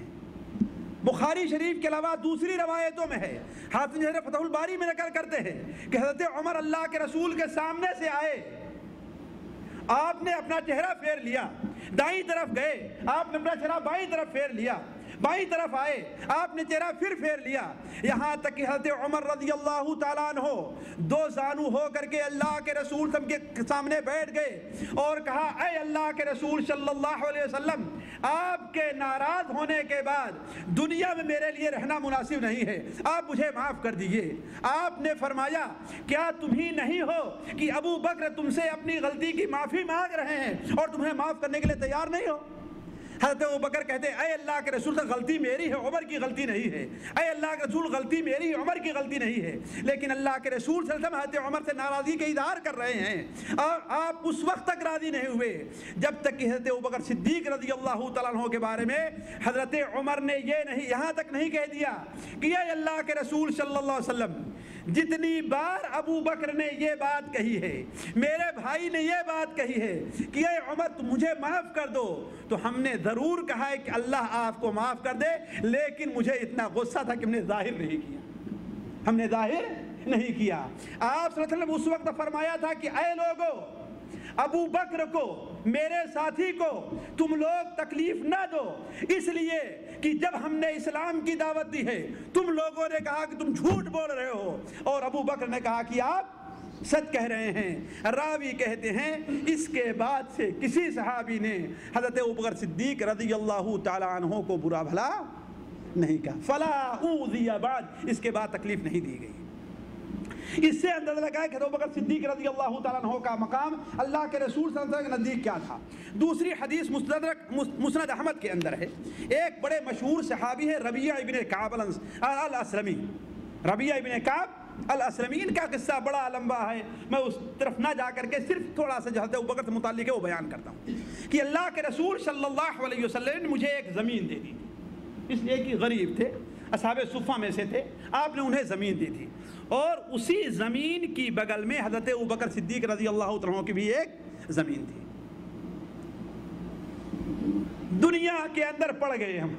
بخاری شریف کے علاوہ دوسری روایتوں میں ہے، حافظ فتح الباری میں نقل کرتے ہیں کہ حضرت عمر اللہ کے رسول کے سامنے سے آئے، آپ نے اپنا چہرہ پھیر لیا، دائیں طرف گئے، آپ نے اپنا چہرہ بائیں طرف پھیر لیا، بائیں طرف آئے، آپ نے چہرہ پھر پھیر لیا، یہاں تک کہ حضرت عمر رضی اللہ تعالیٰ عنہ دو زانو ہو کر کے اللہ کے رسول کے سامنے بیٹھ گئے اور کہا اے اللہ کے رسول صلی اللہ علیہ وسلم، آپ کے ناراض ہونے کے بعد دنیا میں میرے لیے رہنا مناسب نہیں ہے، آپ مجھے معاف کر دیجئے۔ آپ نے فرمایا کیا تم ہی نہیں ہو کہ ابو بکر تم سے اپنی غلطی کی معافی مانگ رہے ہیں اور تمہیں معاف کرنے کے لیے تیار نہیں ہو؟ حضرت ابوبکر کہتے اے اللہ کے رسول، غلطی میری ہے، عمر کی غلطی نہیں ہے، اے اللہ کے رسول غلطی میری ہے، عمر کی غلطی نہیں ہے، لیکن اللہ کے رسول صلی اللہ علیہ وسلم حضرت عمر سے ناراضگی کا اظہار کر رہے ہیں اور آپ اس وقت تک راضی نہیں ہوئے جب تک کہ حضرت ابوبکر صدیق رضی اللہ تعالیٰ عنہ کے بارے میں حضرت عمر نے یہ نہیں یہاں تک نہیں کہہ دیا کہ اے اللہ کے رسول صلی اللہ علیہ وسلم، جتنی بار ابو بکر نے یہ بات کہی ہے، میرے بھائی نے یہ بات کہی ہے کہ اے عمر تم مجھے معاف کر دو، تو ہم نے ضرور کہا ہے کہ اللہ آپ کو معاف کر دے، لیکن مجھے اتنا غصہ تھا کہ ہم نے ظاہر نہیں کیا، ہم نے ظاہر نہیں کیا۔ آپ صلی اللہ علیہ وسلم اس وقت فرمایا تھا کہ اے لوگو، ابو بکر کو، میرے ساتھی کو تم لوگ تکلیف نہ دو، اس لیے کہ جب ہم نے اسلام کی دعوت دی ہے تم لوگوں نے کہا کہ تم جھوٹ بول رہے ہو، اور ابو بکر نے کہا کہ آپ سچ کہہ رہے ہیں۔ راوی کہتے ہیں اس کے بعد سے کسی صحابی نے حضرت ابوبکر صدیق رضی اللہ تعالیٰ عنہ کو برا بھلا نہیں کہا، فلا اوذی بعد، اس کے بعد تکلیف نہیں دی گئی۔ اس سے اندازہ لگا کہ ابوبکر صدیق رضی اللہ تعالیٰ عنہ کا مقام اللہ کے رسول صلی اللہ علیہ وسلم کے نزدیک کیا تھا۔ دوسری حدیث مسند احمد کے اندر ہے، ایک بڑے مشہور صحابی ہے ربیعہ ابن کعب الاسلمی، ربیعہ ابن کعب الاسلمی، ان کا قصہ بڑا لمبا ہے، میں اس طرف نہ جا کر کے صرف تھوڑا سا جو حضرت ابوبکر سے متعلق ہے وہ بیان کرتا ہوں کہ اللہ کے رسول صلی اللہ علیہ وسلم نے مجھے ایک زمین دے دی تھی، اس لیے کہ غریب تھے، اصحاب صفہ میں سے تھے، آپ نے انہیں زمین دی تھی، اور اسی زمین کی بغل میں حضرت ابوبکر صدیق رضی اللہ عنہ کی بھی ایک زمین تھی۔ دنیا کے اندر پڑ گئے ہم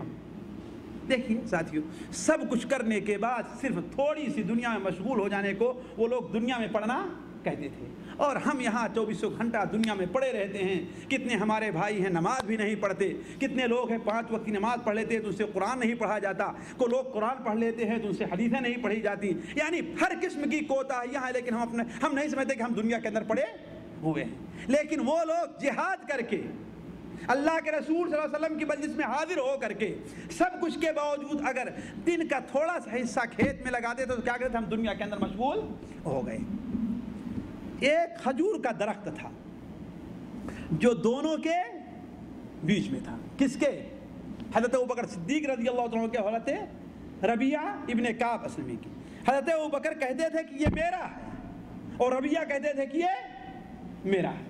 دیکھیے ساتھیوں، سب کچھ کرنے کے بعد صرف تھوڑی سی دنیا میں مشغول ہو جانے کو وہ لوگ دنیا میں پڑھنا کہتے تھے، اور ہم یہاں 24 گھنٹہ دنیا میں پڑے رہتے ہیں۔ کتنے ہمارے بھائی ہیں نماز بھی نہیں پڑھتے، کتنے لوگ ہیں 5 وقت کی نماز پڑھ لیتے ہیں تو ان سے قرآن نہیں پڑھا جاتا، کو لوگ قرآن پڑھ لیتے ہیں تو ان سے حدیثیں نہیں پڑھی جاتی، یعنی ہر قسم کی کوتاہیاں ہیں، لیکن ہم نہیں سمجھتے کہ ہم دنیا کے اندر پڑے ہوئے ہیں۔ لیکن وہ لوگ جہاد کر کے اللہ کے رسول صلی اللہ علیہ وسلم کی مجلس میں حاضر ہو کر کے سب کچھ کے باوجود اگر دن کا تھوڑا سا حصہ کھیت میں لگاتے تو کیا کہتے ہم دنیا کے اندر مشغول ہو گئے۔ ایک کھجور کا درخت تھا جو دونوں کے بیچ میں تھا، کس کے؟ حضرت ابوبکر صدیق رضی اللہ عنہ کے، حضرت ربیعہ ابن کعب اسلمی کی۔ حضرت ابوبکر کہتے تھے کہ یہ میرا ہے اور ربیعہ کہتے تھے کہ یہ میرا ہے۔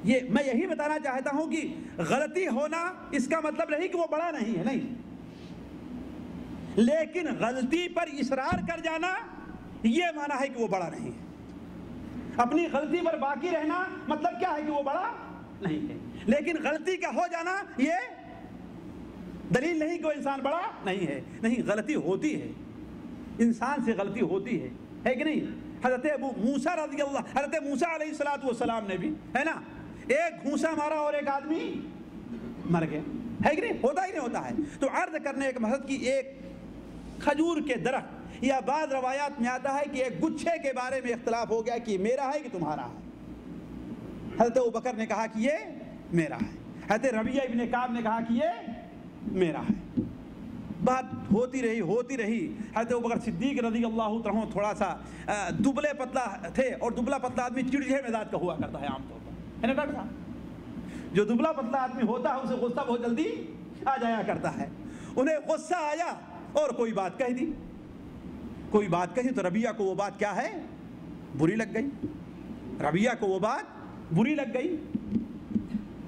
یہ میں یہی بتانا چاہتا ہوں کہ غلطی ہونا اس کا مطلب نہیں کہ وہ بڑا نہیں ہے، نہیں، لیکن غلطی پر اصرار کر جانا یہ معنی ہے کہ وہ بڑا نہیں ہے۔ اپنی غلطی پر باقی رہنا مطلب کیا ہے کہ وہ بڑا نہیں ہے، لیکن غلطی کا ہو جانا یہ دلیل نہیں کہ وہ انسان بڑا نہیں ہے۔ نہیں، غلطی ہوتی ہے، انسان سے غلطی ہوتی ہے کہ نہیں؟ حضرت موسیٰ علیہ السلام نے بھی ہے نا ایک گھونسا مارا اور ایک آدمی مر گیا، ہے کہ نہیں؟ ہوتا ہی نہیں ہوتا ہے۔ تو عرض کرنے کے مقصد کی ایک کھجور کے درخت، یا بعض روایات میں آتا ہے کہ ایک گچھے کے بارے میں اختلاف ہو گیا کہ میرا ہے کہ تمہارا ہے۔ حضرت ابوبکر نے کہا کہ یہ میرا ہے، حضرت ربیعہ ابن کعب نے کہا کہ یہ میرا ہے۔ بات ہوتی رہی۔ حضرت ابوبکر صدیق رضی اللہ عنہ تھوڑا سا دبلے پتلا تھے، اور دبلا پتلا آدمی چڑچڑے مزاج کا ہوا کرتا ہے عام طور پر، ہے نا ڈاکٹر صاحب؟ جو دبلا پتلا آدمی ہوتا ہے اسے غصہ بہت جلدی آ جایا کرتا ہے۔ انہیں غصہ آیا اور کوئی بات کہہ دی، تو ربیعہ کو وہ بات کیا ہے؟ بری لگ گئی۔ ربیعہ کو وہ بات بری لگ گئی۔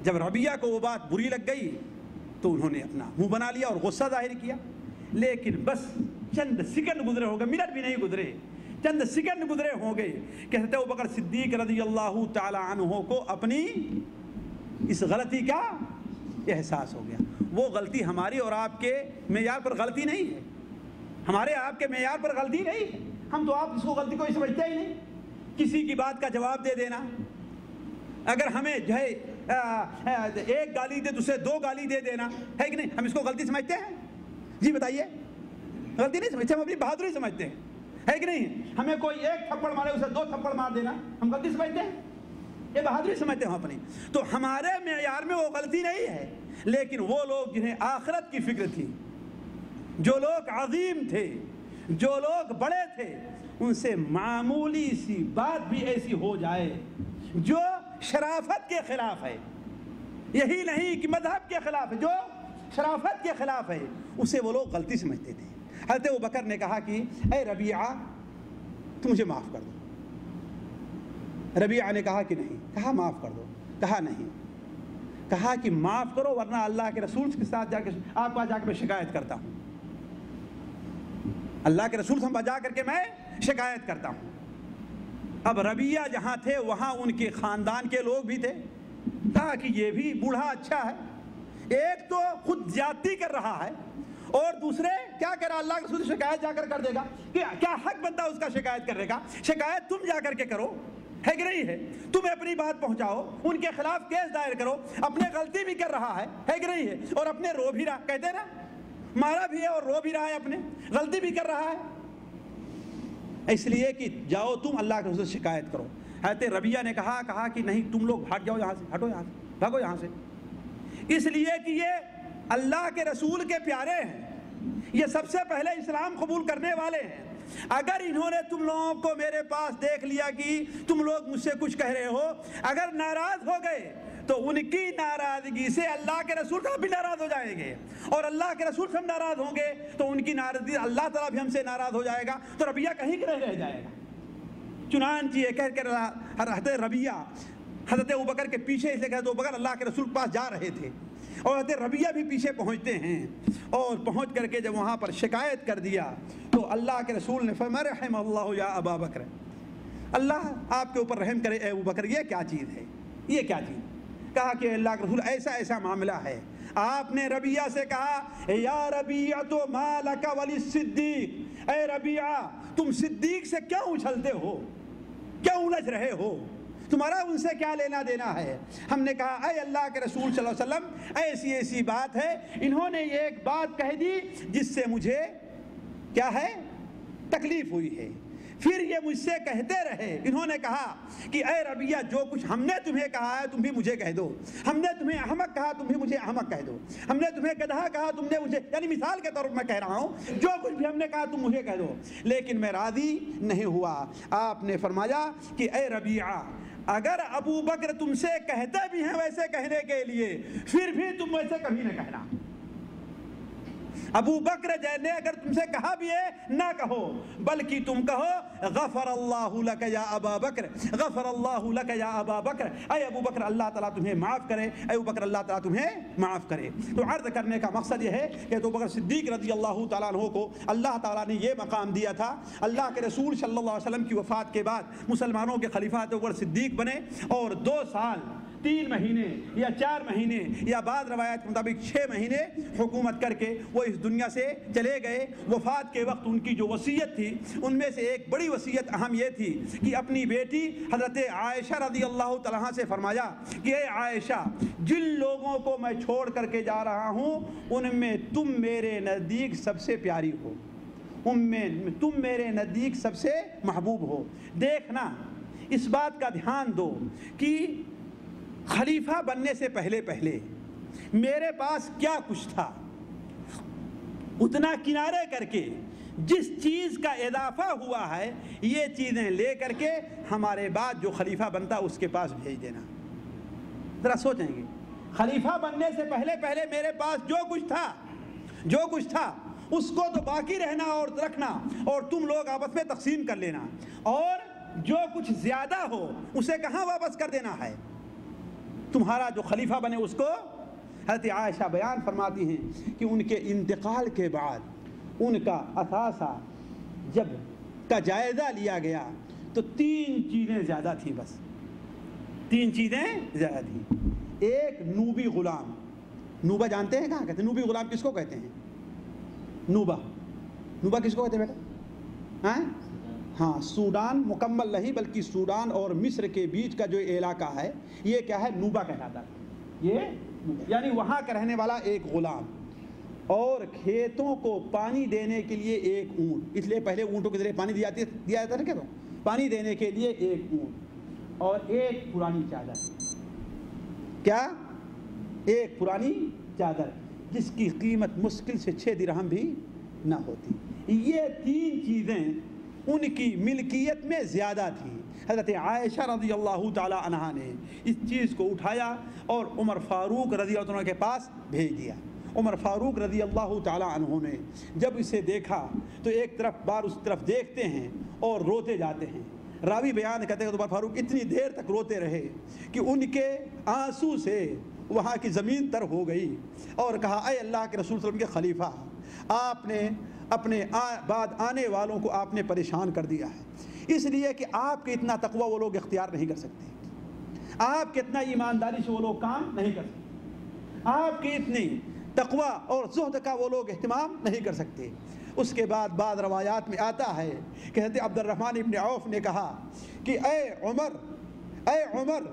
جب ربیعہ کو وہ بات بری لگ گئی تو انہوں نے اپنا منہ بنا لیا اور غصہ ظاہر کیا، لیکن بس چند سیکنڈ گزرے ہو گئے، منٹ بھی نہیں گزرے، چند سیکنڈ گزرے ہو گئے کہ حضرت ابوبکر صدیق رضی اللہ تعالی عنہ کو اپنی اس غلطی کا احساس ہو گیا۔ وہ غلطی ہماری اور آپ کے معیار پر غلطی نہیں ہے، ہمارے آپ کے معیار پر غلطی نہیں ہے، ہم تو آپ اس کو غلطی کو سمجھتے ہی نہیں۔ کسی کی بات کا جواب دے دینا، اگر ہمیں جو ہے ایک گالی دے دوسرے دو گالی دے دینا، ہے کہ نہیں؟ ہم اس کو غلطی سمجھتے ہیں؟ جی بتائیے، غلطی نہیں سمجھتے، ہم اپنی بہادری سمجھتے ہیں، ہے کہ نہیں؟ ہمیں کوئی ایک تھپڑ مارے اسے دو تھپڑ مار دینا ہم غلطی سمجھتے ہیں، یہ بہادری سمجھتے ہیں ہم اپنی۔ تو ہمارے معیار میں وہ غلطی نہیں ہے، لیکن وہ لوگ جنہیں آخرت کی فکر تھی، جو لوگ عظیم تھے، جو لوگ بڑے تھے، ان سے معمولی سی بات بھی ایسی ہو جائے جو شرافت کے خلاف ہے، یہی نہیں کہ مذہب کے خلاف ہے، جو شرافت کے خلاف ہے، اسے وہ لوگ غلطی سمجھتے تھے۔ حضرت ابوبکر نے کہا کہ اے ربیعہ تم مجھے معاف کر دو۔ ربیعہ نے کہا کہ نہیں، کہا معاف کر دو، کہا نہیں، کہا کہ معاف کرو ورنہ اللہ کے رسول کے ساتھ جا کے آپ کا جا کے میں شکایت کرتا ہوں، اللہ کے رسول سے جا کر کے میں شکایت کرتا ہوں۔ اب ربیعہ جہاں تھے وہاں ان کے خاندان کے لوگ بھی تھے، کہا کہ یہ بھی بوڑھا اچھا ہے، ایک تو خود زیادتی کر رہا ہے اور دوسرے کیا کر رہا، اللہ کے رسول شکایت جا کر دے گا، کیا حق بنتا اس کا شکایت کرنے کا؟ شکایت تم جا کر کے کرو، ہے کہ نہیں ہے؟ تم اپنی بات پہنچاؤ، ان کے خلاف کیس دائر کرو، اپنے غلطی بھی کر رہا ہے کہ نہیں ہے؟ اور اپنے رو بھی رہا، کہتے ہیں نا مارا بھی ہے اور رو بھی رہا ہے، اپنے غلطی بھی کر رہا ہے، اس لیے کہ جاؤ تم اللہ کے رسول سے شکایت کرو۔ حضرت ربیعہ نے کہا کہ نہیں، تم لوگ ہٹ جاؤ یہاں سے، ہٹو یہاں سے، بھاگو یہاں سے، اس لیے کہ یہ اللہ کے رسول کے پیارے ہیں، یہ سب سے پہلے اسلام قبول کرنے والے ہیں۔ اگر انہوں نے تم لوگوں کو میرے پاس دیکھ لیا کہ تم لوگ مجھ سے کچھ کہہ رہے ہو، اگر ناراض ہو گئے تو ان کی ناراضگی سے اللہ کے رسول صاحب بھی ناراض ہو جائیں گے، اور اللہ کے رسول صاحب ناراض ہوں گے تو ان کی ناراضگی اللہ تعالیٰ بھی ہم سے ناراض ہو جائے گا، تو ربیعہ کہیں کہ نہیں رہ جائے گا۔ چنانچہ یہ کہہ کر حضرت ربیعہ حضرت ابوبکر کے پیچھے، اس لیے کہ حضرت ابوبکر اللہ کے رسول کے پاس جا رہے تھے اور حضرت ربیعہ بھی پیچھے پہنچتے ہیں، اور پہنچ کر کے جب وہاں پر شکایت کر دیا تو اللہ کے رسول نے فرمایا رحم اللہ یا ابا بکر، اللہ آپ کے اوپر رحم کرے اے ابوبکر، یہ کیا چیز ہے، یہ کیا چیز؟ کہا کہ اللہ کے رسول ایسا معاملہ ہے، آپ نے ربیعہ سے کہا یا ربیعہ تو مالک ولی صدیق، اے ربیعہ تم صدیق سے کیوں اچھلتے ہو، کیوں الجھ رہے ہو، تمہارا ان سے کیا لینا دینا ہے؟ ہم نے کہا اے اللہ کے رسول صلی اللہ علیہ وسلم ایسی بات ہے، انہوں نے یہ ایک بات کہہ دی جس سے مجھے کیا ہے تکلیف ہوئی ہے، پھر یہ مجھ سے کہتے رہے، انہوں نے کہا کہ اے ربیعہ جو کچھ ہم نے تمہیں کہا ہے تم بھی مجھے کہہ دو، ہم نے تمہیں احمق کہا تم بھی مجھے احمق کہہ دو، ہم نے تمہیں گدھا کہا تم نے مجھے، یعنی مثال کے طور پر میں کہہ رہا ہوں جو کچھ بھی ہم نے کہا تم مجھے کہہ دو، لیکن میں راضی نہیں ہوا۔ آپ نے فرمایا کہ اے ربیعہ اگر ابو بکر تم سے کہتے بھی ہیں ویسے کہنے کے لیے، پھر بھی تم ویسے کبھی نہ کہنا، ابو بکر نے اگر تم سے کہا بھی ہے نہ کہو، بلکہ تم کہو غفر اللہ لک یا ابا بکر، غفر اللہ لک یا ابا بکر، اے ابو بکر اللہ تعالیٰ تمہیں معاف کرے، اے ابو بکر اللہ تعالیٰ تمہیں معاف کرے۔ تو عرض کرنے کا مقصد یہ ہے کہ ابو بکر صدیق رضی اللہ تعالیٰ عنہ کو اللہ تعالیٰ نے یہ مقام دیا تھا، اللہ کے رسول صلی اللہ علیہ وسلم کی وفات کے بعد مسلمانوں کے خلیفہ ابو بکر صدیق بنے، اور 2 سال 3 مہینے یا 4 مہینے یا بعض روایات کے مطابق 6 مہینے حکومت کر کے وہ اس دنیا سے چلے گئے۔ وفات کے وقت ان کی جو وصیت تھی ان میں سے ایک بڑی وصیت اہم یہ تھی کہ اپنی بیٹی حضرت عائشہ رضی اللہ تعالیٰ عنہا سے فرمایا کہ اے عائشہ، جن لوگوں کو میں چھوڑ کر کے جا رہا ہوں ان میں تم میرے نزدیک سب سے پیاری ہو، تم میرے نزدیک سب سے محبوب ہو۔ دیکھنا، اس بات کا دھیان دو کہ خلیفہ بننے سے پہلے میرے پاس کیا کچھ تھا، اتنا کنارے کر کے جس چیز کا اضافہ ہوا ہے یہ چیزیں لے کر کے ہمارے بعد جو خلیفہ بنتا اس کے پاس بھیج دینا۔ ذرا سوچیں گے، خلیفہ بننے سے پہلے میرے پاس جو کچھ تھا اس کو تو باقی رہنا اور رکھنا اور تم لوگ آپس میں تقسیم کر لینا، اور جو کچھ زیادہ ہو اسے کہاں واپس کر دینا ہے؟ تمہارا جو خلیفہ بنے اس کو۔ حضرت عائشہ بیان فرماتی ہیں کہ ان کے انتقال کے بعد ان کا اثاثہ جب کا جائزہ لیا گیا تو 3 چیزیں زیادہ تھیں، بس 3 چیزیں زیادہ تھیں۔ ایک نوبی غلام، نوبہ جانتے ہیں کہاں کہتے ہیں؟ نوبی غلام کس کو کہتے ہیں؟ نوبہ کس کو کہتے ہیں بیٹا؟ ہاں، سوڈان مکمل نہیں بلکہ سوڈان اور مصر کے بیچ کا جو علاقہ ہے یہ کیا ہے؟ نوبہ کہلاتا ہے۔ یہ یعنی وہاں کا رہنے والا ایک غلام، اور کھیتوں کو پانی دینے کے لیے ایک اونٹ، اس لیے پہلے اونٹوں کے ذریعے پانی دیا جاتا ہے، پانی دینے کے لیے ایک اونٹ اور ایک پرانی چادر۔ کیا؟ ایک پرانی چادر جس کی قیمت مشکل سے 6 درہم بھی نہ ہوتی۔ یہ 3 چیزیں ان کی ملکیت میں زیادہ تھیں۔ حضرت عائشہ رضی اللہ تعالی عنہا نے اس چیز کو اٹھایا اور عمر فاروق رضی اللہ عنہ کے پاس بھیج دیا۔ عمر فاروق رضی اللہ تعالی عنہ نے جب اسے دیکھا تو ایک بار اس طرف دیکھتے ہیں اور روتے جاتے ہیں۔ راوی بیان کرتے ہیں کہ عمر فاروق اتنی دیر تک روتے رہے کہ ان کے آنسو سے وہاں کی زمین تر ہو گئی، اور کہا اے اللہ کے رسول صلی اللہ علیہ وسلم کے خلیفہ، آپ نے اپنے بعد آنے والوں کو آپ نے پریشان کر دیا ہے، اس لیے کہ آپ کے اتنا تقوی وہ لوگ اختیار نہیں کر سکتے، آپ کے اتنا ایمانداری سے وہ لوگ کام نہیں کر سکتے، آپ کے اتنی تقوی اور زہد کا وہ لوگ اہتمام نہیں کر سکتے۔ اس کے بعد بعض روایات میں آتا ہے کہ حضرت عبد الرحمن ابن عوف نے کہا کہ اے عمر،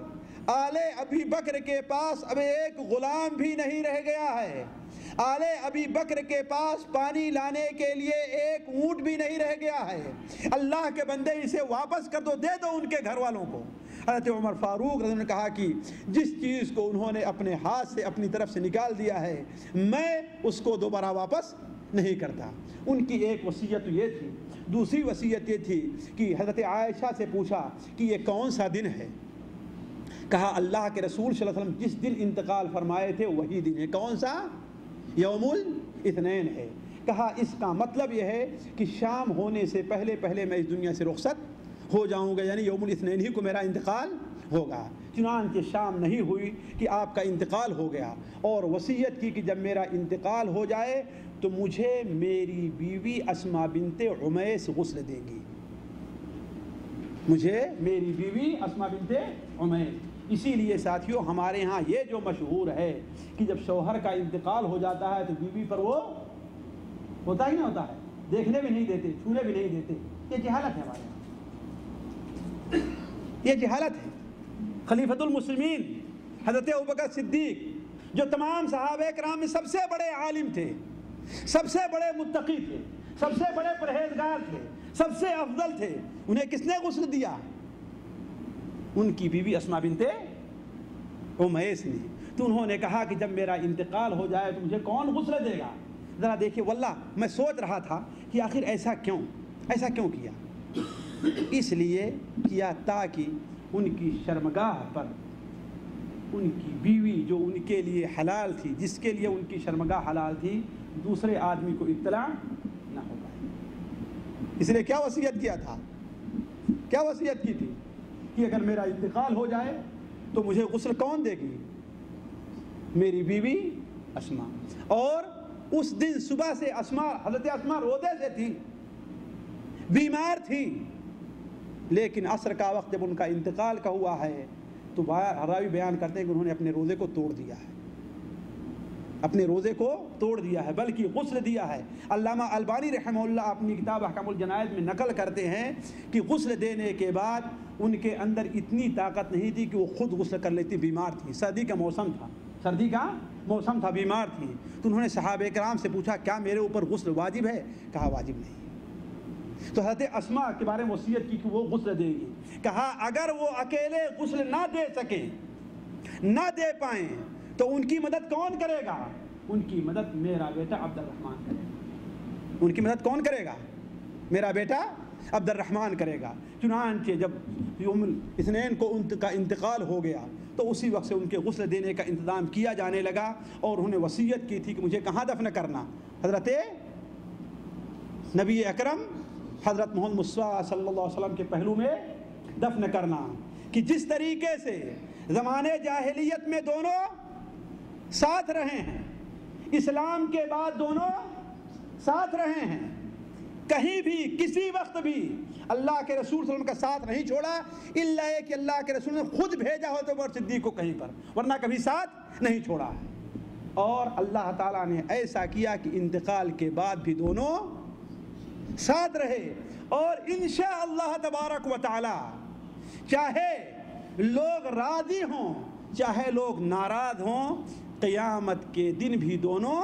آل ابی بکر کے پاس اب ایک غلام بھی نہیں رہ گیا ہے، آل ابی بکر کے پاس پانی لانے کے لیے ایک اونٹ بھی نہیں رہ گیا ہے، اللہ کے بندے اسے واپس کر دو، دے دو ان کے گھر والوں کو۔ حضرت عمر فاروق رضی اللہ عنہ نے کہا کہ جس چیز کو انہوں نے اپنے ہاتھ سے اپنی طرف سے نکال دیا ہے میں اس کو دوبارہ واپس نہیں کرتا۔ ان کی ایک وصیت یہ تھی۔ دوسری وصیت یہ تھی کہ حضرت عائشہ سے پوچھا کہ یہ کون سا دن ہے؟ کہا اللہ کے رسول صلی اللہ علیہ وسلم جس دن انتقال فرمائے تھے وہی دن ہے۔ کون سا؟ یوم الاثنین ہے۔ کہا اس کا مطلب یہ ہے کہ شام ہونے سے پہلے میں اس دنیا سے رخصت ہو جاؤں گا، یعنی یوم الاثنین ہی کو میرا انتقال ہوگا۔ چنانچہ شام نہیں ہوئی کہ آپ کا انتقال ہو گیا، اور وصیت کی کہ جب میرا انتقال ہو جائے تو مجھے میری بیوی اسماء بنت عمیس غسل دے گی، مجھے میری بیوی اسماء بنت عمیس۔ اسی لیے ساتھیوں ہمارے ہاں یہ جو مشہور ہے کہ جب شوہر کا انتقال ہو جاتا ہے تو بیوی پر وہ ہوتا ہی نہ ہوتا ہے، دیکھنے بھی نہیں دیتے، چھونے بھی نہیں دیتے۔ یہ جہالت ہے ہمارے یہاں، یہ جہالت ہے۔ خلیفۃ المسلمین حضرت ابوبکر صدیق جو تمام صحابہ کرام میں سب سے بڑے عالم تھے، سب سے بڑے متقی تھے، سب سے بڑے پرہیزگار تھے، سب سے افضل تھے، انہیں کس نے غسل دیا؟ ان کی بیوی اسماء بنت عمیس نے۔ تو انہوں نے کہا کہ جب میرا انتقال ہو جائے تو مجھے کون غسل دے گا؟ ذرا دیکھیے، واللہ میں سوچ رہا تھا کہ آخر ایسا کیوں کیا؟ اس لیے کیا تاکہ ان کی شرمگاہ پر ان کی بیوی جو ان کے لیے حلال تھی، جس کے لیے ان کی شرمگاہ حلال تھی، دوسرے آدمی کو اطلاع نہ ہو پائے۔ اس لیے کیا وصیت کیا تھا؟ کیا وصیت کی تھی کہ اگر میرا انتقال ہو جائے تو مجھے غسل کون دے گی؟ میری بیوی اسماء۔ اور اس دن صبح سے حضرت اسماء رودے سے تھی، بیمار تھی، لیکن عصر کا وقت جب ان کا انتقال کا ہوا ہے تو راوی بیان کرتے ہیں کہ انہوں نے اپنے روزے کو توڑ دیا ہے، اپنے روزے کو توڑ دیا ہے، بلکہ غسل دیا ہے۔ علامہ البانی رحمہ اللہ اپنی کتاب احکام الجنائز میں نقل کرتے ہیں کہ غسل دینے کے بعد ان کے اندر اتنی طاقت نہیں تھی کہ وہ خود غسل کر لیتی، بیمار تھی، سردی کا موسم تھا، بیمار تھی۔ تو انہوں نے صحابہ کرام سے پوچھا کیا میرے اوپر غسل واجب ہے؟ کہا واجب نہیں۔ تو حضرت اسماء کے بارے میں وصیت کی کہ وہ غسل دے گی۔ کہا اگر وہ اکیلے غسل نہ دے سکیں، نہ دے پائیں تو ان کی مدد کون کرے گا؟ ان کی مدد میرا بیٹا عبد الرحمن کرے گا۔ ان کی مدد کون کرے گا؟ میرا بیٹا عبد الرحمن کرے گا۔ چنانچہ جب یوم الاثنین کو ان کا انتقال ہو گیا تو اسی وقت سے ان کے غسل دینے کا انتظام کیا جانے لگا، اور انہوں نے وصیت کی تھی کہ مجھے کہاں دفن کرنا؟ حضرت نبی اکرم حضرت محمد مصطفیٰ صلی اللہ علیہ وسلم کے پہلو میں دفن کرنا۔ کہ جس طریقے سے زمانے جاہلیت میں دونوں ساتھ رہے ہیں، اسلام کے بعد دونوں ساتھ رہے ہیں، کہیں بھی کسی وقت بھی اللہ کے رسول صلی اللہ علیہ وسلم کا ساتھ نہیں چھوڑا، الا یہ کہ اللہ کے رسول نے خود بھیجا ہو تو بکر صدیق کو کہیں پر، ورنہ کبھی ساتھ نہیں چھوڑا ہے۔ اور اللہ تعالیٰ نے ایسا کیا کہ انتقال کے بعد بھی دونوں ساتھ رہے، اور انشاءاللہ تبارک و تعالی چاہے لوگ راضی ہوں چاہے لوگ ناراض ہوں، قیامت کے دن بھی دونوں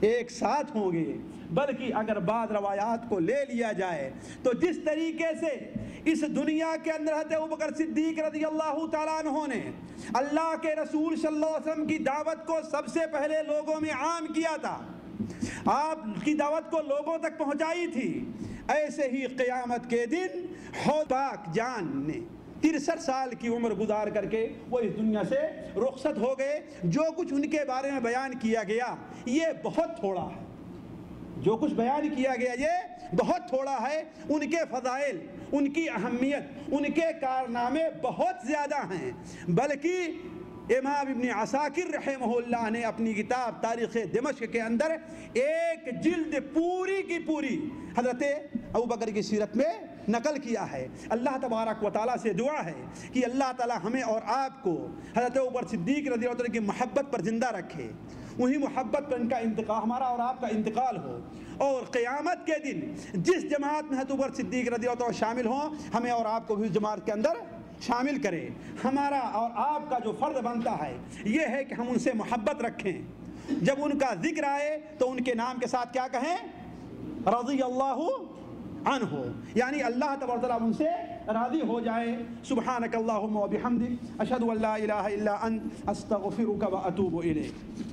ایک ساتھ ہوں گے۔ بلکہ اگر بعض روایات کو لے لیا جائے تو جس طریقے سے اس دنیا کے اندر حضرت ابوبکر صدیق رضی اللہ تعالیٰ عنہ نے اللہ کے رسول صلی اللہ علیہ وسلم کی دعوت کو سب سے پہلے لوگوں میں عام کیا تھا، آپ کی دعوت کو لوگوں تک پہنچائی تھی، ایسے ہی قیامت کے دن حوض پاک جان نے 63 سال کی عمر گزار کر کے وہ اس دنیا سے رخصت ہو گئے۔ جو کچھ ان کے بارے میں بیان کیا گیا یہ بہت تھوڑا ہے، جو کچھ بیان کیا گیا یہ بہت تھوڑا ہے۔ ان کے فضائل، ان کی اہمیت، ان کے کارنامے بہت زیادہ ہیں، بلکہ امام ابن عساکر رحمہ اللہ نے اپنی کتاب تاریخ دمشق کے اندر ایک جلد پوری کی پوری حضرت ابوبکر کی سیرت میں نقل کیا ہے۔ اللہ تبارک و تعالیٰ سے دعا ہے کہ اللہ تعالیٰ ہمیں اور آپ کو حضرت ابوبکر صدیق رضی اللہ عنہ کی محبت پر زندہ رکھے، وہی محبت پر ان کا انتقال، ہمارا اور آپ کا انتقال ہو، اور قیامت کے دن جس جماعت میں حضرت ابوبکر صدیق رضی اللہ عنہ شامل ہوں ہمیں اور آپ کو بھی اس جماعت کے اندر شامل کرے۔ ہمارا اور آپ کا جو فرض بنتا ہے یہ ہے کہ ہم ان سے محبت رکھیں، جب ان کا ذکر آئے تو ان کے نام کے ساتھ کیا کہیں؟ رضی اللہ عنہ، یعنی اللہ تبارک و تعالیٰ ان سے راضی ہو جائے۔ سبحانک اللہم و بحمدک، اشہد ان لا الہ الا انت، استغفرک و اتوب الیک۔